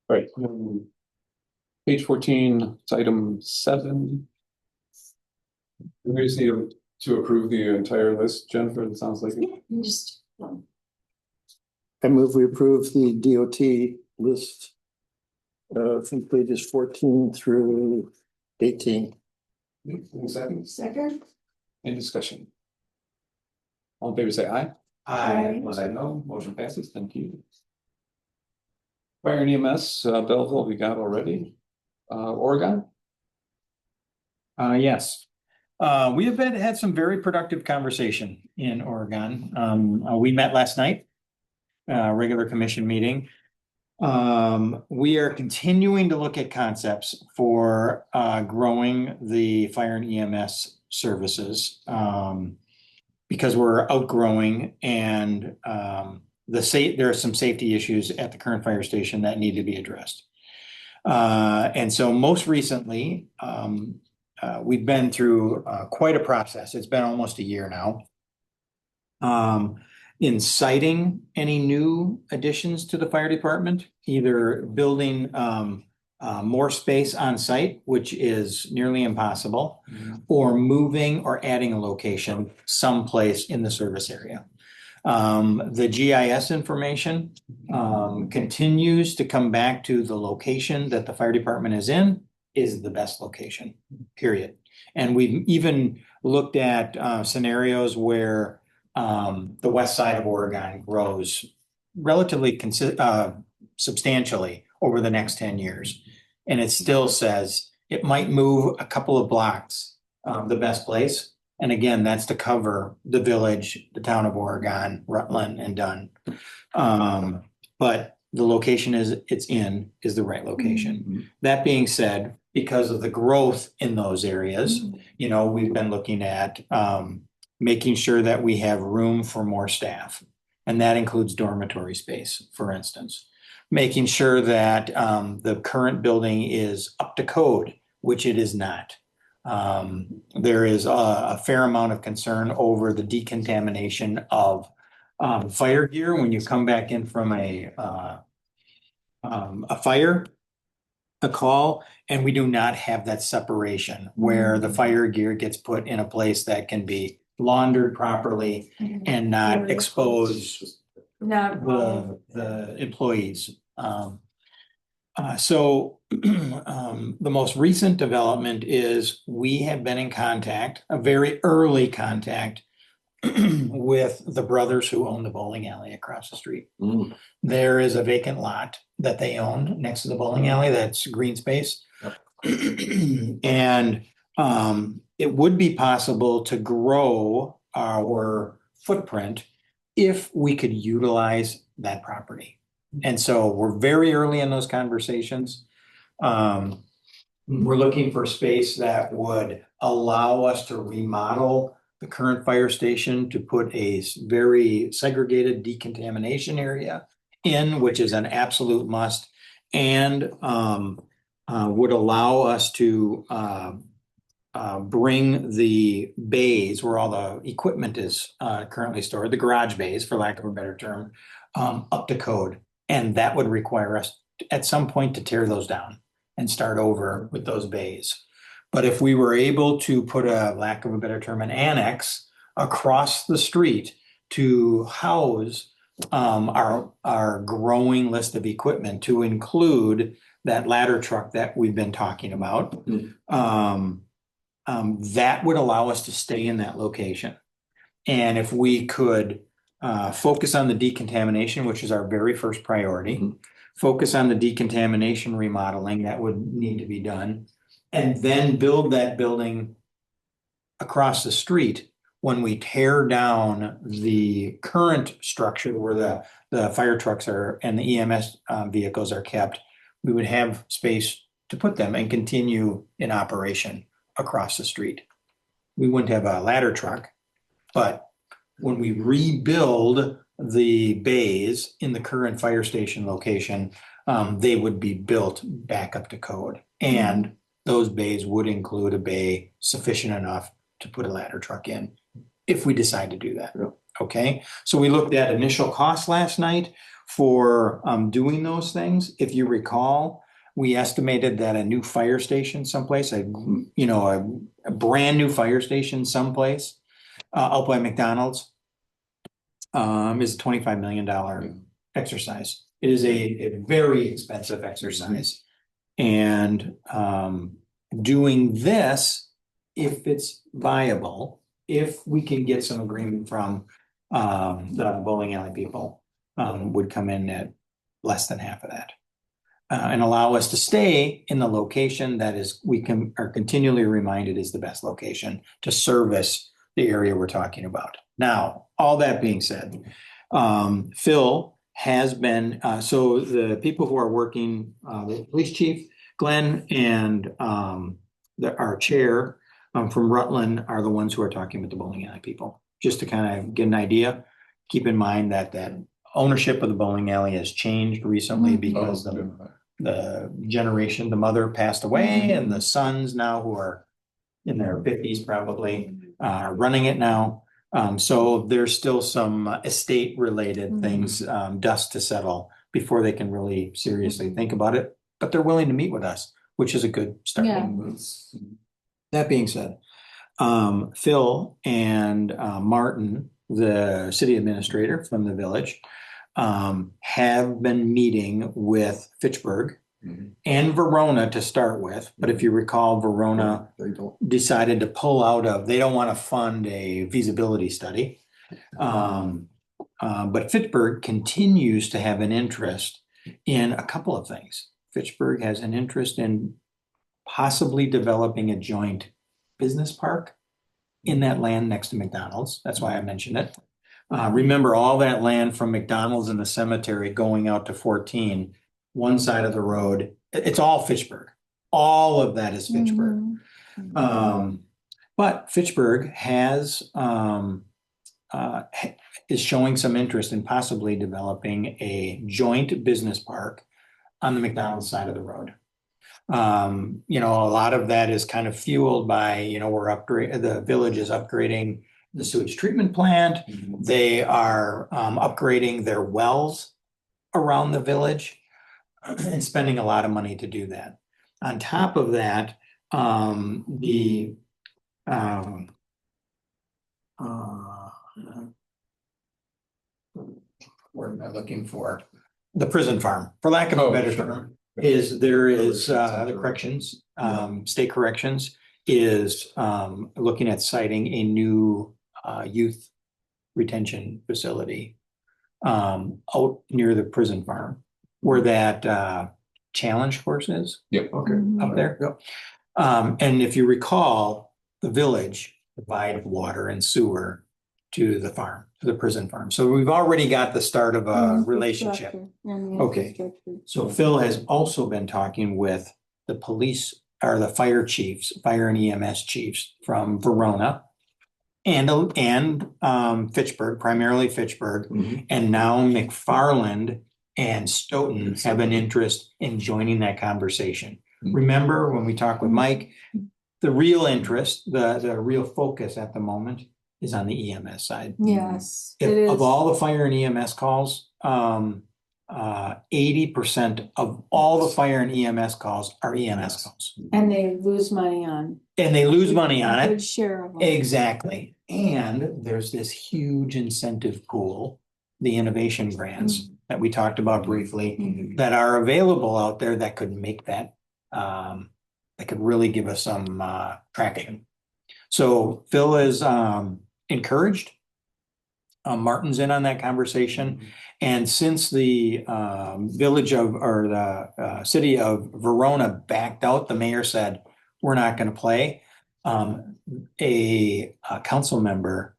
Right. Page 14, it's item 7. We just need to approve the entire list, Jennifer, it sounds like. Yeah, you just. I move we approve the DOT list. From pages 14 through 18. Any second? Second. Any discussion? All in favor, say aye. Aye. Say no, motion passes, thank you. Fire and EMS, Belleville, we got already. Oregon? Yes. We have had some very productive conversation in Oregon. We met last night, regular commission meeting. We are continuing to look at concepts for growing the fire and EMS services because we're outgrowing and there are some safety issues at the current fire station that need to be addressed. And so most recently, we've been through quite a process. It's been almost a year now. In citing any new additions to the fire department, either building more space on site, which is nearly impossible, or moving or adding a location someplace in the service area. The GIS information continues to come back to the location that the fire department is in is the best location, period. And we've even looked at scenarios where the west side of Oregon grows relatively substantially over the next 10 years. And it still says it might move a couple of blocks, the best place. And again, that's to cover the village, the town of Oregon, Rutland, and Dunn. But the location it's in is the right location. That being said, because of the growth in those areas, we've been looking at making sure that we have room for more staff. And that includes dormitory space, for instance. Making sure that the current building is up to code, which it is not. There is a fair amount of concern over the decontamination of fire gear when you come back in from a fire, a call, and we do not have that separation where the fire gear gets put in a place that can be laundered properly and not expose the employees. So the most recent development is we have been in contact, a very early contact with the brothers who own the bowling alley across the street. There is a vacant lot that they own next to the bowling alley that's green space. And it would be possible to grow our footprint if we could utilize that property. And so we're very early in those conversations. We're looking for space that would allow us to remodel the current fire station to put a very segregated decontamination area in, which is an absolute must, and would allow us to bring the bays where all the equipment is currently stored, the garage bays, for lack of a better term, up to code. And that would require us at some point to tear those down and start over with those bays. But if we were able to put a, lack of a better term, an annex across the street to house our growing list of equipment, to include that ladder truck that we've been talking about, that would allow us to stay in that location. And if we could focus on the decontamination, which is our very first priority, focus on the decontamination remodeling that would need to be done, and then build that building across the street. When we tear down the current structure where the fire trucks are and the EMS vehicles are kept, we would have space to put them and continue in operation across the street. We wouldn't have a ladder truck, but when we rebuild the bays in the current fire station location, they would be built back up to code. And those bays would include a bay sufficient enough to put a ladder truck in, if we decide to do that. Yeah. Okay, so we looked at initial costs last night for doing those things. If you recall, we estimated that a new fire station someplace, a brand new fire station someplace out by McDonald's is a $25 million exercise. It is a very expensive exercise. And doing this, if it's viable, if we can get some agreement from the bowling alley people, would come in at less than half of that. And allow us to stay in the location that is, are continually reminded is the best location to service the area we're talking about. Now, all that being said, Phil has been, so the people who are working, the police chief, Glenn, and our chair from Rutland are the ones who are talking with the bowling alley people. Just to kind of get an idea, keep in mind that ownership of the bowling alley has changed recently because the generation, the mother passed away, and the sons now, who are in their 50s probably, are running it now. So there's still some estate related things, dust to settle before they can really seriously think about it. But they're willing to meet with us, which is a good start. Yeah. That being said, Phil and Martin, the city administrator from the village, have been meeting with Fitchburg and Verona to start with. But if you recall, Verona decided to pull out of, they don't want to fund a feasibility study. But Fitchburg continues to have an interest in a couple of things. Fitchburg has an interest in possibly developing a joint business park in that land next to McDonald's. That's why I mentioned it. Remember, all that land from McDonald's and the cemetery going out to 14, one side of the road, it's all Fitchburg. All of that is Fitchburg. But Fitchburg has is showing some interest in possibly developing a joint business park on the McDonald's side of the road. A lot of that is kind of fueled by, the village is upgrading the sewage treatment plant. They are upgrading their wells around the village and spending a lot of money to do that. On top of that, what am I looking for? The prison farm, for lack of a better term, the corrections, state corrections is looking at citing a new youth retention facility out near the prison farm, where that challenge course is. Yep. Okay. Up there. Yep. And if you recall, the village provided water and sewer to the farm, to the prison farm. So we've already got the start of a relationship. Okay. So Phil has also been talking with the police or the fire chiefs, fire and EMS chiefs from Verona and Fitchburg, primarily Fitchburg, and now McFarland and Stoughton have an interest in joining that conversation. Remember when we talked with Mike, the real interest, the real focus at the moment is on the EMS side. Yes, it If, is. of all the fire and EMS calls, 80% of all the fire and EMS calls are EMS calls. And they lose money on. And they lose money on a it. good share of them. Exactly. And there's this huge incentive pool, the innovation grants that we talked about briefly, that are available out there that could make that, that could really give us some traction. So Phil is encouraged. Martin's in on that conversation. And since the village of, or the city of Verona backed out, the mayor said, we're not going to play. A council member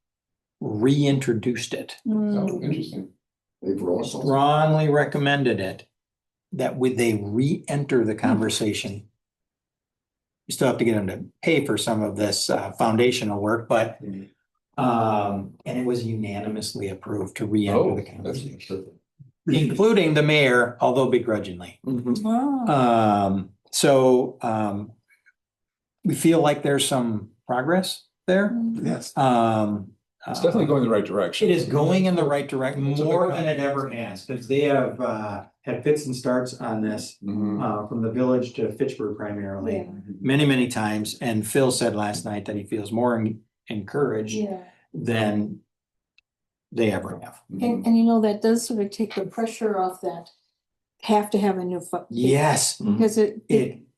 reintroduced it, Oh, interesting. strongly recommended it, that would they re-enter the conversation. You still have to get them to pay for some of this foundational work, but and it was unanimously approved to re-enter Oh, the that's conversation, interesting. including the mayor, although begrudgingly. Wow. We feel like there's some progress there. Yes. It's definitely going in the right direction. It is going in the right direction, more than it ever has, because they have had fits and starts on this Mhm. from the village to Fitchburg primarily, Yeah. many, many times. And Phil said last night that he feels more encouraged Yeah. than they ever have. And you know, that does sort of take the pressure off that have to have a new. Yes, Because it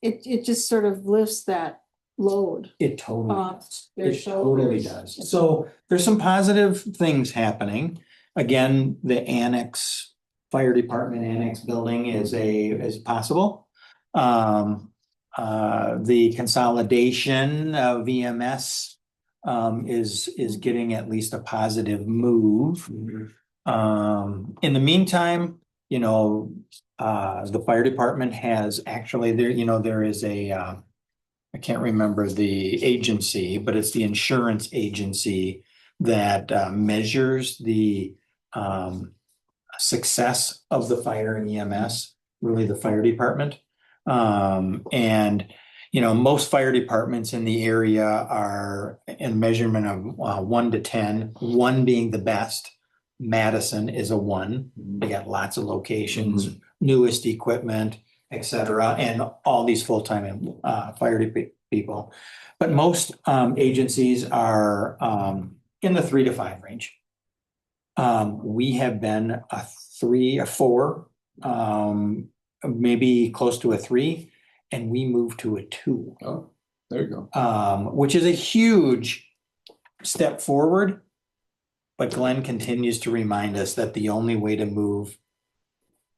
it just sort of lifts that load it totally off does. their It totally shoulders. does. So there's some positive things happening. Again, the annex, fire department annex building is possible. The consolidation of EMS is getting at least a positive move. In the meantime, you know, the fire department has actually there, you know, there is a I can't remember the agency, but it's the insurance agency that measures the success of the fire and EMS, really the fire department. And, you know, most fire departments in the area are in measurement of 1 to 10, 1 being the best. Madison is a 1. They got lots of locations, newest equipment, et cetera, and all these full-time fire people. But most agencies are in the 3 to 5 range. We have been a 3, a 4, maybe close to a 3, and we moved to a 2. Oh, there you go. Which is a huge step forward. But Glenn continues to remind us that the only way to move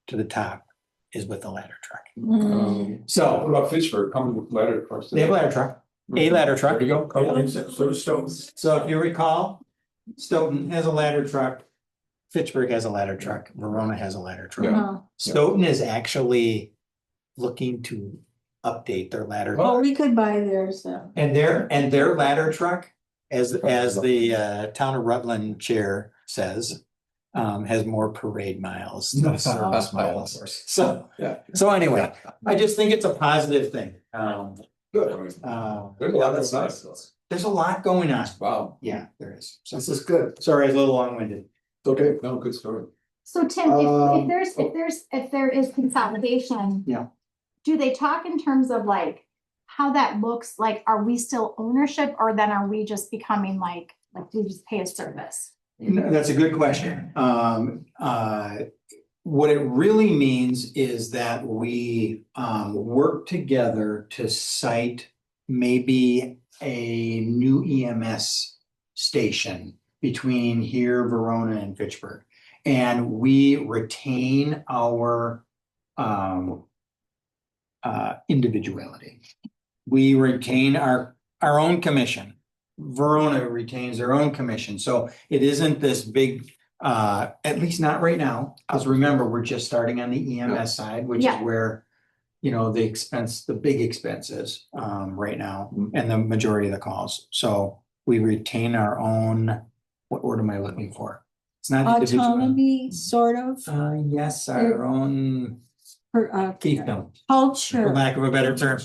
to the top is with a ladder truck. What So about Fitchburg? Coming with ladder trucks? they have a ladder truck, a ladder truck. There you go. So if you recall, Stoughton has a ladder truck. Fitchburg has a ladder truck. Verona has a ladder truck. Yeah. Uh-huh. Stoughton is actually looking to update their ladder. truck. Oh, we could buy theirs. And their ladder truck, as the town of Rutland chair says, has more parade miles than service miles. So anyway, I just think it's a positive thing. Good. Yeah, that's nice. There's a lot going on. Wow. Yeah, there is. So, This is good. sorry, it's a little long-winded. Okay. No, good story. So Tim, if there is consolidation. Yeah. Do they talk in terms of like how that looks like, are we still ownership or then are we just becoming like we just pay a service? No, that's a good question. What it really means is that we work together to cite maybe a new EMS station between here, Verona, and Fitchburg. And we retain our individuality. We retain our own commission. Verona retains their own commission. So it isn't this big, at least not right now. Because remember, we're just starting on the EMS side, which is Yeah. where, you know, the big expenses right now and the majority of the calls. So we retain our own, what word am I looking for? It's not individual. Autonomy, sort of. Yes, our own fiefdom, for Culture. lack of a better term.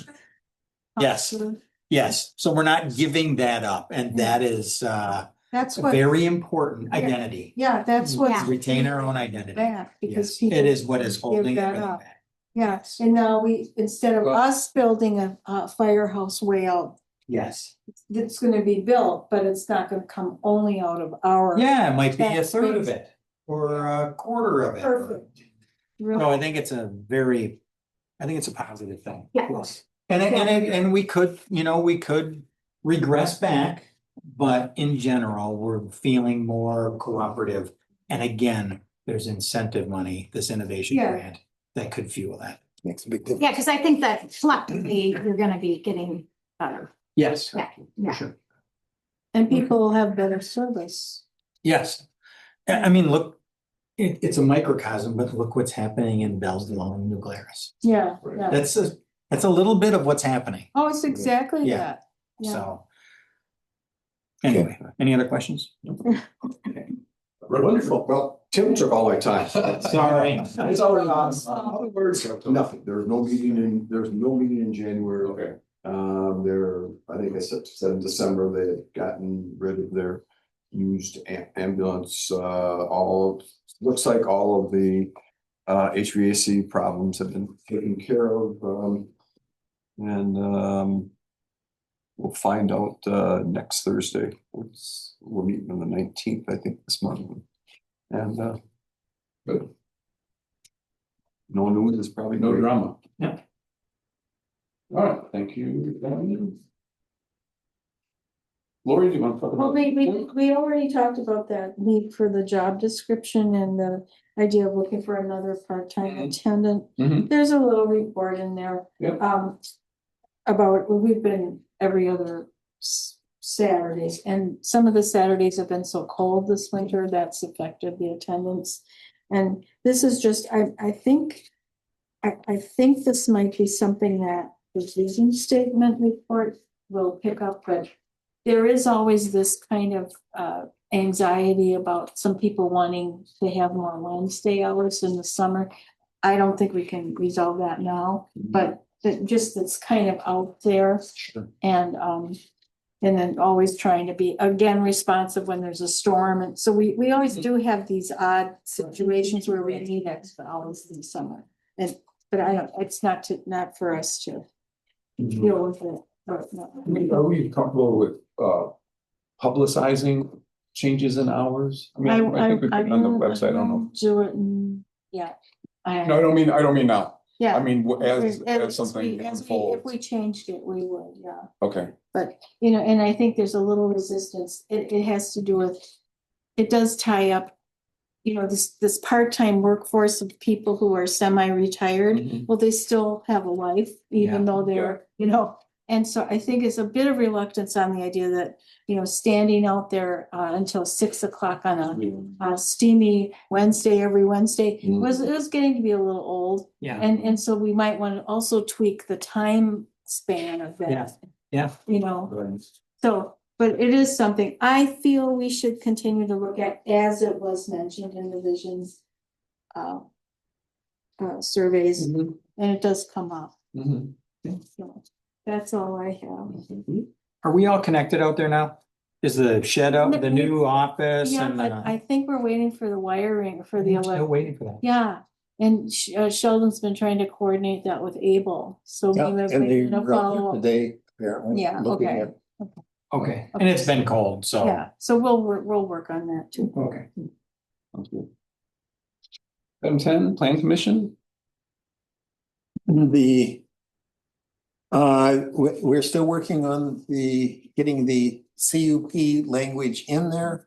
Yes. Culture. Yes, so we're not giving that up, and that is That's a what, very important Yeah. identity. yeah, that's what's. Yeah. Retain our own identity. Back, because Yes, people. it is what is give holding that everything up. back. Yeah, and now instead of Well- us building a firehouse way out, Yes. it's gonna be built, but it's not gonna come only out of our. Yeah, it might be a Tax third of base. it or a quarter of it. Perfect. No, I think it's a positive thing. Yeah. Yes. And we could, we could regress back, but in general, we're feeling more cooperative. And again, there's incentive money, this innovation Yeah. grant, that could fuel that. Makes a big difference. Yeah, because I think that collectively, you're gonna be getting better. Yes. Yeah, For yeah. sure. And people will have better service. Yes. I mean, look, it's a microcosm, but look what's happening in Belleville and New Glarus. Yeah, yeah. That's a little bit of what's happening, Oh, it's exactly Yeah. that. Yeah. so. Anyway, any other questions? Wonderful. Well, Tim took all my time. Sorry. It's all right. Other words, nothing. There's no meeting in January. Okay. I think I said in December, they had gotten rid of their used ambulance, looks like all of the HVAC problems have been taken care of, and we'll find out next Thursday. We're meeting on the 19th, I think, this month. And good. No news is probably No drama. Yeah. All right, thank you. Lori, do you want to talk Well, about? we already talked about that need for the job description and the idea of looking for another part-time Mhm. attendant. Mhm. There's a little report in there. Yep. About, we've been every other Saturdays, and some of the Saturdays have been so cold this winter, that's affected the attendance. And this is just, I think this might be something that the vision statement report will pick up, but there is always this kind of anxiety about some people wanting to have more Wednesday hours in the summer. I don't think we can resolve that now, but it's kind of out there. Sure. And then always trying to be, again, responsive when there's a storm. And so we always do have these odd situations where we need extra hours in the summer. But it's not for us to deal with it. But no. Are we comfortable with publicizing changes in hours? I mean, I think we put it on the website, I don't know. Do it, yeah. No, I don't mean now. Yeah. I mean, as something If unfolds. we changed it, we would, yeah. Okay, But, and I think there's a little resistance. It has to do with, it does tie up, this part-time workforce of people who are semi-retired. Mhm. Well, they still have a life, even Yeah. though they're, and so I think it's a bit of reluctance on the idea that, standing out there until 6 o'clock on a steamy Wednesday, every Wednesday, Mm. it was getting to be a little old. Yeah. And so we might want to also tweak the time span of Yeah. that. Yeah. So, but it is something I feel we should continue to look at, as it was mentioned in the visions surveys, Mhm. and it does come up. Mhm. So that's all I have. Are we all connected out there now? Is the shed out, the new office Yeah, and? but I think we're waiting for the wiring for the I'm still electric. waiting for that. Yeah, and Sheldon's been trying to coordinate that with Abel, so we Yeah, have and they to were out follow there up. today, apparently. Yeah, looking okay. at- Okay, and it's been cold, so. Yeah, so we'll work on that too. Okay. Sounds good. Item 10, Plan Commission. We're still working on getting the CUP language in there.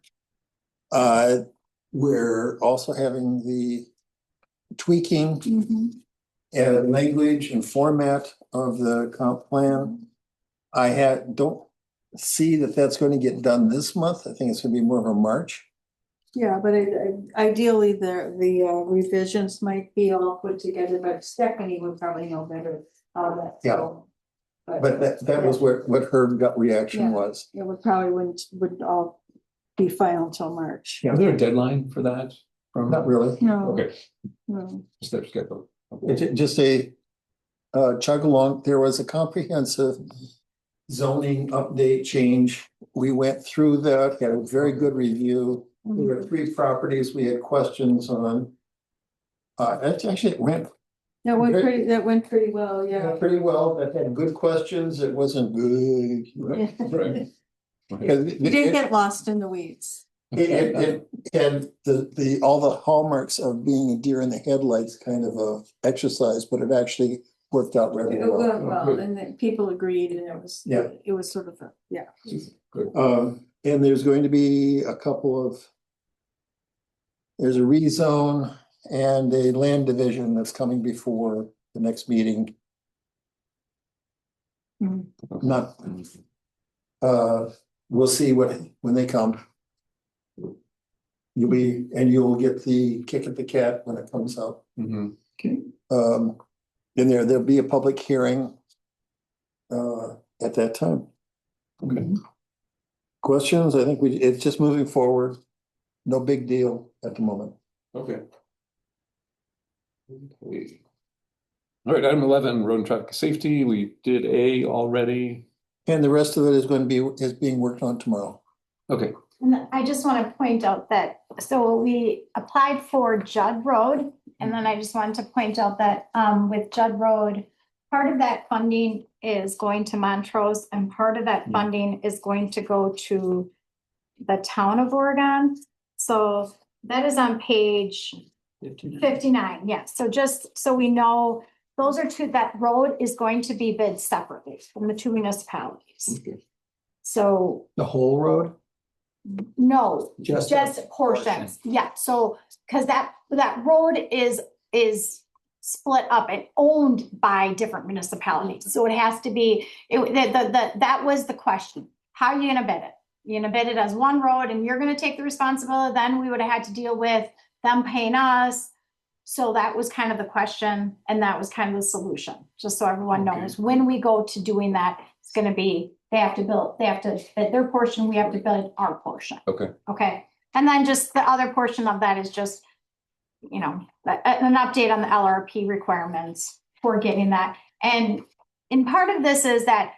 We're also having the tweaking Mhm. and language and format of the comp plan. Don't see that that's going to get done this month. I think it's going to be more of a March. Yeah, but ideally, the revisions might be all put together, but Stephanie would probably know better how that. Yeah. But that was what her gut reaction Yeah. was. It wouldn't all be final till March. Yeah. Is there a deadline for that? From Not really. No, Okay, no. just their schedule. It's just a chug along. There was a comprehensive zoning update change. We went through that, had a very good review. There were 3 properties we had questions on. It went That went pretty well, yeah. pretty well. That had good questions. It wasn't good. Right. You didn't get lost in the weeds. It had all the hallmarks of being a deer in the headlights kind of a exercise, but it actually worked out really It went well. well, and then people agreed, and Yeah. it was sort of, yeah. And there's going to be a couple of. There's a rezone and a land division that's coming before the next meeting. Mhm. Not. We'll see when they come. You'll get the kick at the cat when it comes out. Mhm. And there'll be a public hearing. At that time. Okay. Questions? I think it's just moving forward. No big deal at the moment. Okay. Okay. All right, item 11, road and traffic safety. We did A already. And the rest of it is being worked on tomorrow. Okay, And I just want to point out that, so we applied for Judd Road, and then I just wanted to point out that with Judd Road, part of that funding is going to Montrose, and part of that funding is going to go to the town of Oregon. So that is on page 59, yeah. So just so we know, those are two, that road is going to be bid separately from the 2 municipalities. So The whole road? no, Just just portions, yeah, so, cause that road is split up and owned by different municipalities, so it has to be, that was the question. How are you gonna bid it? You're gonna bid it as one road and you're gonna take the responsibility, then we would have had to deal with them paying us. So that was kind of the question, and that was kind of the solution, just so everyone knows, when we go to doing that, it's gonna be, they have to bid their portion, we have to bid our portion. okay. Okay, and then just the other portion of that is just, you know, an update on the LRP requirements for getting that. And part of this is that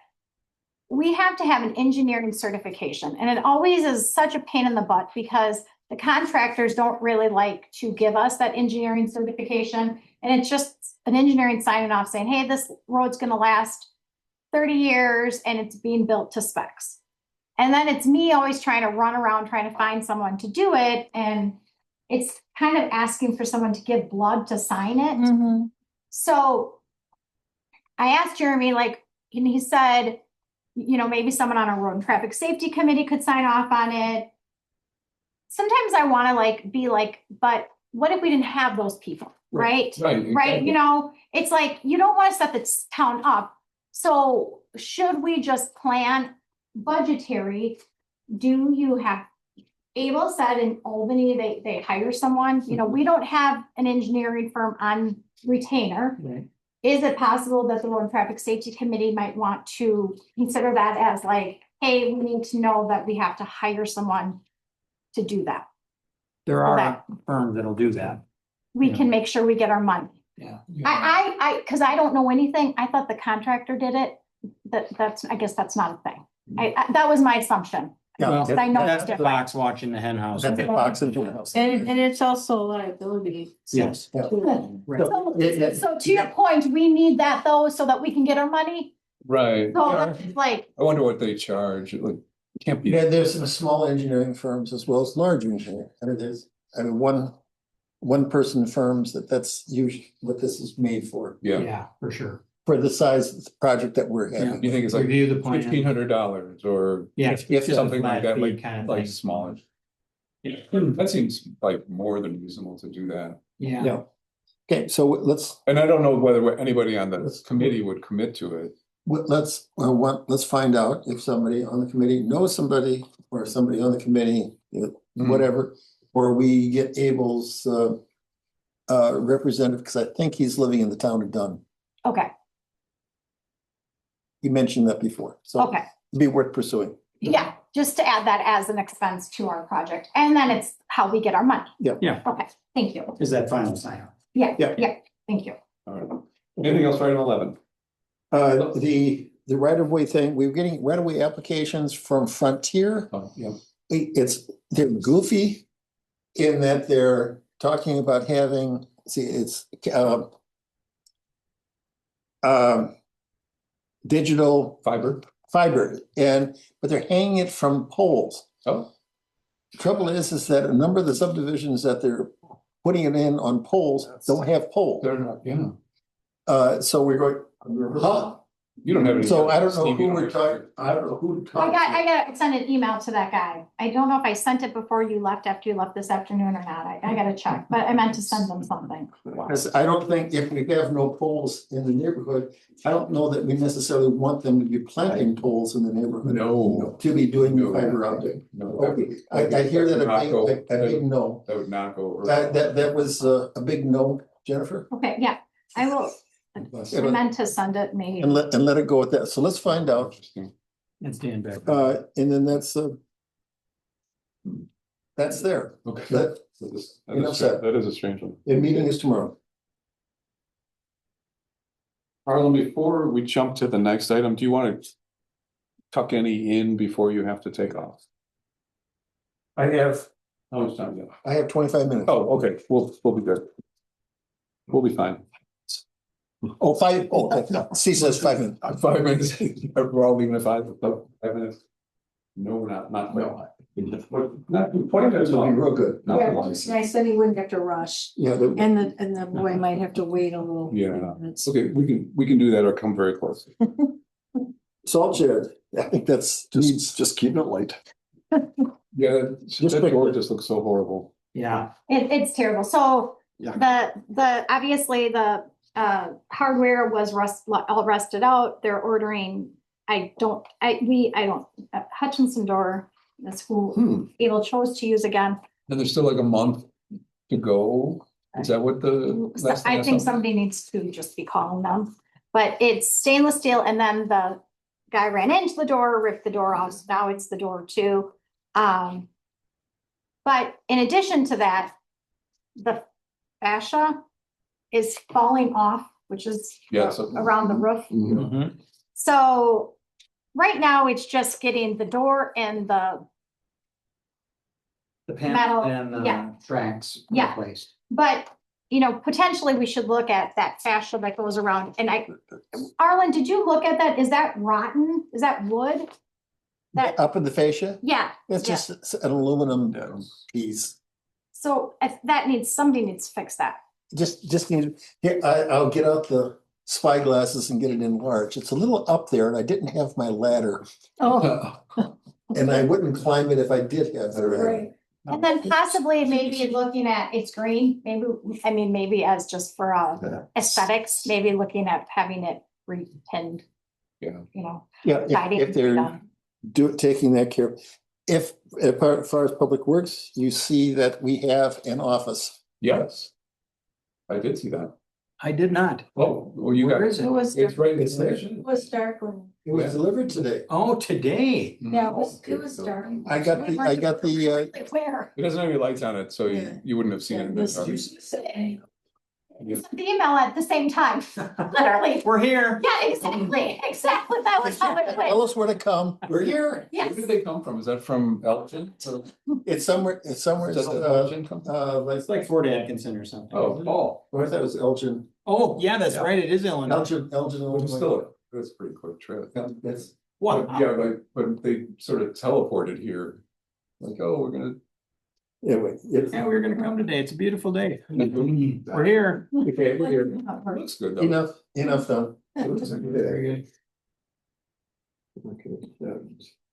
we have to have an engineering certification, and it always is such a pain in the butt because the contractors don't really like to give us that engineering certification. And it's just an engineering signing off saying, hey, this road's gonna last 30 years and it's being built to specs. And then it's me always trying to run around trying to find someone to do it. And it's kind of asking for someone to give blood to sign it. Mm-hmm. So I asked Jeremy, like, and he said, you know, maybe someone on a road and traffic safety committee could sign off on it. Sometimes I want to like be like, but what if we didn't have those people, right? Right. Right, you know, it's like, you don't want to set the town up. So should we just plan budgetary? Do you have, Abel said in Albany, they hire someone, you know, we don't have an engineering firm on retainer. Right. Is it possible that the road and traffic safety committee might want to consider that as like, hey, we need to know that we have to hire someone to do that? There Okay. are firms that'll do that. We Yeah. can make sure we get our money. Yeah. Cause I don't know anything. I thought the contractor did it. I guess that's not a thing. That was my assumption. Yeah. I know it's That's the different. fox watching the hen house. That's the box in the house. And it's also liability. Yes. Yeah. Right. So to your point, we need that though, so that we can get our money. Right. So that's like, I wonder what they charge. It like, can't be. Yeah, there's some small engineering firms as well as large engineering. One person firms that's usually what this is made for. Yeah. Yeah, for sure. For the size of the project that we're having. You think it's like Review the plan. $1,500 or Yeah. If something like that, Flat fee kind of like thing. smaller. That seems like more than reasonable to do that. Yeah. Yeah. Okay, so let's And I don't know whether anybody on the committee would commit to it. let's find out if somebody on the committee knows somebody or somebody on the committee, whatever, or we get Abel's representative, because I think he's living in the town of Dunn. okay, He mentioned that before, so okay. it'd be worth pursuing. Yeah, just to add that as an expense to our project. And then it's how we get our money. Yeah. Yeah. Okay, thank you. Is that final sign off? Yeah, Yeah. yeah, thank you. All right. Anything else for item 11? The the right of way thing, we were getting right of way applications from Frontier. Yeah. They're goofy in that they're talking about having, see, it's digital Fiber. fiber but they're hanging it from poles. Oh, The trouble is that a number of the subdivisions that they're putting it in on poles don't have poles. they're not, yeah. So we're going, huh? You don't have any. So I don't know Steve, you who we're have- talking, I don't know who to I talk got, to. I gotta send an email to that guy. I don't know if I sent it before you left, after you left this afternoon or not. I gotta check, but I meant to send them something. Because I don't think if we have no poles in the neighborhood, I don't know that we necessarily want them to be planting poles in the neighborhood. No. To be doing the No. fiber optic. No, Okay, I hear that a big no. That would not go. That was a big no, Jennifer, Okay, yeah, I will, I meant to send it maybe. and let it go with that. So let's find out. Interesting. It's Dan Beck. And then that's there. Okay. That, Enough said. That is a strange one. the meeting is tomorrow. Harlan, before we jump to the next item, do you want to tuck any in before you have to take off? I have, How much time do you have? I have 25 minutes. Oh, okay, we'll be good. We'll be fine. Oh, five, oh, okay. C says 5 minutes. 5 minutes, we're all leaving at 5 minutes. No, we're not quite. Not 20 minutes It'll be long. real good. Not Yeah, long. I said he wouldn't have to rush, Yeah, and the boy might have to wait a little. Yeah. minutes. Okay, we can do that or come very close. salt shed, I think that's needs, Just keeping it light. Yeah, Just that pick- door just looks so horrible. Yeah, It's terrible. So Yeah. obviously the hardware was all rusted out. They're ordering, Hutchinson Door, the school, Able chose to use again. And there's still like a month to go. Is that what the? So last thing I think saw? somebody needs to just be calling them, but it's stainless steel and then the guy ran into the door, ripped the door off, so now it's the door too. But in addition to that, the fascia is falling off, which is Yeah, so- around the roof. Mhm. So right now it's just getting the door and the, The Metal, panel and yeah. tracks Yeah. replaced. but potentially we should look at that fascia that goes around. And Arlen, did you look at that? Is that rotten? Is that wood? That, up in the fascia, yeah. it's yeah. just an aluminum piece. So if somebody needs to fix that. Just need, here, I'll get out the spy glasses and get it enlarged. It's a little up there and I didn't have my ladder. Oh, And I wouldn't climb it if I did have the ladder. right. And then possibly maybe looking at, it's green, maybe as just for aesthetics, maybe looking at having it repinned. Yeah. Yeah, Siding if they're done. taking that care. If, as far as Public Works, you see that we have an office. Yes. I did see that. I did not. Oh, well, you got. Where is It it? was, It's right in It's there. it was dark when, It was delivered today. Oh, today. yeah, it was dark. I got the, Where? It doesn't have any lights on it, so Yeah. you wouldn't have seen it. in the This dark. Yeah. The email at the same time, literally. We're here. Yeah, exactly. That was how it tell went. us where to come. We're here. Where Yes. did they come from? Is that from Elgin? Or- It's somewhere, Does Elgin come from? like, It's like Fort Atkinson or something. Oh, isn't it? Paul. I thought it was Elgin, Oh, yeah, that's Yeah. right. It is Illinois. Elgin, But Illinois. still, that's a pretty quick trip. That's, Wow. But yeah, but they sort of teleported here. Like, oh, we're gonna. anyway, Yeah, we were gonna come today. It's a beautiful day. We're We're here. okay, we're here. Looks good though. Enough done. Very good.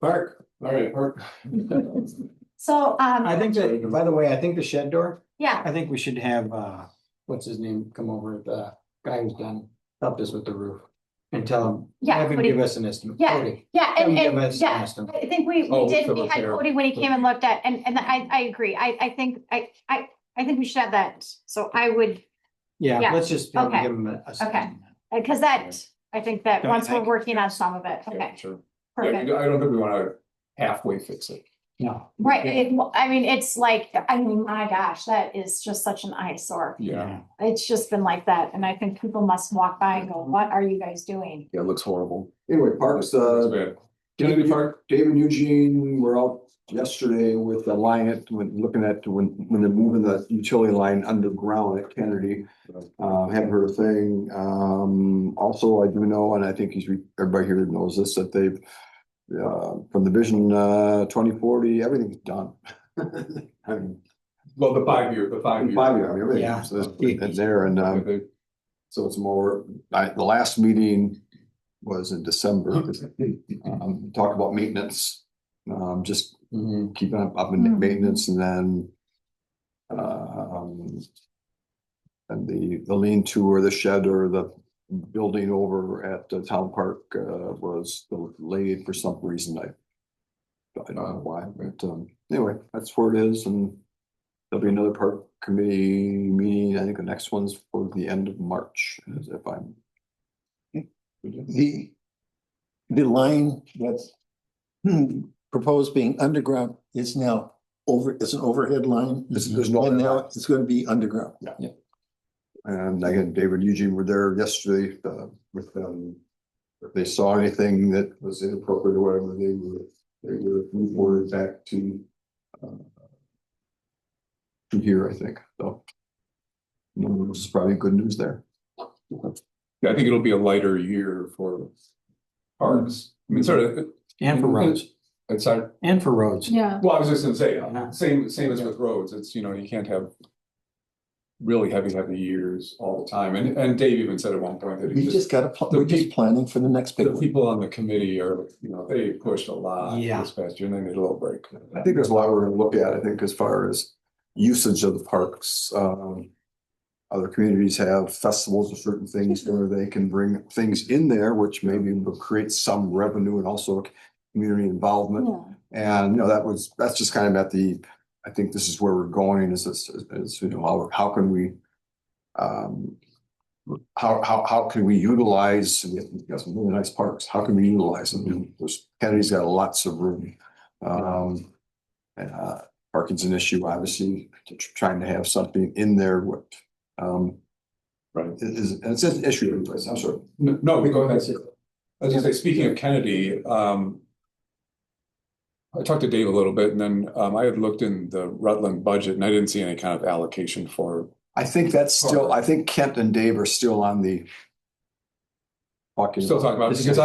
Park. All right, Park. So, I think that, by the way, I think the shed door, yeah, I think we should have, what's his name, come over, the guy who's helped us with the roof. And tell him, Yeah, have him Cody. give us an estimate. Yeah. Cody, yeah, have him and, give us an yeah. estimate. I think we Oh, did, the we had repair. Cody when he came and looked at, and I agree. I think we should have that. So I would, Yeah, Yeah. let's just have him Okay. give him a estimate. because I think that Don't once we're think- working on some of it, okay, Sure. Yeah, perfect. I don't think we wanna halfway fix it. No. Right, I mean, it's like, I mean, my gosh, that is just such an eyesore. Yeah, It's just been like that, and I think people must walk by and go, what are you guys doing? yeah, it looks horrible. Anyway, parks, It's bad. Kennedy Park, Dave and Eugene were out yesterday with Alliant, when looking at when they're moving the utility line underground at Kennedy. Haven't heard a thing. Also, I do know, and I think everybody here knows this, that they've from the Vision 2040, everything's done. I mean, well, the 5 year, the 5 year. 5 year, I mean, everything. Yeah. So it's there, and Okay, so it's more. The last meeting was in December. Talk about maintenance, just mhm. keeping up in maintenance, and then and the lean-to or the shed or the building over at the town park was delayed for some reason. I don't know why, but anyway, that's where it is, and there'll be another park committee meeting. I think the next one's for the end of March, as if I'm. The line that's proposed being underground is now is an overhead line. There's no. And now it's gonna be underground. Yeah. And again, David and Eugene were there yesterday with them. If they saw anything that was inappropriate or whatever, they were reported back to here, I think. So this is probably good news there. Yeah, I think it'll be a lighter year for parks. I mean, sort of. And for roads, It's hard. and for roads. Yeah, Well, I was just gonna say, Yeah. same as with roads, it's, you know, you can't have really heavy years all the time, and Dave even said at one point that We he just gotta, we're just planning for the next big the one. people on the committee are, you know, they pushed a lot Yeah. this past year, and they need a little break. I think there's a lot we're gonna look at, I think, as far as usage of the parks. Other communities have festivals or certain things where they can bring things in there, which maybe will create some revenue and also community involvement. yeah. And, you know, that's just kind of I think this is where we're going is you know, how can we, how can we utilize, we've got some really nice parks, how can we utilize them? Kennedy's got lots of room. Parking's an issue, obviously, trying to have something in there, Right. it's an issue in place, I'm sorry. No, we go ahead. As you say, speaking of Kennedy, I talked to Dave a little bit, and then I had looked in the Rutland budget, and I didn't see any kind of allocation for. I think I think Kent and Dave are still on the. Still talking about it, because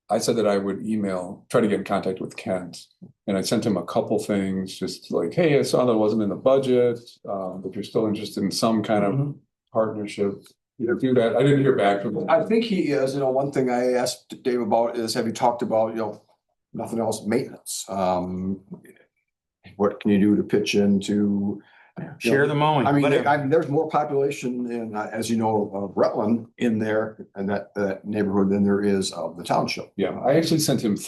I said that I would try to get in contact with Kent, and I sent him a couple things, just like, hey, I saw that wasn't in the budget, but you're still interested in some kind of partnership. You know, do that. I didn't hear back from him. I think he is, you know, one thing I asked Dave about is, have you talked about, you know, nothing else, maintenance? What can you do to pitch into? Share the mowing. I mean, whatever. there's more population in, as you know, of Rutland in there and that neighborhood than there is of the township. Yeah, I actually sent him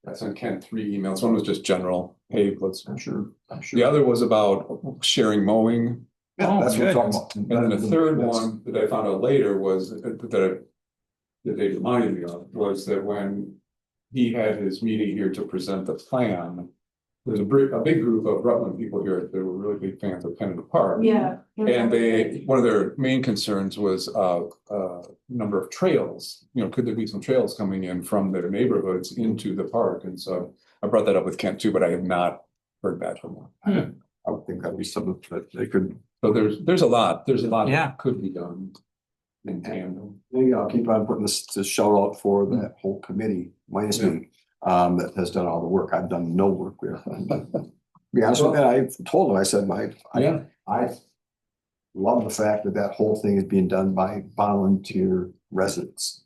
I sent Kent 3 emails. One was just general, hey, let's. I'm sure. The other was about sharing mowing. Yeah, that's what we're good. talking about. And then the third one that I found out later was that they reminded me of was that when he had his meeting here to present the plan, there's a big group of Rutland people here that were really big fans of Kennedy Park. Yeah. And one of their main concerns was number of trails. You know, could there be some trails coming in from their neighborhoods into the park? And so I brought that up with Kent too, but I have not heard back from them. I would think that'd be something that they could. So there's a lot Yeah. that could be done in tandem. Maybe I'll keep on putting this shout out for that whole committee, minus me, that has done all the work. I've done no work there. To be honest with you, I told him, I said, I love the fact that whole thing is being done by volunteer residents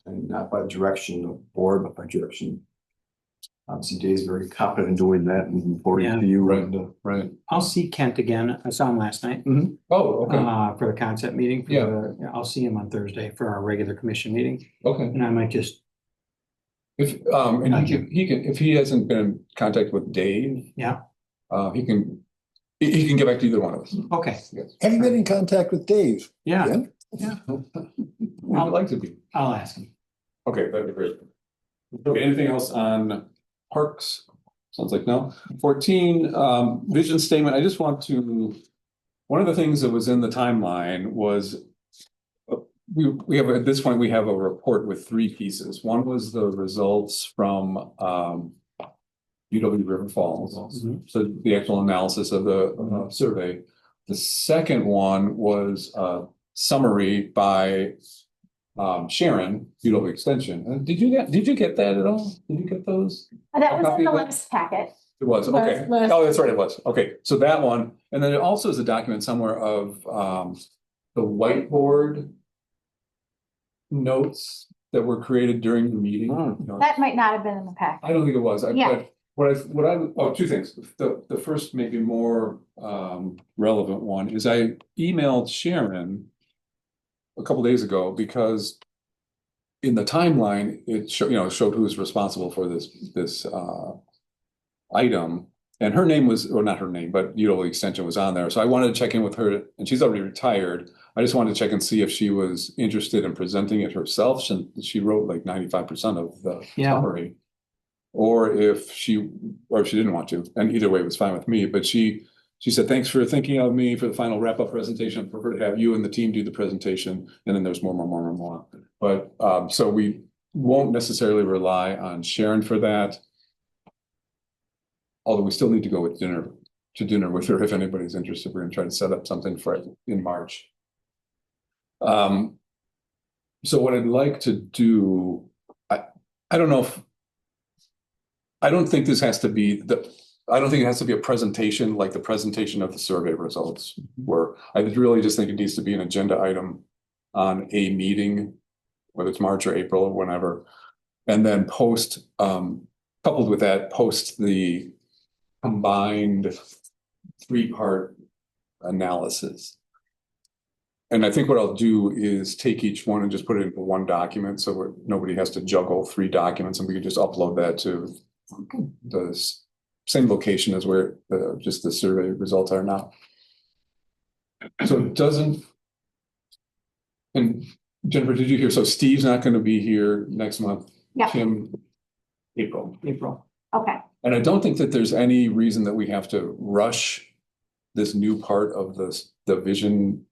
and not by direction of board, but by direction. Obviously, Dave's very competent in doing that and reporting to you. Right. Right. I'll see Kent again. I saw him last night. Oh, okay. For the concept meeting. Yeah. I'll see him on Thursday for our regular commission meeting, Okay. and I might just. If if he hasn't been in contact with Dave. Yeah. He can get back to either one of us. Okay. Yes. Have you been in contact with Dave? Yeah, I'd like to be. I'll ask him. Okay, that'd be great. Okay, anything else on Parks, sounds like no. 14, vision statement, I just want to, one of the things that was in the timeline was we have, at this point, we have a report with 3 pieces. One was the results from UW River Falls. So the actual analysis of the survey. The second one was a summary by Sharon, UW Extension. Did you get that at all? Did you get those? That was in Copy the of that? last packet. It was, okay. Last- Oh, that's right, it was. Okay, so that one, and then it also is a document somewhere of the whiteboard notes that were created during the meeting. That might not have been in the packet. I don't think it was. Yeah. But 2 things. The first maybe more relevant one is I emailed Sharon a couple days ago because in the timeline, it showed who was responsible for this item. And her name was, or not her name, but UW Extension was on there. So I wanted to check in with her, and she's already retired. I just wanted to check and see if she was interested in presenting it herself. She wrote like 95% of the summary. Or if she didn't want to, and either way it was fine with me, but she said, thanks for thinking of me for the final wrap-up presentation. I prefer to have you and the team do the presentation, and then there's more. But so we won't necessarily rely on Sharon for that. Although we still need to go to dinner with her if anybody's interested. We're gonna try to set up something for it in March. So what I'd like to do, I don't know if, I don't think this has to be I don't think it has to be a presentation like the presentation of the survey results were. I really just think it needs to be an agenda item on a meeting, whether it's March or April or whenever. And then coupled with that, post the combined 3-part analysis. And I think what I'll do is take each one and just put it into one document so nobody has to juggle 3 documents, and we can just upload that to the same location as where just the survey results are now. So it doesn't, and Jennifer, did you hear? So Steve's not going to be here next month. Yeah. Tim, April. Okay. And I don't think that there's any reason that we have to rush this new part of the vision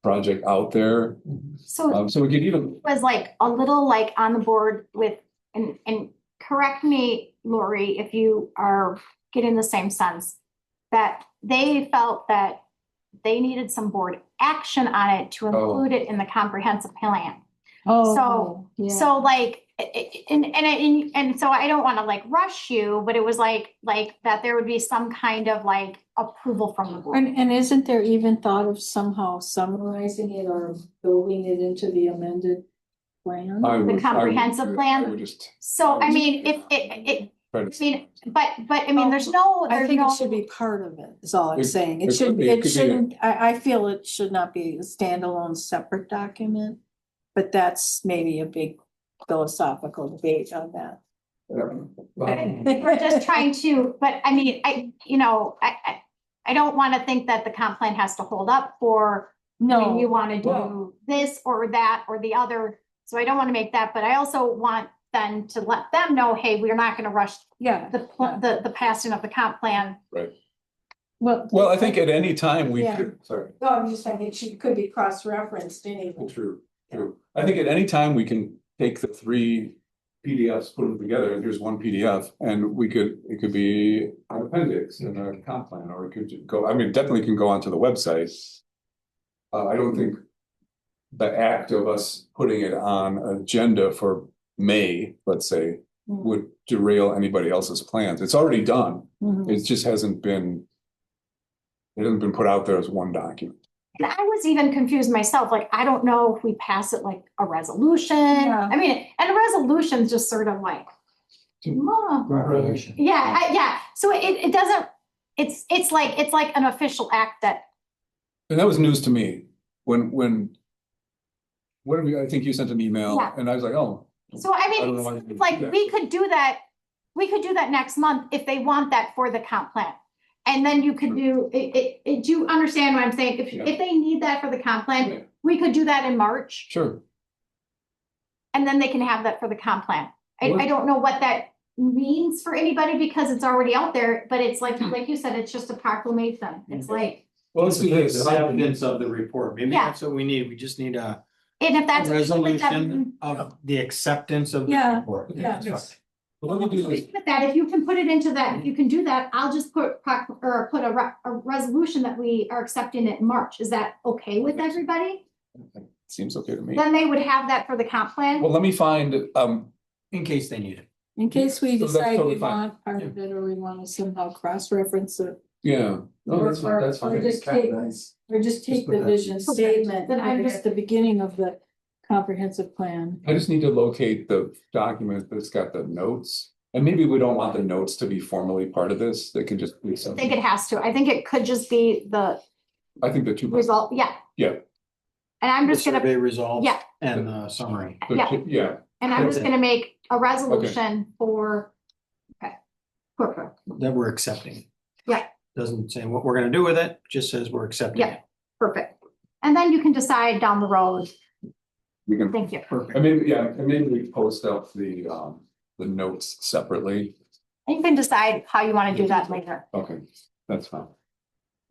project out there. So So we could even, was like a little like on the board with, and correct me, Lori, if you are getting the same sense, that they felt that they needed some board action on it to include it in the comprehensive plan. Oh, yeah. So like, and so I don't want to like rush you, but it was like that there would be some kind of like approval from the board. And isn't there even thought of somehow summarizing it or building it into the amended plan? The comprehensive plan? I would just So, I mean, if it, try I to. mean, but I mean, there's no, I there's think no. it should be part of it, is all I'm It- saying. it It could should, be- it it could be a- shouldn't, I feel it should not be a standalone separate document. But that's maybe a big philosophical debate on that. We're just trying to, but I mean, I don't want to think that the comp plan has to hold up for when you want to do this or that or the other. So I don't want to make that, but I also want then to let them know, hey, we're not going to rush Yeah. the passing of the comp plan. Right. Well, I think at any time we Yeah. could, sorry. no, I'm just saying it could be cross-referenced anyway. True. I think at any time we can take the 3 PDFs, put them together, and here's one PDF, and it could be an appendix in a comp plan, or it could go, I mean, definitely can go onto the website. I don't think the act of us putting it on agenda for May, let's say, would derail anybody else's plans. It's already done. Mhm. It just hasn't been put out there as one document. And I was even confused myself, like, I don't know if we pass it like a resolution. Yeah. I mean, and a resolution's just sort of like. Yeah. So it doesn't, it's like an official act that, And that was news to me when I think you sent an email, Yeah. and I was like, oh. so I don't know why mean, we it's like, do that. we could do that next month if they want that for the comp plan. And then you could do, do you understand what I'm saying? Yeah. If they need that for the comp Yeah. plan, we could do that in March. Sure. And then they can have that for the comp plan. I What- don't know what that, means for anybody because it's already out there, but it's like you said, it's just a proclamation. It's like, Well, let's do this. Evidence of the report. Maybe Yeah. that's what we need. We just need a and if that's. resolution of the acceptance of the Yeah. report. Yeah. Well, let me do this. With that, if you can put it into that, if you can do that, I'll just put a resolution that we are accepting it in March. Is that okay with everybody? Seems okay to me. Then they would have that for the comp plan. Well, let me find, In case they need it. In case we So that's decide totally we fine. want part of it, or we want to somehow cross-reference it, yeah. No, that's fine, that's or fine. just take, or just take put the that- vision statement, Then I'm put it just- at the beginning of the comprehensive plan. I just need to locate the document that's got the notes. And maybe we don't want the notes to be formally part of this. They can just be I think something. it has to. I think it could just be the I think the two. result, yeah. Yeah. And I'm The just gonna, survey results. yeah. And the summary. yeah. And I'm just Okay. gonna make a resolution for. Okay. Perfect. That we're accepting. Yeah. Doesn't say what we're gonna do with it, just says we're accepting Yeah. it. Perfect. And then you can decide down the road. We can, Thank you. Perfect. I mean, yeah, and maybe we post up the notes separately. And you can decide how you wanna do that later. Okay, that's fine.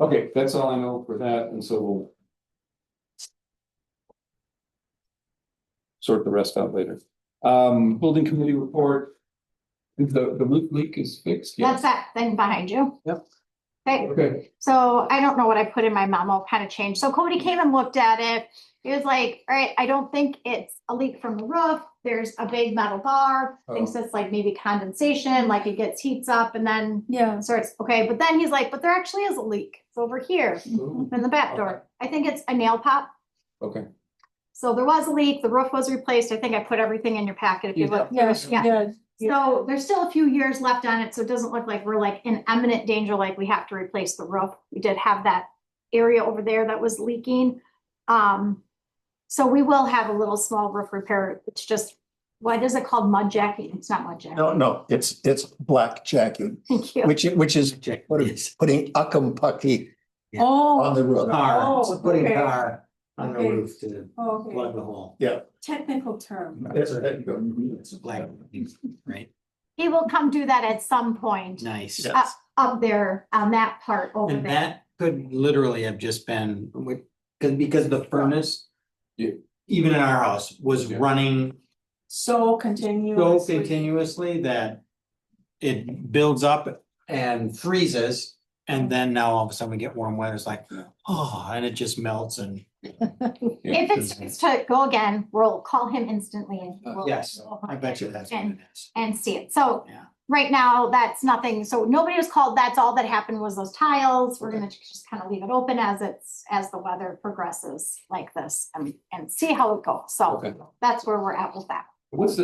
Okay, that's all I know for that, and so we'll. Sort the rest out later. Building committee report. The leak is fixed? That's Yes. that thing behind you. Yep. Okay, Okay, so I don't know what I put in my memo, kind of changed. So Cody came and looked at it. He was like, all right, I don't think it's a leak from the roof. There's a big metal bar, thinks it's like maybe condensation, like it gets heats up and then Yeah, starts, okay, but then he's like, but there actually is a leak. It's over here in the back door. I think it's a nail pop. okay. So there was a leak, the roof was replaced. I think I put everything in your packet if you look. yes, yeah. So there's still a few years left on it, so it doesn't look like we're like in imminent danger, like we have to replace the roof. We did have that area over there that was leaking. So we will have a little small roof repair. It's just, what is it called? Mud jacking? It's not mud jacking. No, it's black jacking, Thank you. which is Check. putting pucky on Oh, the roof. Car, Oh, it's putting okay. car on the Okay. roof to okay, plug the hole. technical term. That's right. It's black, right? He will come do that at some point Nice. Yeah. up there on that part over And there. that could literally have just been with, because the furnace. Yeah. Even in our house was Yeah. running So so continuous. continuously that. It builds up and freezes, and then now all of a sudden we get warm weather, it's like, oh, and it just melts and. If it starts to go again, we'll call him instantly and we'll- Yes, we'll I bet you that's what it is. and see it. So Yeah. right now, that's nothing. So nobody was called. That's all that happened was those tiles. We're gonna just kind of leave it open as the weather progresses like this and see how it goes. So Okay. that's where we're at with that. What's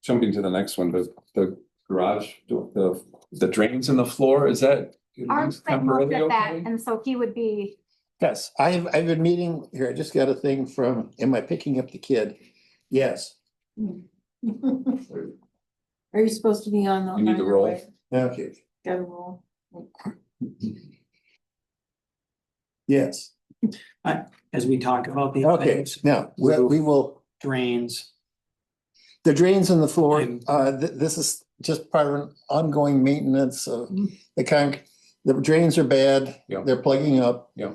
jumping to the next one, the garage, the drains in the floor, is that? Arms like looked temporarily at that, okay? and so he would be, Yes, I've been meeting here. I just got a thing from, am I picking up the kid? Yes. Are you supposed to be on the? You need to roll. Okay. Gotta roll. Yes. As we talk about these Okay, things, now, we will, drains, the drains in the floor, And- this is just part of an ongoing maintenance of the drains are bad. Yeah. They're plugging up. Yeah.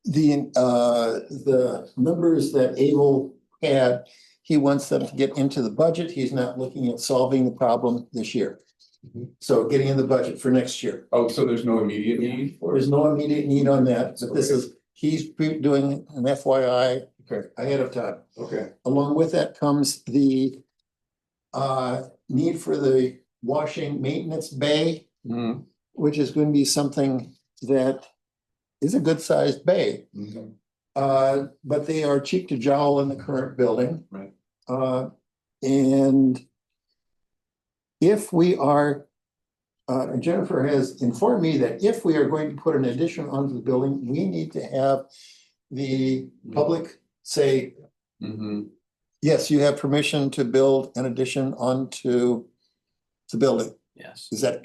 The numbers that Abel had, he wants them to get into the budget. He's not looking at solving the problem this year. Mhm. So getting in the budget for next year. Oh, so there's no immediate need for There's it? no immediate need on that, but this is, he's doing an FYI Okay, ahead of time. okay, Along with that comes the need for the washing maintenance bay, Mhm. which is going to be something that is a good sized bay. Mhm. But they are cheap to jowl in the current building. Right. And if we are, Jennifer has informed me that if we are going to put an addition onto the building, we need to have the public say, Mhm. yes, you have permission to build an addition onto the building. yes. Is that?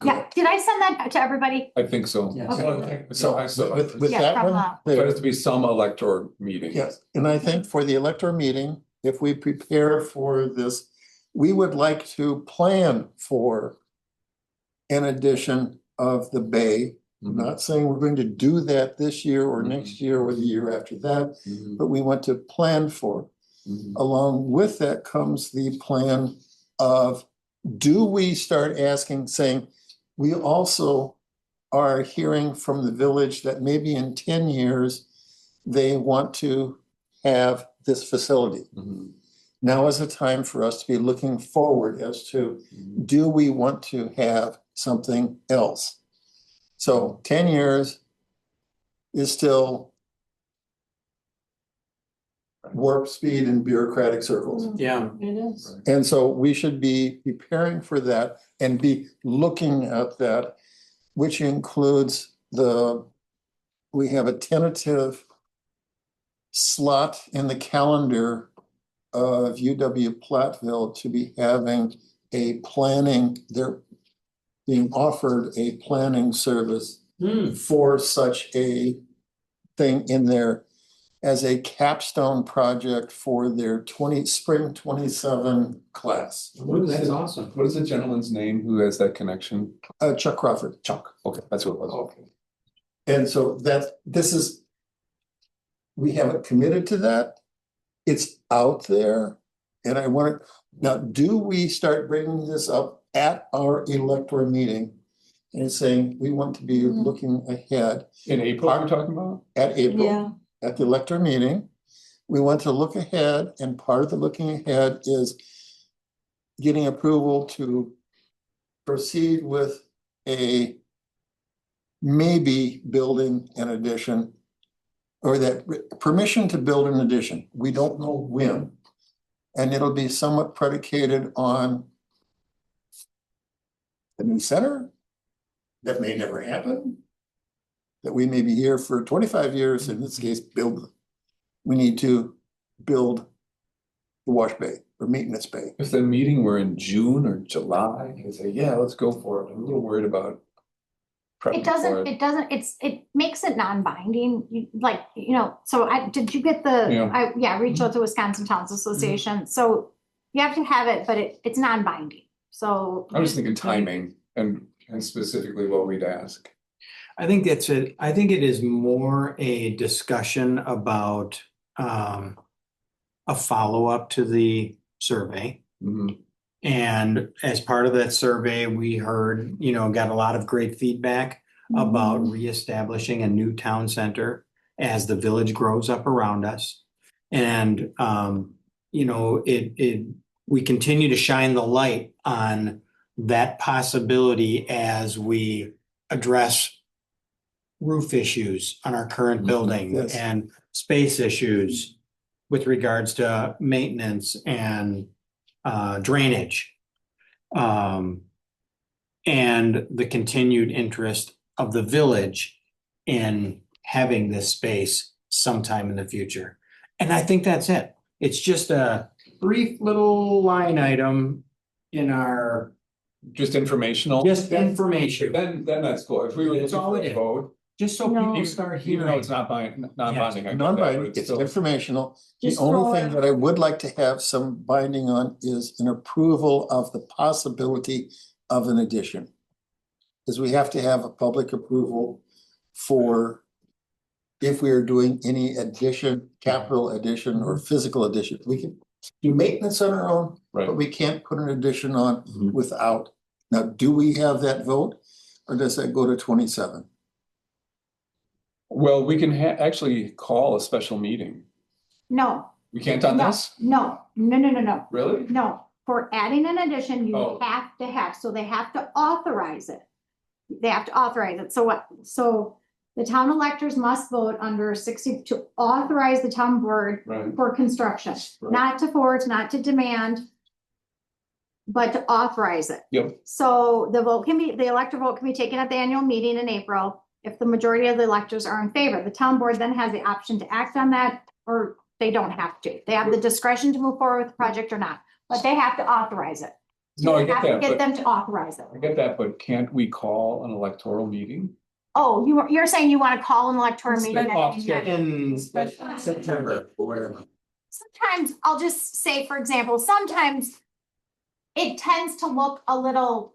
yeah, did I send that to everybody? I think so. Yes. Okay. So I saw with it. Yeah, that from, one, There there, has to be some elector meeting. yes, and I think for the electoral meeting, if we prepare for this we would like to plan for an addition of the bay. I'm not saying we're going to do that this year or next year or the year after that, Mhm. but we want to plan for. Mhm. Along with that comes the plan of, do we start asking, saying, we also are hearing from the village that maybe in 10 years, they want to have this facility. Mhm. Now is the time for us to be looking forward as to, do we want to have something else? So 10 years is still warp speed in bureaucratic circles. Yeah. It is. And so we should be preparing for that and be looking at that, which includes we have a tentative slot in the calendar of UW Platteville to be having a planning, they're being offered a planning service for such a thing in there as a capstone project for their spring 27 class. Ooh, that's awesome. What is the gentleman's name who has that connection? Chuck Crawford. Chuck. Okay, that's what it was. Okay. And so we haven't committed to that. It's out there. And I want to, now, do we start bringing this up at our elector meeting and saying, we want to be looking ahead In April, you're talking about? at April? Yeah. At the elector meeting, we want to look ahead, and part of the looking ahead is getting approval to proceed with a maybe building an addition, or that permission to build an addition. We don't know when. And it'll be somewhat predicated on the new center. That may never happen. That we may be here for 25 years, in this case, we need to build the wash bay or maintenance bay. If the meeting were in June or July, you could say, yeah, let's go for it. I'm a little worried about prepping It doesn't, for it makes it non-binding, so did you get the, Yeah. reach out to Wisconsin Towns Association, so you have to have it, but it's non-binding, so. I'm just thinking timing and specifically what we'd ask. I think I think it is more a discussion about a follow-up to the survey. Mhm. And as part of that survey, we heard, got a lot of great feedback about reestablishing a new town center as the village grows up around us. And we continue to shine the light on that possibility as we address roof issues on our current building Yes. and space issues with regards to maintenance and drainage. And the continued interest of the village in having this space sometime in the future. And I think that's it. It's just a brief little line item in our, Just informational. just information, Then that's cool. If we were That's looking all for it a is. vote, just so No. people start even though hearing. it's non-binding, I get that, Non-binding, but it's still- informational. The Just throw only thing it- that I would like to have some binding on is an approval of the possibility of an addition. Because we have to have a public approval for if we are doing any addition, capital addition or physical addition. We can do maintenance on our own, but Right. we can't put an addition on Mhm. without. Now, do we have that vote or does that go to 27? Well, we can actually call a special meeting. No. We can't on No, this? No, Really? no, for adding an addition, you Oh. have to have, so they have to authorize it. They have to authorize it, so the town electors must vote under 60 to authorize the town board Right. for construction, Right. not to force, not to demand, but to authorize it. Yep. So the elector vote can be taken at the annual meeting in April. If the majority of the electors are in favor, the town board then has the option to act on that, or they don't have to. They have the discretion to move forward with the project or not, but they have to authorize it. No, I You get have to that, get but them to authorize it. I get that, but can't we call an electoral meeting? Oh, you're saying you want to call an electoral meeting? In September or whatever. Sometimes, I'll just say, for example, sometimes it tends to look a little,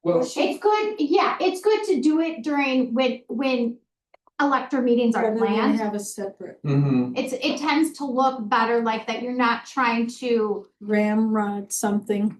Well, it's good, yeah, it's good to do it during when elector meetings are Rather than planned. have a separate mhm. It tends to look better like that you're not trying to, ramrod something.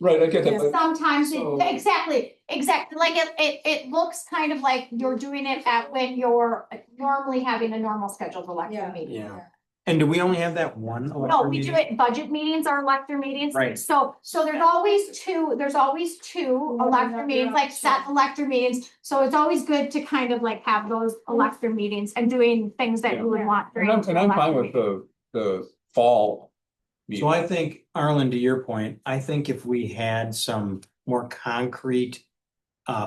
Right, I get that, Yes. but sometimes, So- exactly, like it looks kind of like you're doing it at when you're normally having a normal scheduled elector Yeah. meeting. Yeah. And do we only have that one? No, elected we do meeting? it, budget meetings are elector meetings. Right. So there's always two Yeah, elector yeah, meetings, like set elector meetings. So it's always good to kind of like have those elector meetings and doing things that you would want during. and I'm fine with elector the fall. So I think, Arlen, to your point, I think if we had some more concrete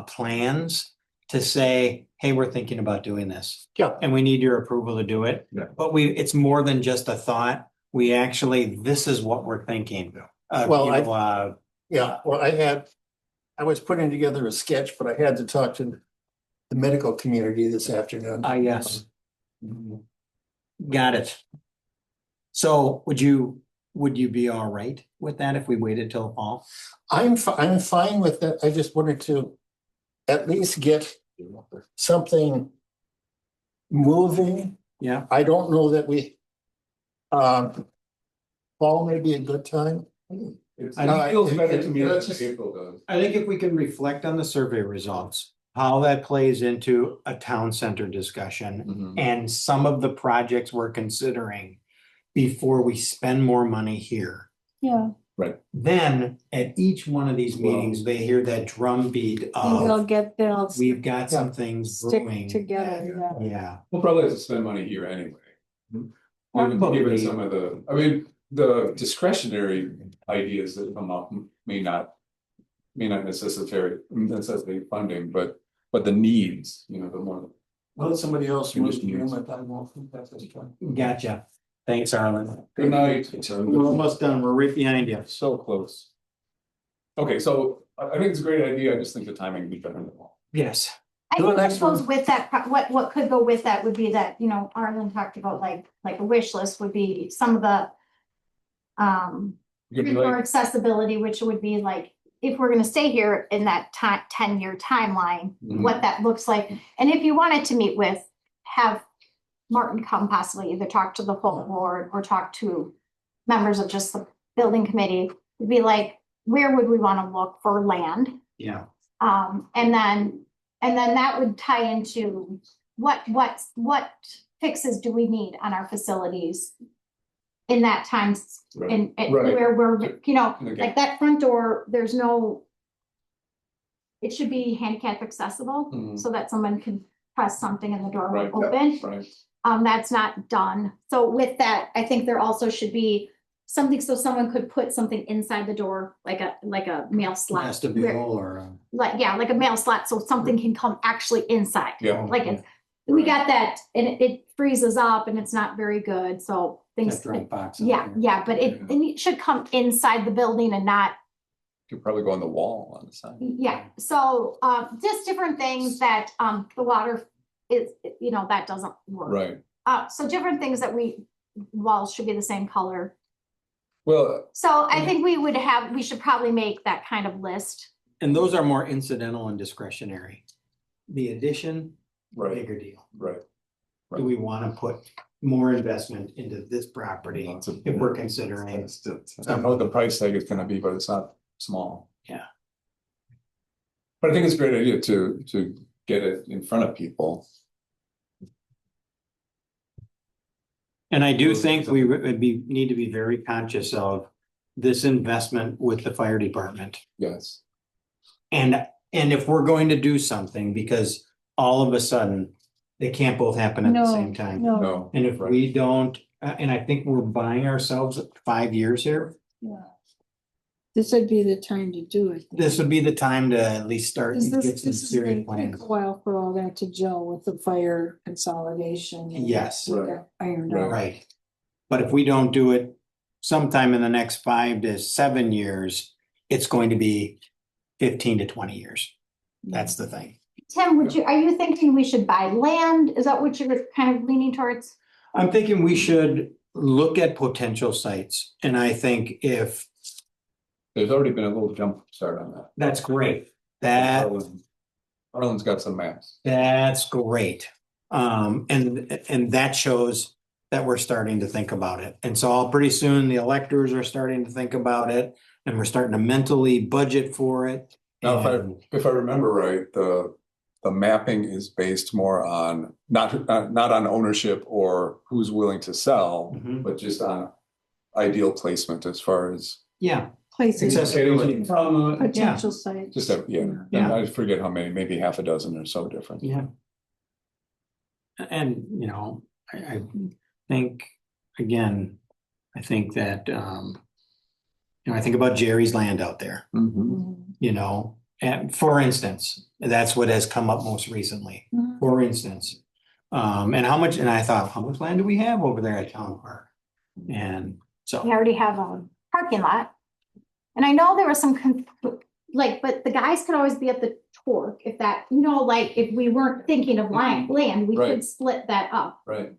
plans to say, hey, we're thinking about doing this. Yeah. And we need your approval to do it. Yeah. But it's more than just a thought. We actually, this is what we're thinking. Well, You know, Yeah, well, I was putting together a sketch, but I had to talk to the medical community this afternoon. yes. Got it. So would you be all right with that if we waited till fall? I'm fine with that. I just wanted to at least get something moving. Yeah. I don't know that fall may be a good time. It I- feels better to me than Let's just- April does. I think if we can reflect on the survey results, how that plays into a town center discussion Mhm. and some of the projects we're considering before we spend more money here. Yeah, Then at each one of these meetings, they hear that drumbeat they'll of, they'll we've got some things stick brewing. together, yeah. Yeah. We'll probably have to spend money here anyway. Given Probably. some of the discretionary ideas that come up may not necessitate funding, but the needs, the more. Well, somebody else Condition moved in use. with that motion. That's this one. Gotcha. Thanks, Arlen. Good night. We're almost done. We're right behind you. So close. Okay, so I think it's a great idea. I just think the timing would be better. Yes. I Do think the what next goes one. with that, what could go with that would be that, Arlen talked about like a wish list would be some of the. You'd be For like, accessibility, which would be like, if we're gonna stay here in that 10-year timeline, Mhm. what that looks like. And if you wanted to meet with, have Martin come possibly either talk to the whole board or talk to members of just the building committee, it'd be like, where would we wanna look for land? Yeah. And then that would tie into what fixes do we need on our facilities in that time, Right. and Right. where we're, Okay. like that front door, there's no. It should be handicap accessible Mhm. so that someone can press something and the door Right, will yeah, open. right, That's not done. So with that, I think there also should be something so someone could put something inside the door, like a mail slot. Vestibule or. Like a mail slot, so something can come actually inside. yeah. Like it's, we got that and it freezes up and it's not very good, so things. That Dropbox. Yeah, but it should come inside the building and not, Could probably go on the wall on the side. yeah. So, just different things that, the water is, that doesn't work. Right. So different things that walls should be the same color. Well, So I think we should probably make that kind of list. And those are more incidental and discretionary. The addition, right, bigger deal. right. Do we want to put more investment into this property Lots of- if we're considering? I don't know what the price tag is gonna be, but it's not small. Yeah. But I think it's a great idea to get it in front of people. And I do think we need to be very conscious of this investment with the fire department. Yes. And if we're going to do something, because all of a sudden, they can't both happen at the No, same time. no, No. And if Right. we don't, and I think we're buying ourselves 5 years here, yeah. This would be the time to do it. this would be the time to at least start and This get some is serious gonna take plans. a while for all that to gel with the fire consolidation. and Yes. get that Ironed out. Right. But if we don't do it sometime in the next 5 to 7 years, it's going to be 15 to 20 years. That's the thing. Tim, are you thinking we should buy land? Is that what you're kind of leaning towards? I'm thinking we should look at potential sites. And I think if there's already been a little jump start on that. That's great. Arlen's got some maps. That's great. And that shows that we're starting to think about it. And so pretty soon the electors are starting to think about it and we're starting to mentally budget for it. Now, And- if I remember right, the mapping is based more on not on ownership or who's willing to sell, Mhm. but just on ideal placement as far as Yeah, Places, accessibility. potential sites. just yeah. Yeah. I forget how many, maybe half a dozen or so different. Yeah. And, you know, I think, again, I think that, you know, I think about Jerry's land out there, Mhm. you know, and for instance, that's what has come up most recently, Mhm. for instance. And how much, and I thought, how much land do we have over there at Town Park? And so. We already have a parking lot. And I know there was some, like, but the guys could always be at the torque if that, you know, like, if we weren't thinking of land, we Right. could split that up. Right.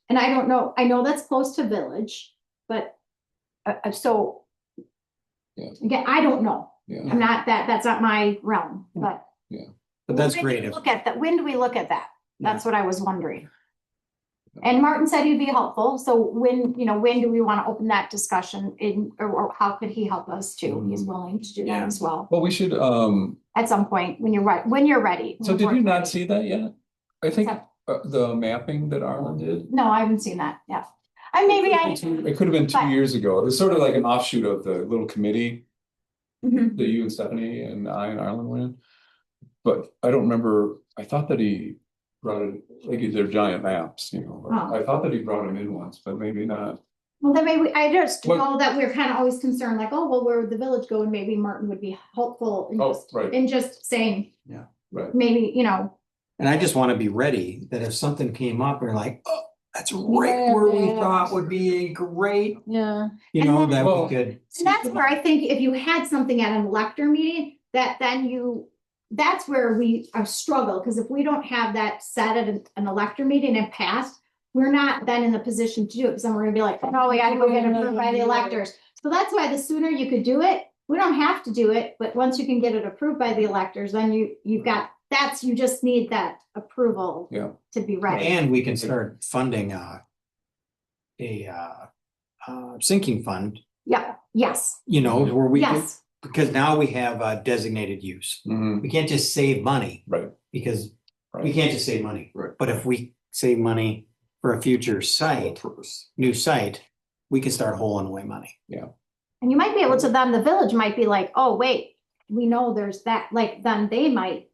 And I don't know, I know that's close to Village, but, so. Yeah. Again, I don't know. Yeah. I'm not, that's not my realm, but. But that's when do great. we Look at that, when do we look at that? That's what I was wondering. And Martin said he'd be helpful, so when, you know, when do we want to open that discussion in, or how could he help us too? He's willing to do that Yeah. as well, Well, we should, at some point, when you're right, when you're ready. so did you not see that yet? I think What's the mapping that Arlen did. No, I haven't seen that, yeah. I maybe I. It could have been 2 but- years ago. It was sort of like an offshoot of the little committee Mhm. that you and Stephanie and I and Arlen were in. But I don't remember, I thought that he brought it, like they're giant maps, you know, Oh. I thought that he brought them in once, but maybe not. Well, then maybe, I just What- know that we're kind of always concerned, like, oh, well, where would the Village go? And maybe Martin would be helpful in Oh, just, right. in just saying, Right. maybe, you know, And I just want to be ready that if something came up, we're like, oh, that's right Yeah, where we yeah. thought would be great, Yeah, you And know, then- that Well- we could. and that's where I think if you had something at an elector meeting, that then you, that's where we struggle, because if we don't have that set at an elector meeting and passed, we're not then in the position to do it, because then we're gonna be like, oh, we gotta go get approved by the electors. So that's why the sooner you could do it, we don't have to do it, but once you can get it approved by the electors, then you've got, you just need that approval Yeah. to be ready. And we can start funding sinking fund, Yeah, yes, you know, where we can, yes, because now we have a designated use. Mhm. We can't just save money Right. because we Right. can't just save money. Right. But if we save money for a future site, Purpose. new site, we can start holing away money. and you might be able to, then the Village might be like, oh, wait, we know there's that, like, then they might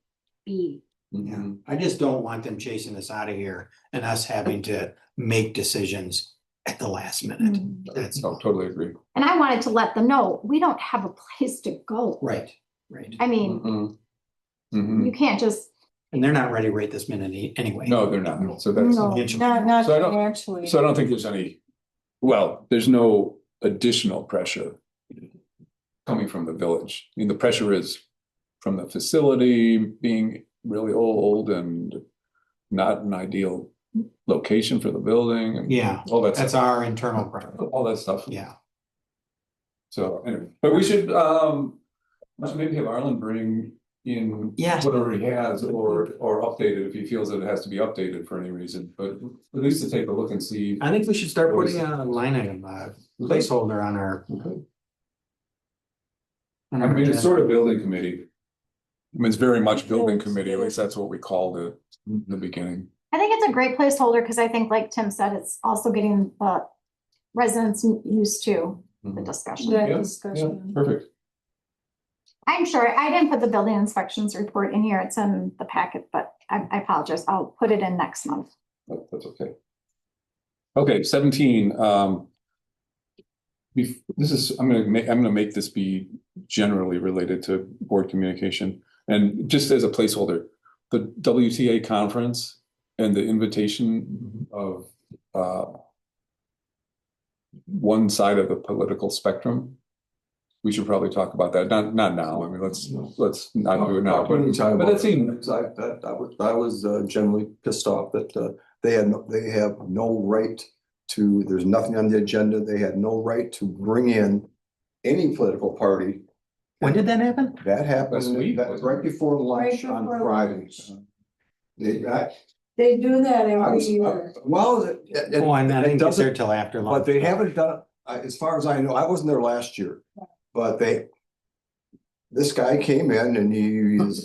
be. Mhm. I just don't want them chasing us out of here and us having to make decisions at the last minute. That's Oh, totally agree. And I wanted to let them know, we don't have a place to go. right, right. I mean, Mhm. Mhm. you can't just, And they're not ready right this minute anyway. No, they're not. So that's, no, Financial. not So I don't- financially. so I don't think there's any, well, there's no additional pressure coming from the village. I mean, the pressure is from the facility being really old and not an ideal location for the building and Yeah, all that that's stuff, our internal problem. all that stuff. Yeah, So anyway, but we should maybe have Arlen bring in Yes. whatever he has or update it if he feels that it has to be updated for any reason, but at least to take a look and see. I think we should start putting a line item, placeholder on our. Okay. on I our mean, it's agenda. sort of building committee. I mean, it's very much building committee, at least that's what we called it in the beginning. I think it's a great placeholder, because I think, like Tim said, it's also getting the residents used to the discussion. That Yeah, discussion. Perfect. I'm sure, I didn't put the building inspections report in here, it's in the packet, but I apologize, I'll put it in next month. That's okay. Okay, 17, this is, I'm gonna make this be generally related to board communication. And just as a placeholder, the WTA conference and the invitation of one side of the political spectrum. We should probably talk about that, not now, I mean, let's not do it now, but that seemed. I was generally pissed off that they have no right to, there's nothing on the agenda, they had no right to bring in any political party When did that happen? That happened, Last week, that was right before lunch Right on before Fridays. They do that I every was, year. well, Oh, and I it didn't get there doesn't, till after lunch. but they haven't done, as far as I know, I wasn't there last year, but this guy came in and He's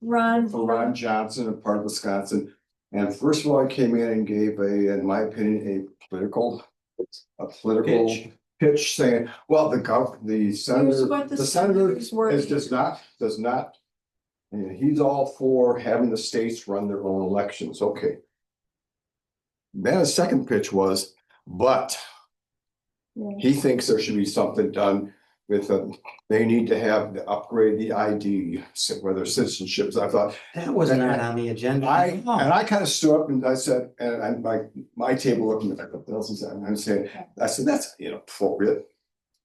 Ron. for Ron Johnson, a part of Wisconsin. And first of all, he came in and gave in my opinion, a political pitch saying, well, the senator, what the the senator senator's working. does not. And he's all for having the states run their own elections, okay. Then his second pitch was, but Yeah. he thinks there should be something done with they need to have the upgrade the ID, whether citizenships. I thought, That was not on the agenda. and I kind of stood up and I said, and my table looking at what else is that? And I'm saying, I said, that's inappropriate.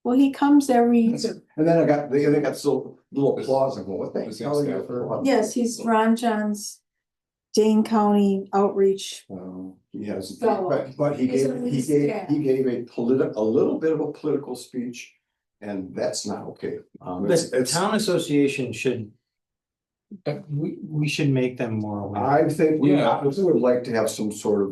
Well, he comes every year. And then they got so little applause. I go, what the Was he hell? on are you staff or- applauding? Yes, he's Ron John's Dane County Outreach. He has, Fellow. but he He's gave, on he his gave, staff. he gave a little bit of a political speech. And that's not okay. The town association should. We should make them more aware. I think we Yeah. would like to have some sort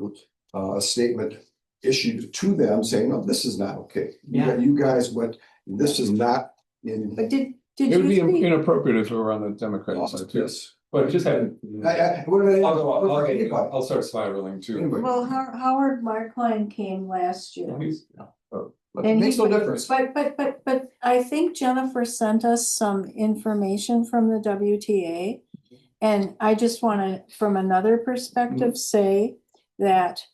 of statement issued to them saying, no, this is not okay. Yeah. You guys went, this is not in. But did It would be you see? inappropriate if it were on the Democratic side too, Yes. but just have. I'll start spiraling too. Anyway, Well, Howard Markline came last year. but it makes no difference. But I think Jennifer sent us some information from the WTA. And I just wanna, from another perspective, say that,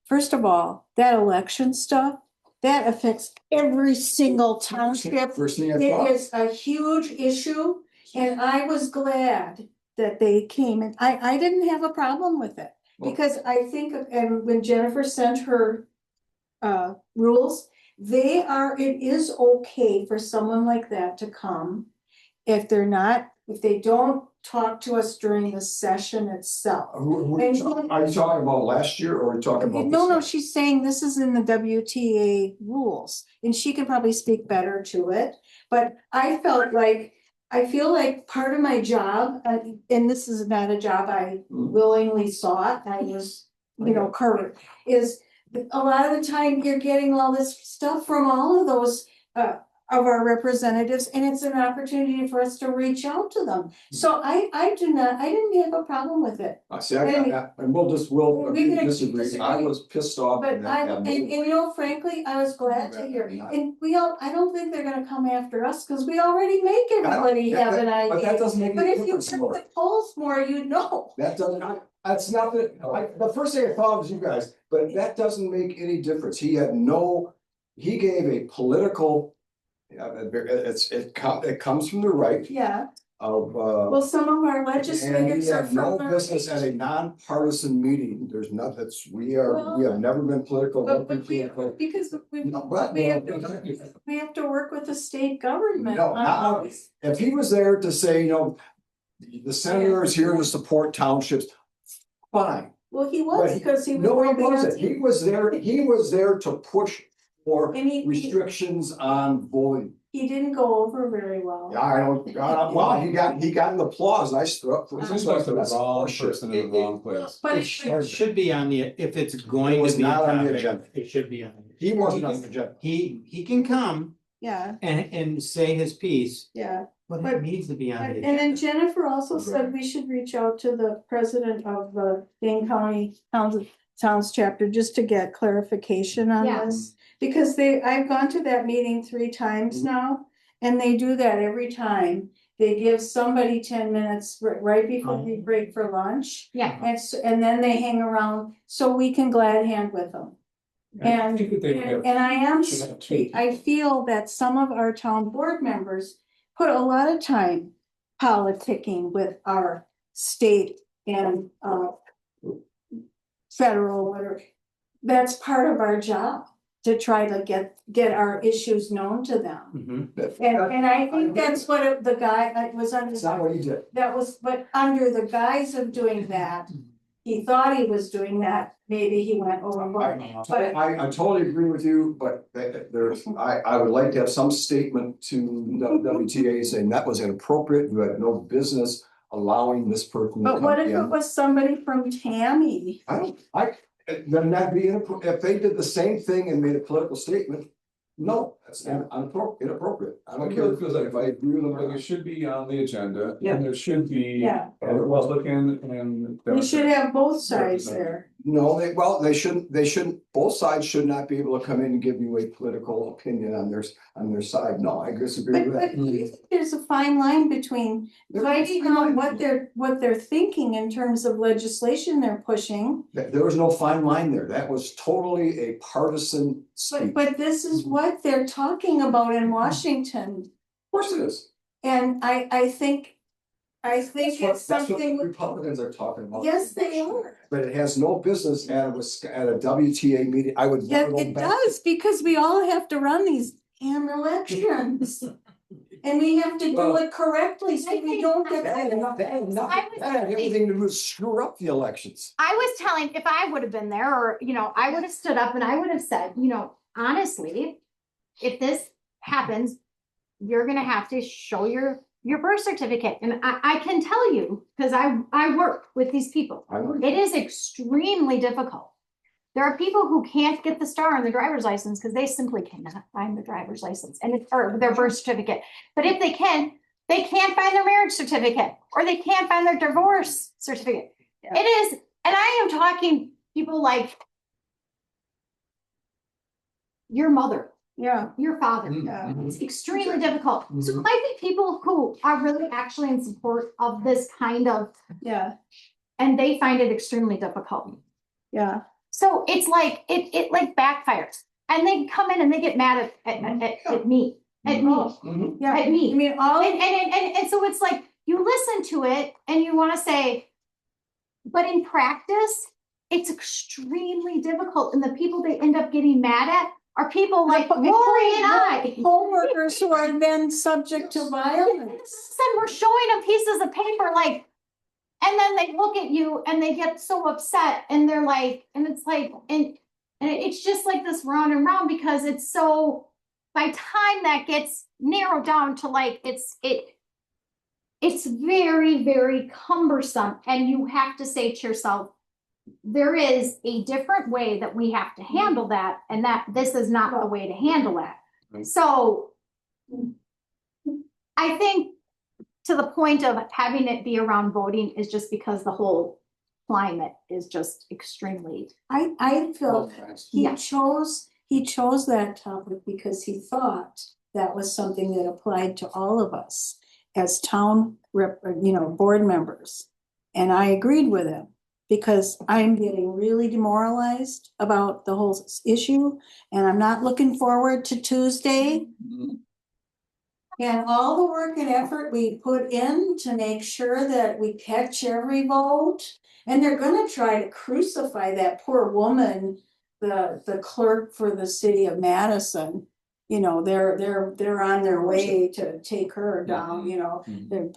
first of all, that election stuff, that affects every single township. First thing I It thought. is a huge issue, and I was glad that they came, and I didn't have a problem with it. Because I think, and when Jennifer sent her rules, it is okay for someone like that to come. If they don't talk to us during the session itself. Are you talking about last year or are we talking about? No, this? she's saying this is in the WTA rules, and she can probably speak better to it. But I feel like part of my job, and this is not a job I willingly sought, I was, covered, is a lot of the time you're getting all this stuff from all of those of our representatives, and it's an opportunity for us to reach out to them. So I didn't have a problem with it. I see, I got that, and we'll We can disagree. I was pissed off. But and that- and frankly, I was glad to hear, and I don't think they're gonna come after us, cause we already make everybody have an But that idea. doesn't make But any if you difference. check the polls more, you'd know. That doesn't, that's not the first thing I thought was you guys, but that doesn't make any difference. He gave a political. It comes from the right Yeah, of well, some of our and he legislators are had no from. business at a nonpartisan meeting. There's nothing, we have never been political. But because No, but- we have to work with the state government. No, on not- those. If he was there to say, the senator is here to support townships, fine. Well, he was, But because he was. No, he working on- wasn't. He was there to push for And he restrictions on voting. didn't go over very well. Yeah, I don't, well, he got an applause. I stood up for. It seems like the That's wrong bullshit. person in the wrong place. But It should be on the, if it's going It to was be. a not on the topic, agenda. It should be on. He wasn't on the agenda. He can come Yeah, and say his piece, yeah. but But- it needs to be on the And agenda. then Jennifer also said we should reach out to the president of the Dane County Towns chapter just to get clarification on Yeah. this. Because I've gone to that meeting 3 times now, and they do that every time. They give somebody 10 minutes right before we break for lunch. Yeah. And then they hang around so we can glad hand with them. I think that they have- And I should have two. I feel that some of our town board members put a lot of time politicking with our state and federal, whatever. That's part of our job, to try to get our issues known to them. Mhm. And I think that's what the guy was under. That's not what he did. That was, but under the guise of doing that, he thought he was doing that, maybe he went overboard. But I totally agree with you, but there's, I would like to have some statement to the WTA saying that was inappropriate, you had no business allowing this person. to but what come if it in. was somebody from Tammy? Then that'd be inappropriate, if they did the same thing and made a political statement, no, that's inappropriate. I don't care if I agree with them or But not. it should be on the agenda, Yeah. and there should be Yeah. a Republican and. We should have both sides there. No, they shouldn't, both sides should not be able to come in and give you a political opinion on their side. No, I disagree But with that. I think there's a fine line between finding out what they're thinking in terms of legislation they're pushing. There was no fine line there. That was totally a partisan But speech. but this is what they're talking about in Washington. Of course it is. And I think it's That's what something, the Republicans are talking about. yes, they are. But it has no business at a WTA meeting. I would Yeah, never go it back. does, because we all have to run these damn elections. And we have to do Well, it correctly, so we don't get. That had everything to do with screw up the elections. I was telling, if I would have been there, or, I would have stood up and I would have said, honestly, if this happens, you're gonna have to show your birth certificate. And I can tell you, because I work with these people, I know. it is extremely difficult. There are people who can't get the star on the driver's license because they simply cannot find the driver's license or their birth certificate. But if they can, they can't find their marriage certificate, or they can't find their divorce certificate. Yeah. It is, and I am talking people like your mother, Yeah, your father. yeah. It's extremely difficult. So it might be people who are really actually in support of this kind of, Yeah, and they find it extremely difficult. yeah. So it's like, it like backfires, and they come in and they get mad at me, at me, Mhm. Yeah, at me. I mean, all, And so it's like, you listen to it and you wanna say, but in practice, it's extremely difficult, and the people they end up getting mad at are people like Lori and I. co-workers who are then subject to violence. Said we're showing them pieces of paper, like, and then they look at you and they get so upset, and they're like, and it's like, and it's just like this round and round, because it's so, by time that gets narrowed down to like, it's very, very cumbersome, and you have to say to yourself, there is a different way that we have to handle that, and that this is not the way to handle that. Right. So I think to the point of having it be around voting is just because the whole climate is just extremely. I feel Yeah. he chose that topic because he thought that was something that applied to all of us as town board members. And I agreed with him, because I'm getting really demoralized about the whole issue, and I'm not looking forward to Tuesday. And all the work and effort we put in to make sure that we catch every vote, and they're gonna try to crucify that poor woman, the clerk for the city of Madison. They're on their way to take her down,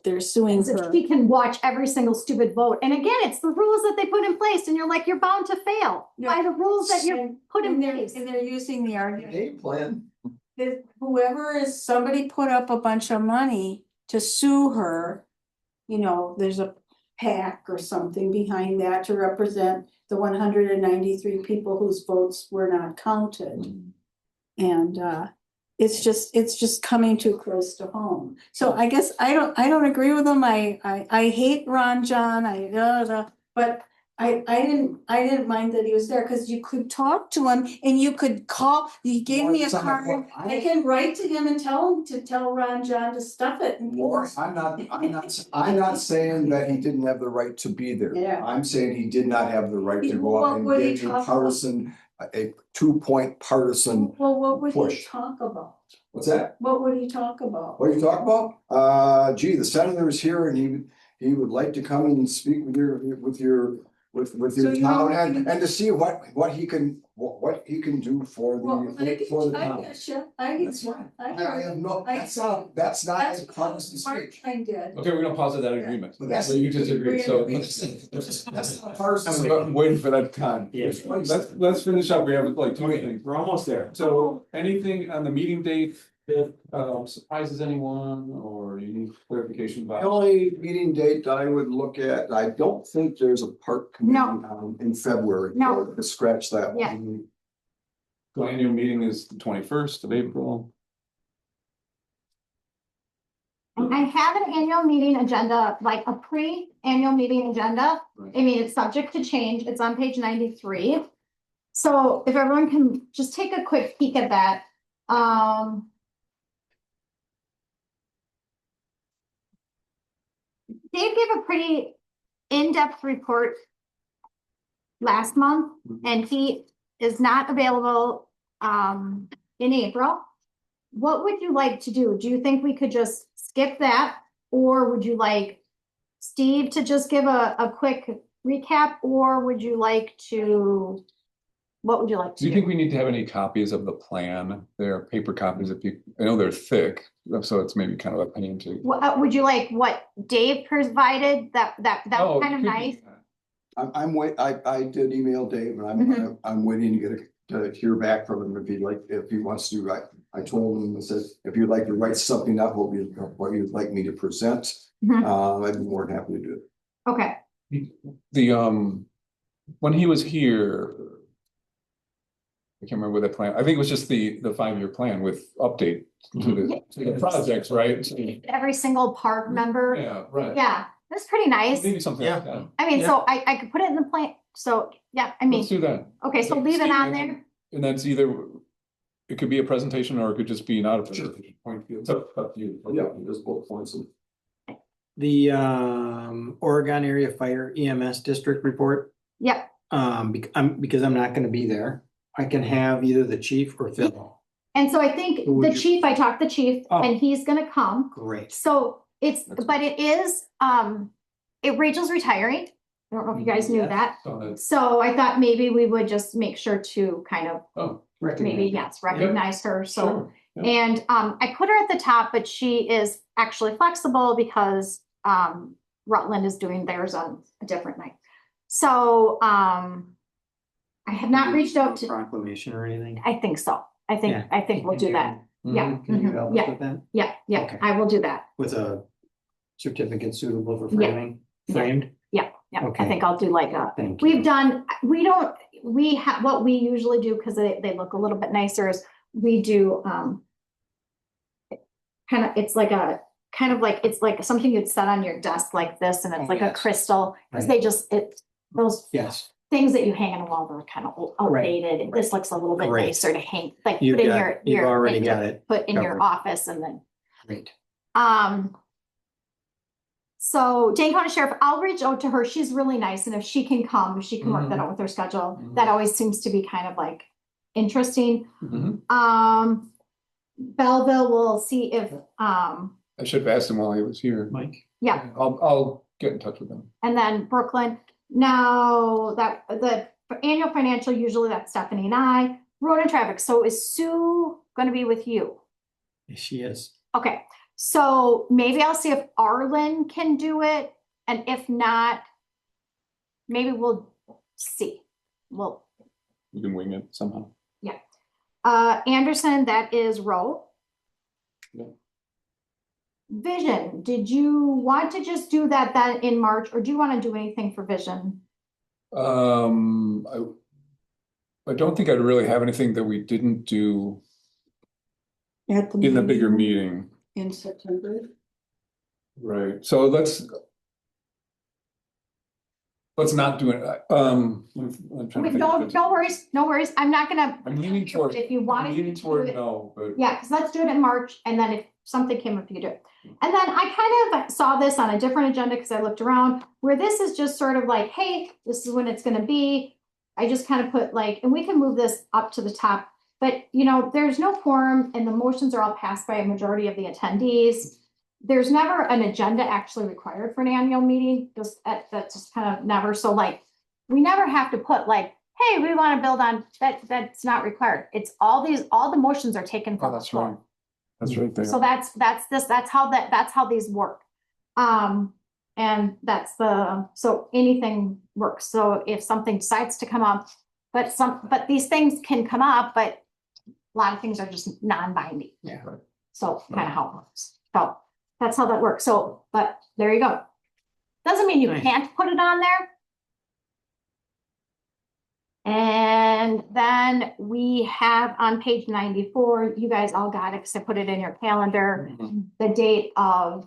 they're suing As if her. she can watch every single stupid vote. And again, it's the rules that they put in place, and you're like, you're bound to fail by the rules that you're put in place. And they're using the argument Game plan. that somebody put up a bunch of money to sue her. There's a PAC or something behind that to represent the 193 people whose votes were not counted. And it's just coming too close to home. So I guess I don't agree with them. I hate Ron John. But I didn't mind that he was there, because you could talk to him and you could call. He gave me a card. I can write to him and tell him to tell Ron John to stuff it. More, I'm not saying that he didn't have the right to be there. Yeah. I'm saying he did not have the right to go What out and would he get a talk about? partisan, a 2-point partisan. Well, what would he Push. talk about? What's that? What would he talk about? What are you talking about? The senator is here, and he would like to come and speak with with So your you town know- and to see what he can do for the town. I have no, that's not as promised to speak. Okay, we're gonna pause at that agreement. But that's- So you disagree, so. That's not partisan. I'm waiting for that time. Yes. Let's finish up. We have like 2 things. We're almost there. So anything on the meeting date that surprises anyone or you need clarification The about? only meeting date I would look at, I don't think there's a park committee in February. No. So scratch that Yeah. one. The annual meeting is the 21st of April. I have an annual meeting agenda, like a pre-annual meeting agenda. Right. I mean, it's subject to change. It's on page 93. So if everyone can just take a quick peek at that. Dave gave a pretty in-depth report last month, and he is not available in April. What would you like to do? Do you think we could just skip that? Or would you like Steve to just give a quick recap? Or would you like to, what would you like Do to you do? think we need to have any copies of the plan? There are paper copies if you, I know they're thick, so it's maybe kind of a pain to. Would you like what Dave provided? That Oh, was kind of it could nice. be. I did email Dave and I'm waiting to hear back from him if he wants to write. I told him, I said, if you'd like to write something up, what you'd like me to present, Mhm. I'd be more than happy to do it. Okay, The when he was here. I can't remember what the plan, I think it was just the 5-year plan with update to the projects, right? every single park member. Yeah, right. Yeah, that's pretty nice. Maybe something like that. I mean, Yeah. so I could put it in the plan. So, yeah, I mean, Let's do that. okay, so leave it on there. And that's either, it could be a presentation or it could just be not a presentation. It's up to you. Yeah, just bullet points. The Oregon Area Fire EMS District report, Yep, because I'm not gonna be there. I can have either the chief or Phil. and so I think Who would the you- chief, I talked to the chief Oh. and he's gonna come. Great. So but it is, Rachel's retiring. I don't know if you guys knew Yeah. that. So that's- So I thought maybe we would just make sure to kind of Oh, maybe, yes, recognize her. So, sure. Yeah. and I put her at the top, but she is actually flexible because Rutland is doing theirs on a different night. So I have not reached out to, Proclamation or anything? I think so. I Yeah. think we'll do that. Yeah. Can you help us Yeah. with that? Yeah, yeah, Okay. I will do that. With a certificate suitable for Yeah. framing, Yeah. framed? Yeah, I Okay. think I'll do like a, Thank you. we've done, we have, what we usually do, because they look a little bit nicer, is we do, kind of, it's like a, kind of like, it's like something you'd set on your desk like this, and it's Oh, like a yes. crystal, because Right. they just, those Yes, things that you hang on the wall, they're kind of outdated, and this looks a little bit Great. nicer to hang, like, you've put in got, your. you've already like, got it. Put in your covered. office, and then, Great. so Dane County Sheriff, I'll reach out to her. She's really nice. And if she can come, she can work that out with her schedule. Mhm. That always seems to be kind of like interesting. Mhm. Belleville, we'll see if, I should have asked him while he was here. Mike? yeah, I'll get in touch with him. and then Brooklyn. Now that the annual financial, usually that's Stephanie and I. Road and traffic. So is Sue going to be with you? Yes, she is. Okay, so maybe I'll see if Arlen can do it, and if not, maybe we'll see. Well, You can wing it somehow. Anderson, that is Rowe. Yeah. Vision, did you want to just do that then in March, or do you want to do anything for Vision? I don't think I'd really have anything that we didn't do At the in the bigger meeting meeting. in September. Right, so let's not do it, I'm trying to think No, if it's- no worries, no worries. I'm not gonna. I'm leaning toward, If you I'm wanted leaning to do toward it. no, but. Yeah, because let's do it in March, and then if something came up, you do it. And then I kind of saw this on a different agenda because I looked around, where this is just sort of like, hey, this is when it's gonna be. I just kind of put like, and we can move this up to the top, but there's no quorum and the motions are all passed by a majority of the attendees. There's never an agenda actually required for an annual meeting, that's just kind of never, so like, we never have to put like, hey, we want to build on, that's not required. It's all the motions are taken Oh, from the that's right. floor. That's right there. So that's how these work. And so anything works. So if something decides to come up, but these things can come up, but a lot of things are just non-binding. Yeah. So kind of how it works. So that's how that works. So, but there you go. Doesn't mean you Nice. can't put it on there. And then we have on page 94, you guys all got it because I put it in your calendar, the date of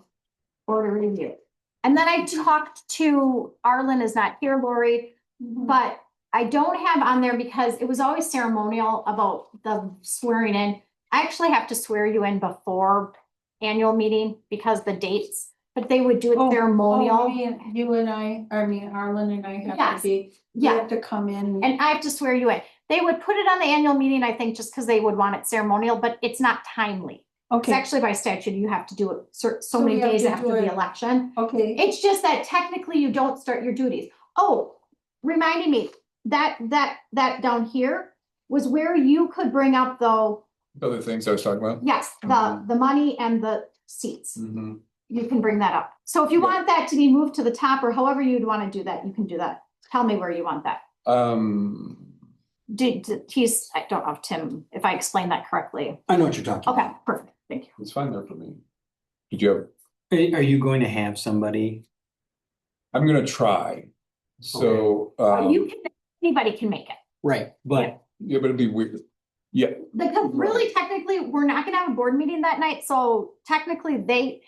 order review. And then I talked to, Arlen is not here, Lori, but I don't have on there because it was always ceremonial about the swearing in. I actually have to swear you in before annual meeting because the dates, but they would do it ceremonial. You and I mean, Arlen and I have Yes. to be, we Yeah. have to come in. And I have to swear you in. They would put it on the annual meeting, I think, just because they would want it ceremonial, but it's not timely. It's Okay, actually by statute, you have to do it so we many have days to after do the it- election. okay. It's just that technically you don't start your duties. Oh, reminding me, that down here was where you could bring up though, Other things I was talking about. yes, the money and the seats. Mhm. You can bring that up. So if you want that to be moved to the top or however you'd want to do that, you can do that. Tell me where you want that. I don't know if Tim, if I explained that correctly. I know what you're talking Okay, about. perfect. Thank you. It's fine there for me. Did you have, Are you going to have somebody? I'm gonna try. So, Anybody can make it. Right, but yeah, but it'd be weird. Yeah, Because really technically, we're not gonna have a board meeting that night, so technically depending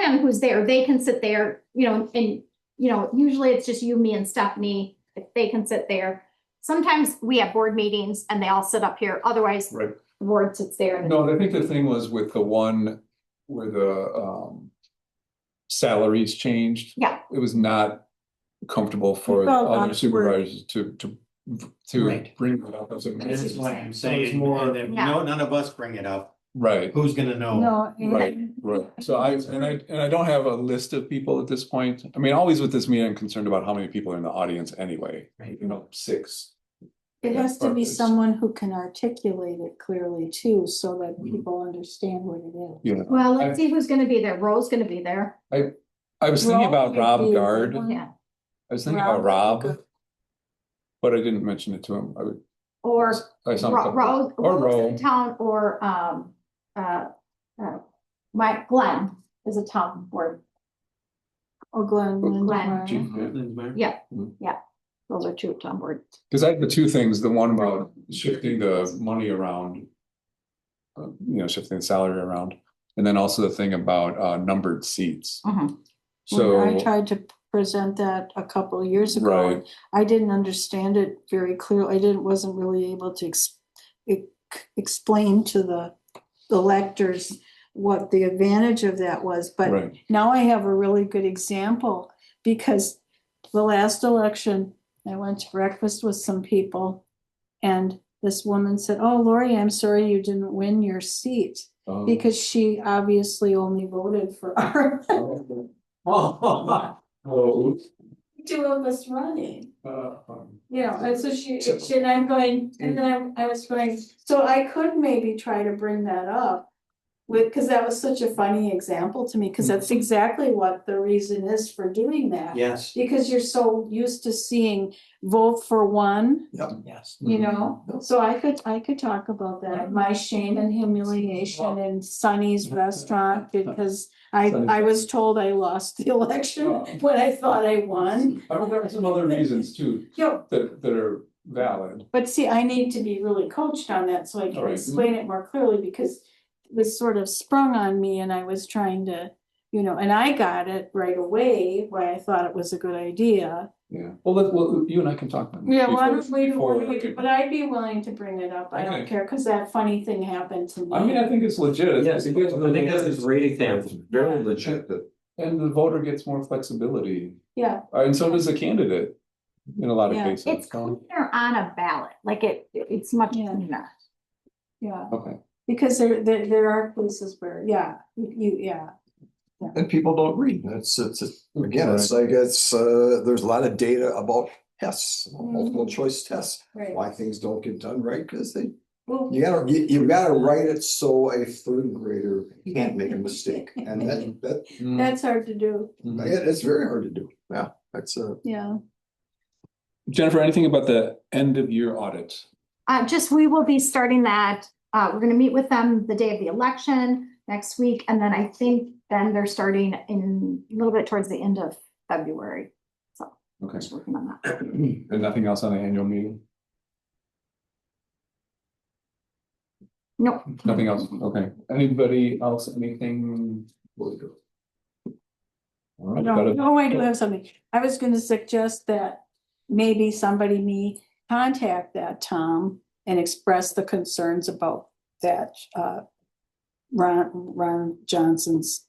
on who's there, they can sit there, and usually it's just you, me and Stephanie, if they can sit there. Sometimes we have board meetings and they all sit up here, otherwise right. the board sits there. No, I think the thing was with the one where the salaries changed. Yeah. It was not comfortable for It felt other awkward. supervisors to Right. bring it up as a. that's why I'm It's saying, more- and if none of us bring it up, Right, who's gonna know? No. right, right. So I don't have a list of people at this point. I mean, always with this meeting, I'm concerned about how many people are in the audience anyway. Right. 6. It has to be Purpose. someone who can articulate it clearly too, so that people understand what it is. Yeah, Well, let's see who's gonna be there. Ro's gonna be there. I was thinking about Rob Rob would be a good Guard. one. Yeah. I was thinking Rob about would be Rob, good. but I didn't mention it to him. Or I saw him Rose, or Rose Ro. in town, or Glenn is a town board. Oh, Glenn. Glenn. Chief, Yeah, Mm. yeah. Those are two town board. Because I had the two things, the one about shifting the money around. Shifting the salary around, and then also the thing about numbered seats. Mhm. So, I tried to present that a couple of years ago. Right. I didn't understand it very clearly. Wasn't really able to explain to the electors what the advantage of that was, but right, now I have a really good example because the last election, I went to breakfast with some people and this woman said, "Oh, Lori, I'm sorry you didn't win your seat," because she obviously only voted for our two of us running. And so and I'm going, and then I was going, so I could maybe try to bring that up. Because that was such a funny example to me, because that's exactly what the reason is for doing that. Yes, Because you're so used to seeing vote for one, yes. so I could talk about that, my shame and humiliation in Sonny's restaurant, because I was told I lost the election when I thought I won. I mean, there are some other reasons too, Yeah. that are valid. But see, I need to be really coached on that so I can All right. explain it more clearly, because it was sort of sprung on me and I was trying to, and I got it right away, why I thought it was a good idea. Yeah, well, you and I can talk. then. Yeah, well, Before- but I'd be willing to bring it up. I don't Okay. care, because that funny thing happened to me. I mean, I think it's legit. Yes, I think that's a great example, very legit. And the voter gets more flexibility, Yeah, and so does the candidate in a lot of Yeah. cases. It's So, cleaner on a ballot, like it's much Yeah. cleaner. yeah, okay, because there are places where, yeah. And people don't read. Again, it's like, there's a lot of data about tests, multiple choice tests, Right. why things don't get done right, because Well, you gotta write it so a third grader can't make a mistake, and that, that's hard to do, it's very hard to do, yeah, that's yeah. Jennifer, anything about the end of year audit? Just, we will be starting that. We're gonna meet with them the day of the election next week, and then I think then they're starting in a little bit towards the end of February. So Okay, just working on that. and nothing else on the annual meeting? Nope. Nothing else, okay. Anybody else, anything? All right, No, I do have something. I was gonna suggest that maybe somebody me contact that Tom and express the concerns about that, Ron Johnson's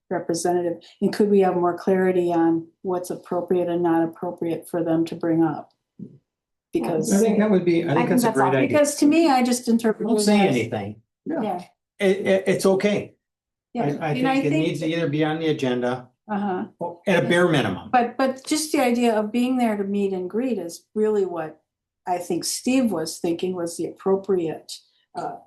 representative. And could we have more clarity on what's appropriate and not appropriate for them to bring up? Because, I think that would be, I think that's a that's great all. idea. because to me, I just interpret. Don't it say as- anything. Yeah, It's okay. yeah. I And think it needs to either be on the agenda Uh-huh. or at a bare minimum. But just the idea of being there to meet and greet is really what I think Steve was thinking was the appropriate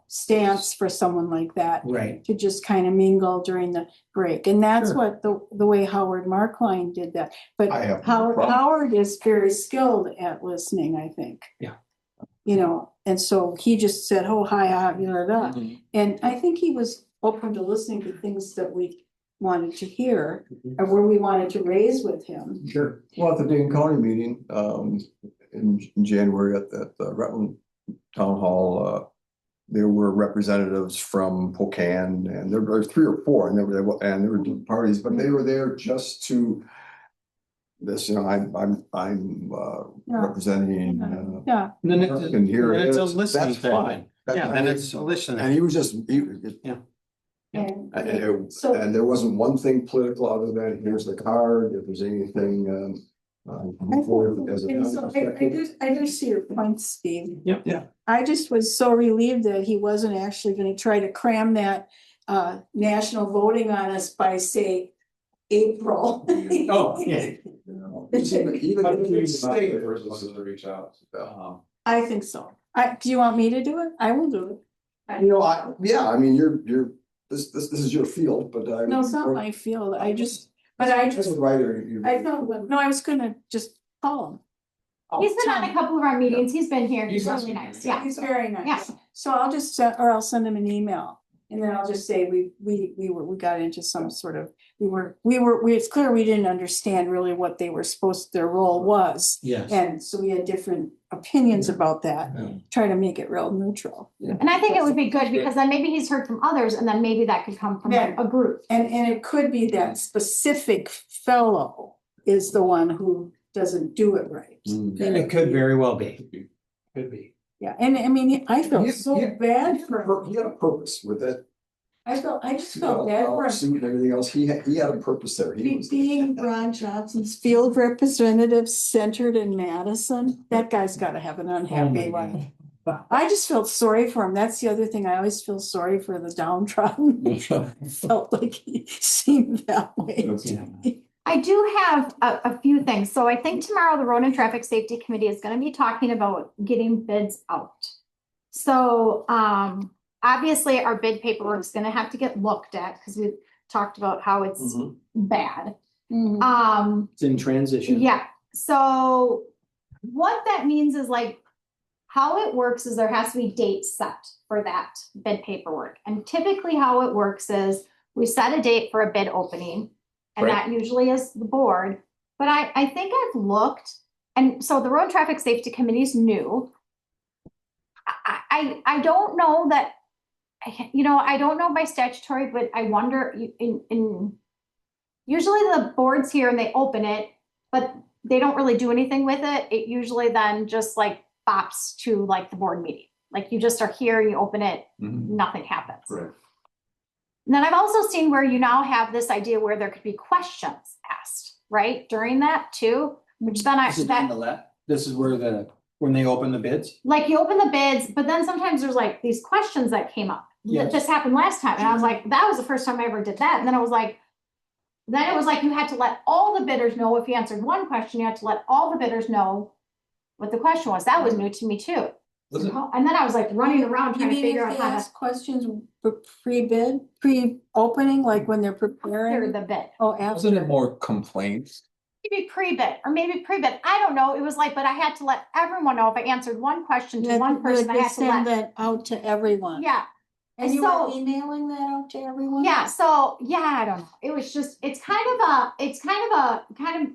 stance for someone like that, Right. to just kind of mingle during the break. And that's Sure. what the way Howard Markline did that. But I have no problem. Howard is very skilled at listening, I think. Yeah. You know, and so he just said, oh, hi, you know, that. Mm-hmm. And I think he was open to listening to things that we wanted to hear or where we wanted to raise with him. Sure. well, at the Dane County meeting, in January at the Rutland Town Hall, there were representatives from Spokane, and there were 3 or 4, and there were different parties, but they were there just to this, I'm representing, Yeah, Then and here it's a is- listening that's thing. fine. Yeah, then it's a And listening. he was just, and so. and there wasn't one thing political other than here's the card, if there's anything, as a- I do see your point, Steve. Yep. Yeah. I just was so relieved that he wasn't actually gonna try to cram that national voting on us by, say, April. Oh, yeah. Even if it's state, Reach out. I think so. Do you want me to do it? I will do it. you know, I mean, this is your field, but I. No, it's not my field. I just, but I As just, a writer, you. I know, no, I was gonna just call him. He's been on a couple of our meetings. He's been here. He's He's really nice. Yeah. He's very nice. Yeah. So I'll just, or I'll send him an email. And then I'll just say, we got into some sort of, it's clear we didn't understand really what they were their role was. Yes. And so we had different opinions about that, try to make it real neutral. And I think it would be good because then maybe he's heard from others and then maybe that could come from Yeah. a group. And it could be that specific fellow is the one who doesn't do it right. It could very well be. Could be. Yeah, and I mean, I felt He- so he- bad for him. He had a purpose with it. I just felt bad for him. Suit and everything else, he had a purpose there. He was. Being Ron Johnson's field representative centered in Madison, that guy's gotta have an unhappy life. I just felt sorry for him. That's the other thing. I always feel sorry for the downtrodden. I felt like he seemed that way. I do have a few things. So I think tomorrow the Road and Traffic Safety Committee is going to be talking about getting bids out. So obviously our bid paperwork is going to have to get looked at because we talked about how it's bad. Mhm. It's in transition. Yeah, so what that means is like, how it works is there has to be dates set for that bid paperwork. And typically how it works is we set a date for a bid opening. And Right. that usually is the board. But I think I've looked, and so the Road Traffic Safety Committee is new. I don't know that, I don't know by statutory, but I wonder usually the board's here and they open it, but they don't really do anything with it. It usually then just like bops to like the board meeting. Like you just are here, you open it, nothing happens. Right. And then I've also seen where you now have this idea where there could be questions asked, right, during that too, which then This is where when they open the bids? like you open the bids, but then sometimes there's like these questions that came up. Yes. This happened last time, and I was like, that was the first time I ever did that. And then it was like you had to let all the bidders know if you answered one question, you had to let all the bidders know what the question was. That was new to me too. Was it? And then I was like running around You trying to mean figure if out they how to ask questions pre-bid, pre-opening, like when they're clear preparing? the bid. Oh, Wasn't it after. more complaints? Maybe pre-bid or maybe pre-bid. I don't know. It was like, but I had to let everyone know if I answered one question to That one you person, would I had just to send let. that out to everyone. Yeah, And you so- were emailing that out to everyone? yeah. So yeah, I don't know. It was just, it's kind of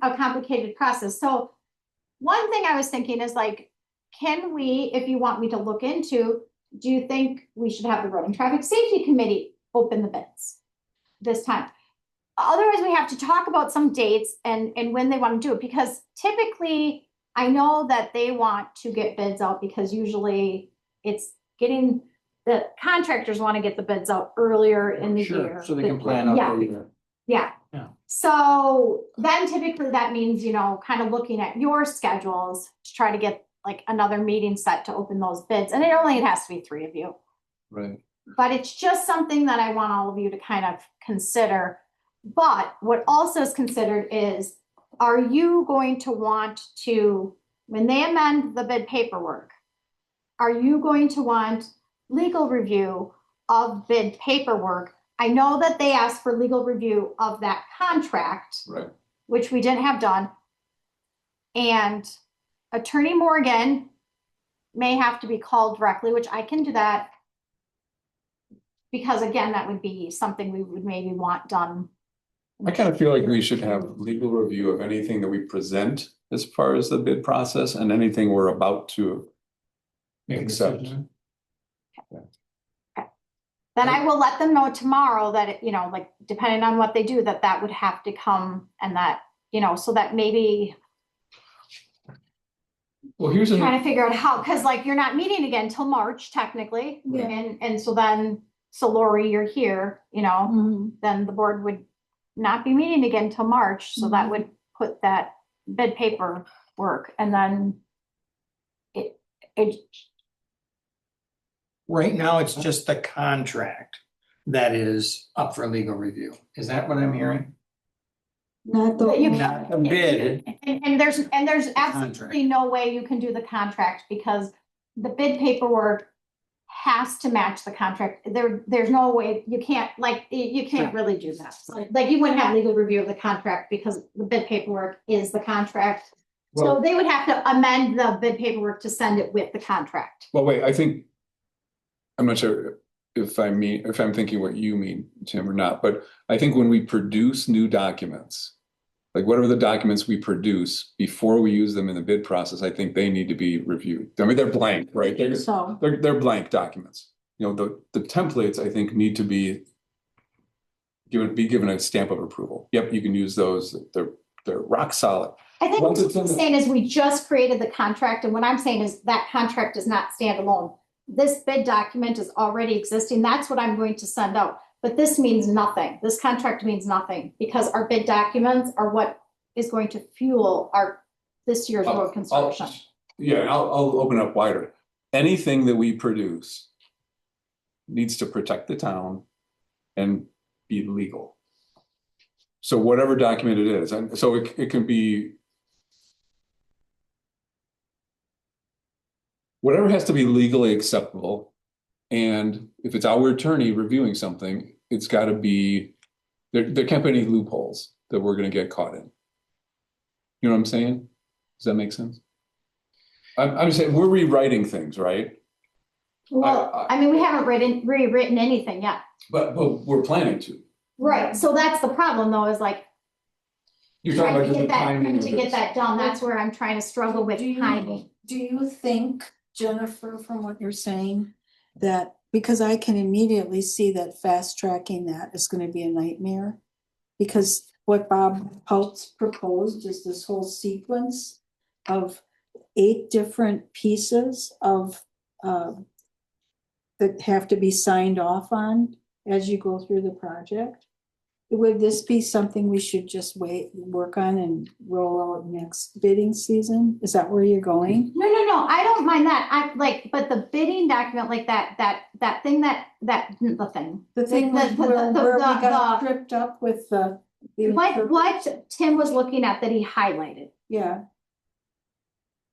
a complicated process. So one thing I was thinking is like, can we, if you want me to look into, do you think we should have the Road and Traffic Safety Committee open the bids this time? Otherwise, we have to talk about some dates and when they want to do it, because typically I know that they want to get bids out because usually it's getting, the contractors want to get the bids out earlier in the year. So they can plan out Yeah. their year. Yeah. Yeah. So then typically that means, you know, kind of looking at your schedules to try to get like another meeting set to open those bids. And it has to be 3 of you. Right. But it's just something that I want all of you to kind of consider. But what also is considered is, are you going to want to, when they amend the bid paperwork, are you going to want legal review of bid paperwork? I know that they asked for legal review of that contract, Right. which we didn't have done. And Attorney Morgan may have to be called directly, which I can do that. Because again, that would be something we would maybe want done. I kind of feel like we should have legal review of anything that we present as far as the bid process and anything we're about to Make a accept. decision. Then I will let them know tomorrow that, it, you know, like depending on what they do, that would have to come and that, you know, so that maybe Well, here's an, trying to figure out how, because like you're not meeting again till March technically. Yeah. And so then, so Lori, you're here, you know, Mhm. then the board would not be meeting again till March. So that Mhm. would put that bid paper work and then it Right now, it's just the contract that is up for legal review. Is that what I'm hearing? Not the. But you Not the bid. And there's absolutely no way you can do the contract because the bid paperwork has to match the contract. There's no way, you can't, like, you can't really do that. Like, you wouldn't have legal review of the contract because the bid paperwork is the contract. So Well- they would have to amend the bid paperwork to send it with the contract. well, wait, I think, I'm not sure if I'm thinking what you mean, Tim, or not, but I think when we produce new documents, like whatever the documents we produce before we use them in the bid process, I think they need to be reviewed. I mean, they're blank, right? So, They're blank documents. You know, the templates, I think, need to be given a stamp of approval. Yep, you can use those. They're rock solid. I think Once what it's in I'm the- saying is we just created the contract, and what I'm saying is that contract does not stand alone. This bid document is already existing. That's what I'm going to send out. But this means nothing. This contract means nothing because our bid documents are what is going to fuel this year's road construction. Yeah, I'll open up wider. Anything that we produce needs to protect the town and be legal. So whatever document it is, and so it can be whatever has to be legally acceptable. And if it's our attorney reviewing something, it's got to be, there can't be any loopholes that we're going to get caught in. You know what I'm saying? Does that make sense? I'm saying we're rewriting things, right? Well, I mean, we haven't rewritten anything yet. But we're planning to. Right, so that's the problem though, is like, You're talking trying about to just the get that, timing trying of to get this. that done, that's where I'm trying to struggle with Do you- timing. do you think, Jennifer, from what you're saying, that, because I can immediately see that fast tracking that is gonna be a nightmare? Because what Bob Peltz proposed is this whole sequence of 8 different pieces of, that have to be signed off on as you go through the project. Would this be something we should just work on and roll out next bidding season? Is that where you're going? No, I don't mind that, I like, but the bidding document, like that thing the thing. The thing The- was the- where the- we the- got the- tripped up with the. What Tim was looking at that he highlighted, Yeah,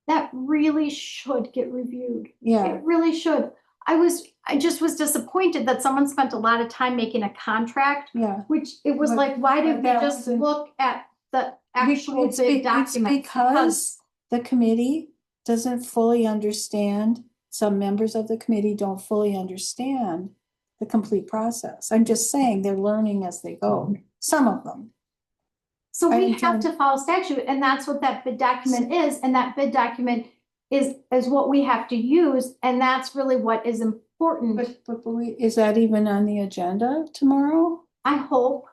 that really should get reviewed. Yeah, It really should. I just was disappointed that someone spent a lot of time making a contract, yeah. which it was But- like, why but did we that just wasn't- look at the actual It's bid it's documents? because the committee doesn't fully understand, some members of the committee don't fully understand the complete process. I'm just saying they're learning as they go, some of them. So I we understand. have to follow statute, and that's what that bid document is, and that bid document is what we have to use, and that's really what is important, But is that even on the agenda tomorrow? I hope.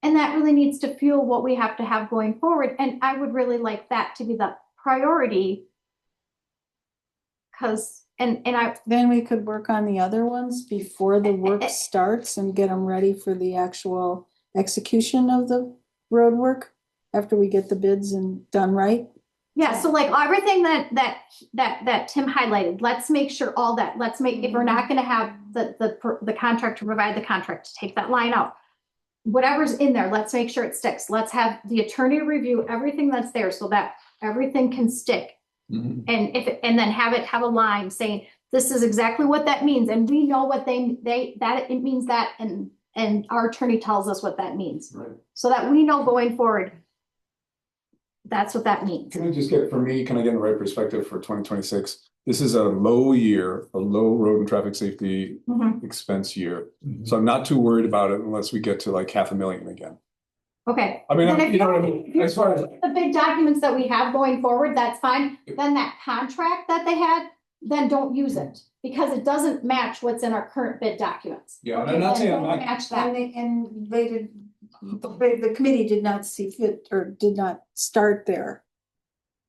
And that really needs to fuel what we have to have going forward, and I would really like that to be the priority. Cause, and I, Then we could work on the other ones before the work starts and get them ready for the actual execution of the road work after we get the bids and done right. yeah, so like everything that Tim highlighted, let's make sure all that, let's make, if we're not gonna have the contract to provide the contract, to take that line out. Whatever's in there, let's make sure it sticks. Let's have the attorney review everything that's there so that everything can stick. Mhm. And then have a line saying, this is exactly what that means, and we know what that it means that, and our attorney tells us what that means. Right. So that we know going forward, that's what that means. Can I just get, for me, can I get the right perspective for 2026? This is a low year, a low road and traffic safety Mhm. expense year. So I'm not too worried about it unless we get to like 500,000 again. Okay. I mean, Then if you know what I you're- mean? if you're As far as, The big documents that we have going forward, that's fine. Then that contract that they had, then don't use it, because it doesn't match what's in our current bid documents. Yeah, and I'm not Okay, saying then I'm don't not- Match that. And the committee did not see fit or did not start there.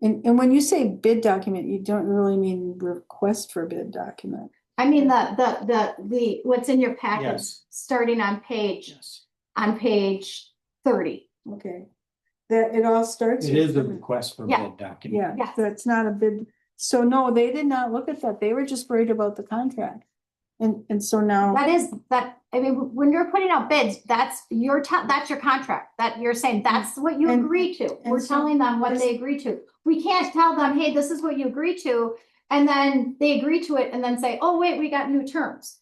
And when you say bid document, you don't really mean request for bid document. I mean, the, what's in your packet, Yes. starting on page 30. Okay. That it all starts. It is a request for Yeah. bid document. Yeah, Yes. that's not a bid. So no, they did not look at that. They were just worried about the contract. And so now, That is, I mean, when you're putting out bids, that's that's your contract, that you're saying, that's what you And- agree to. and We're so telling them what this- they agree to. We can't tell them, hey, this is what you agree to, and then they agree to it and then say, oh, wait, we got new terms.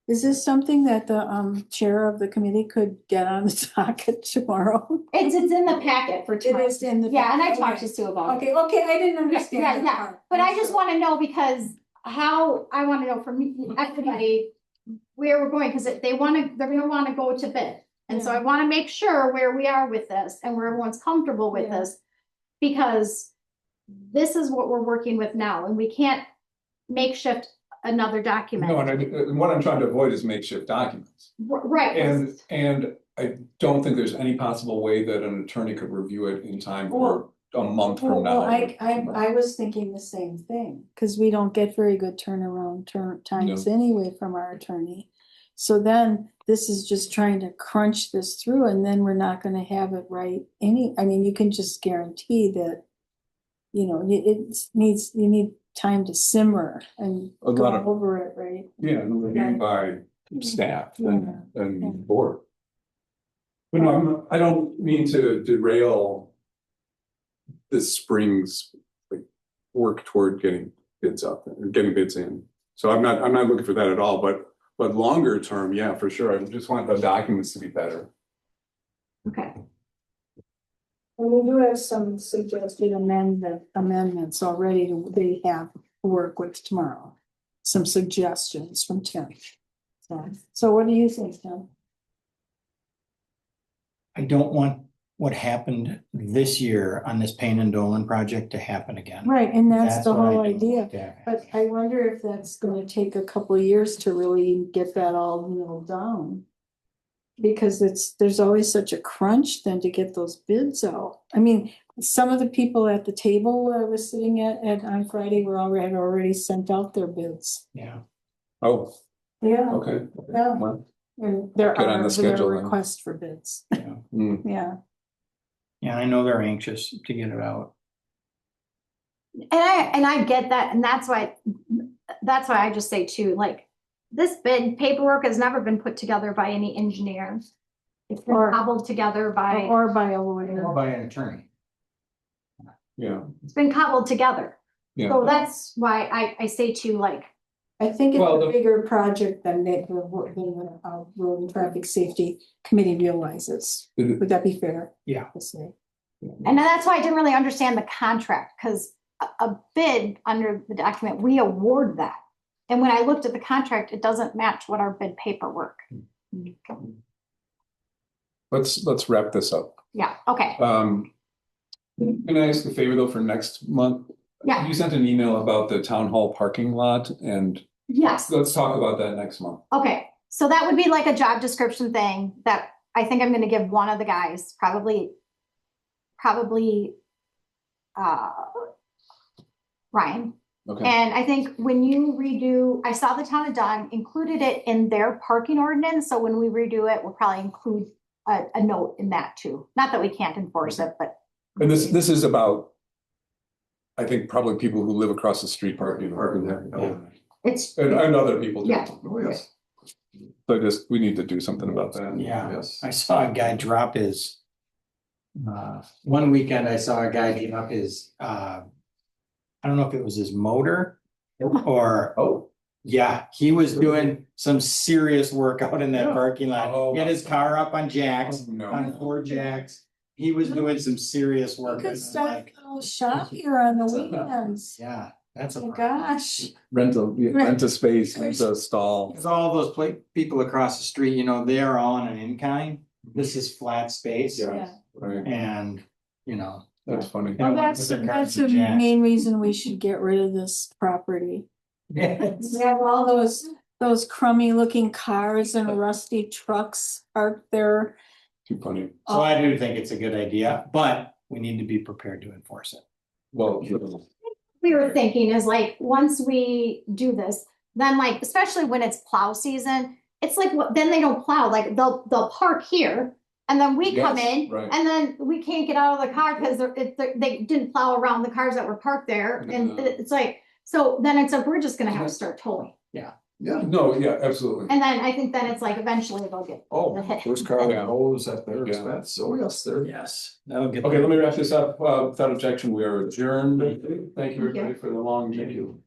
is this something that the chair of the committee could get on the docket tomorrow? It's in the packet for It tomorrow. is in the. Yeah, and I okay. talked to Sue about it. Okay, I didn't understand. Yeah, that yeah, part. but I just wanna know, because I wanna know from everybody where we're going, because they're gonna wanna go to bid. And so I wanna make sure where we are with this and where everyone's comfortable with Yeah. this. Because this is what we're working with now, and we can't makeshift another document. no, and what I'm trying to avoid is makeshift documents. Right. And I don't think there's any possible way that an attorney could review it in time for a month from now. Well, I was thinking the same thing, because we don't get very good turnaround times anyway from our attorney. So then this is just trying to crunch this through, and then we're not gonna have it right I mean, you can just guarantee that, you need time to simmer and A go lot of- over it, right? Yeah, and reviewed by staff and Yeah. board. But no, I don't mean to derail this spring's like work toward getting bids up or getting bids in. So I'm not looking for that at all, but longer term, yeah, for sure. I just want the documents to be better. Okay. And we do have some suggested amendments already they have to work with tomorrow. Some suggestions from Tim. So what do you think, Tim? I don't want what happened this year on this Payne and Dolan project to happen again. Right, and that's the what I whole don't idea. want to happen. But I wonder if that's gonna take a couple of years to really get that all nailed down. Because there's always such a crunch then to get those bids out. I mean, some of the people at the table I was sitting at on Friday were already sent out their bids. Yeah. Oh, Yeah, okay. yeah. Well, And there Get on the are schedule then. requests for bids. hmm. Yeah. Yeah, I know they're anxious to get it out. And I get that, and that's why I just say too, like, this bid paperwork has never been put together by any engineer. It's been Or- cobbled together by, Or by a lawyer. Or by an attorney. Yeah, It's been cobbled together. yeah. So that's why I say to you, like, I think it's Well, a the- bigger project than the road and traffic safety committee realizes. Would that be fair? Yeah. To say? and that's why I didn't really understand the contract, because a bid under the document, we award that. And when I looked at the contract, it doesn't match what our bid paperwork. Let's wrap this up. Yeah, okay, Can I ask a favor though for next month? Yeah. You sent an email about the town hall parking lot and yes, let's talk about that next month. okay. So that would be like a job description thing that I think I'm gonna give one of the guys, probably Ryan. Okay, And I think when you redo, I saw the town of Dunn included it in their parking ordinance, so when we redo it, we'll probably include a note in that too. Not that we can't enforce it, but and this is about, I think probably people who live across the street parking there. it's, And other people too. Yeah. Oh, yes. So we need to do something about that. Yeah. Yes. I saw a guy drop his. One weekend I saw a guy give up his, I don't know if it was his motor or, Oh, yeah, he was doing some serious work out in that Yeah. parking Oh, lot. He had his car up on jacks, Oh, no. on 4 jacks. He was doing some serious You work. could and I'm start like, a shop here on the weekends. yeah, that's a Oh my problem. gosh. Rent a space, rent a stall. Because all those people across the street, you know, they are all on an in-kind. This is flat space. Yeah. Right, And, you know. that's funny. Well, that's the main reason we should get rid of this property. Yes. We have all those crummy looking cars and rusty trucks parked there. Too funny. So I do think it's a good idea, but we need to be prepared to enforce it. Well, we were thinking is like, once we do this, then like, especially when it's plow season, it's like, then they don't plow, like they'll park here. And then we come Yes, in right. and then we can't get out of the car because they didn't plow around the cars that were parked there. And No. it's like, so then it's like, we're just gonna have to start towing. yeah. no, yeah, absolutely. And then I think then it's like, eventually they'll get. Oh, the hit. first car Yeah. that goes at their Yeah. expense. Oh, yes, they're. Yes. That'll get. Okay, let me wrap this up. Without objection, we are adjourned. Thank you everybody for the long. Thank you.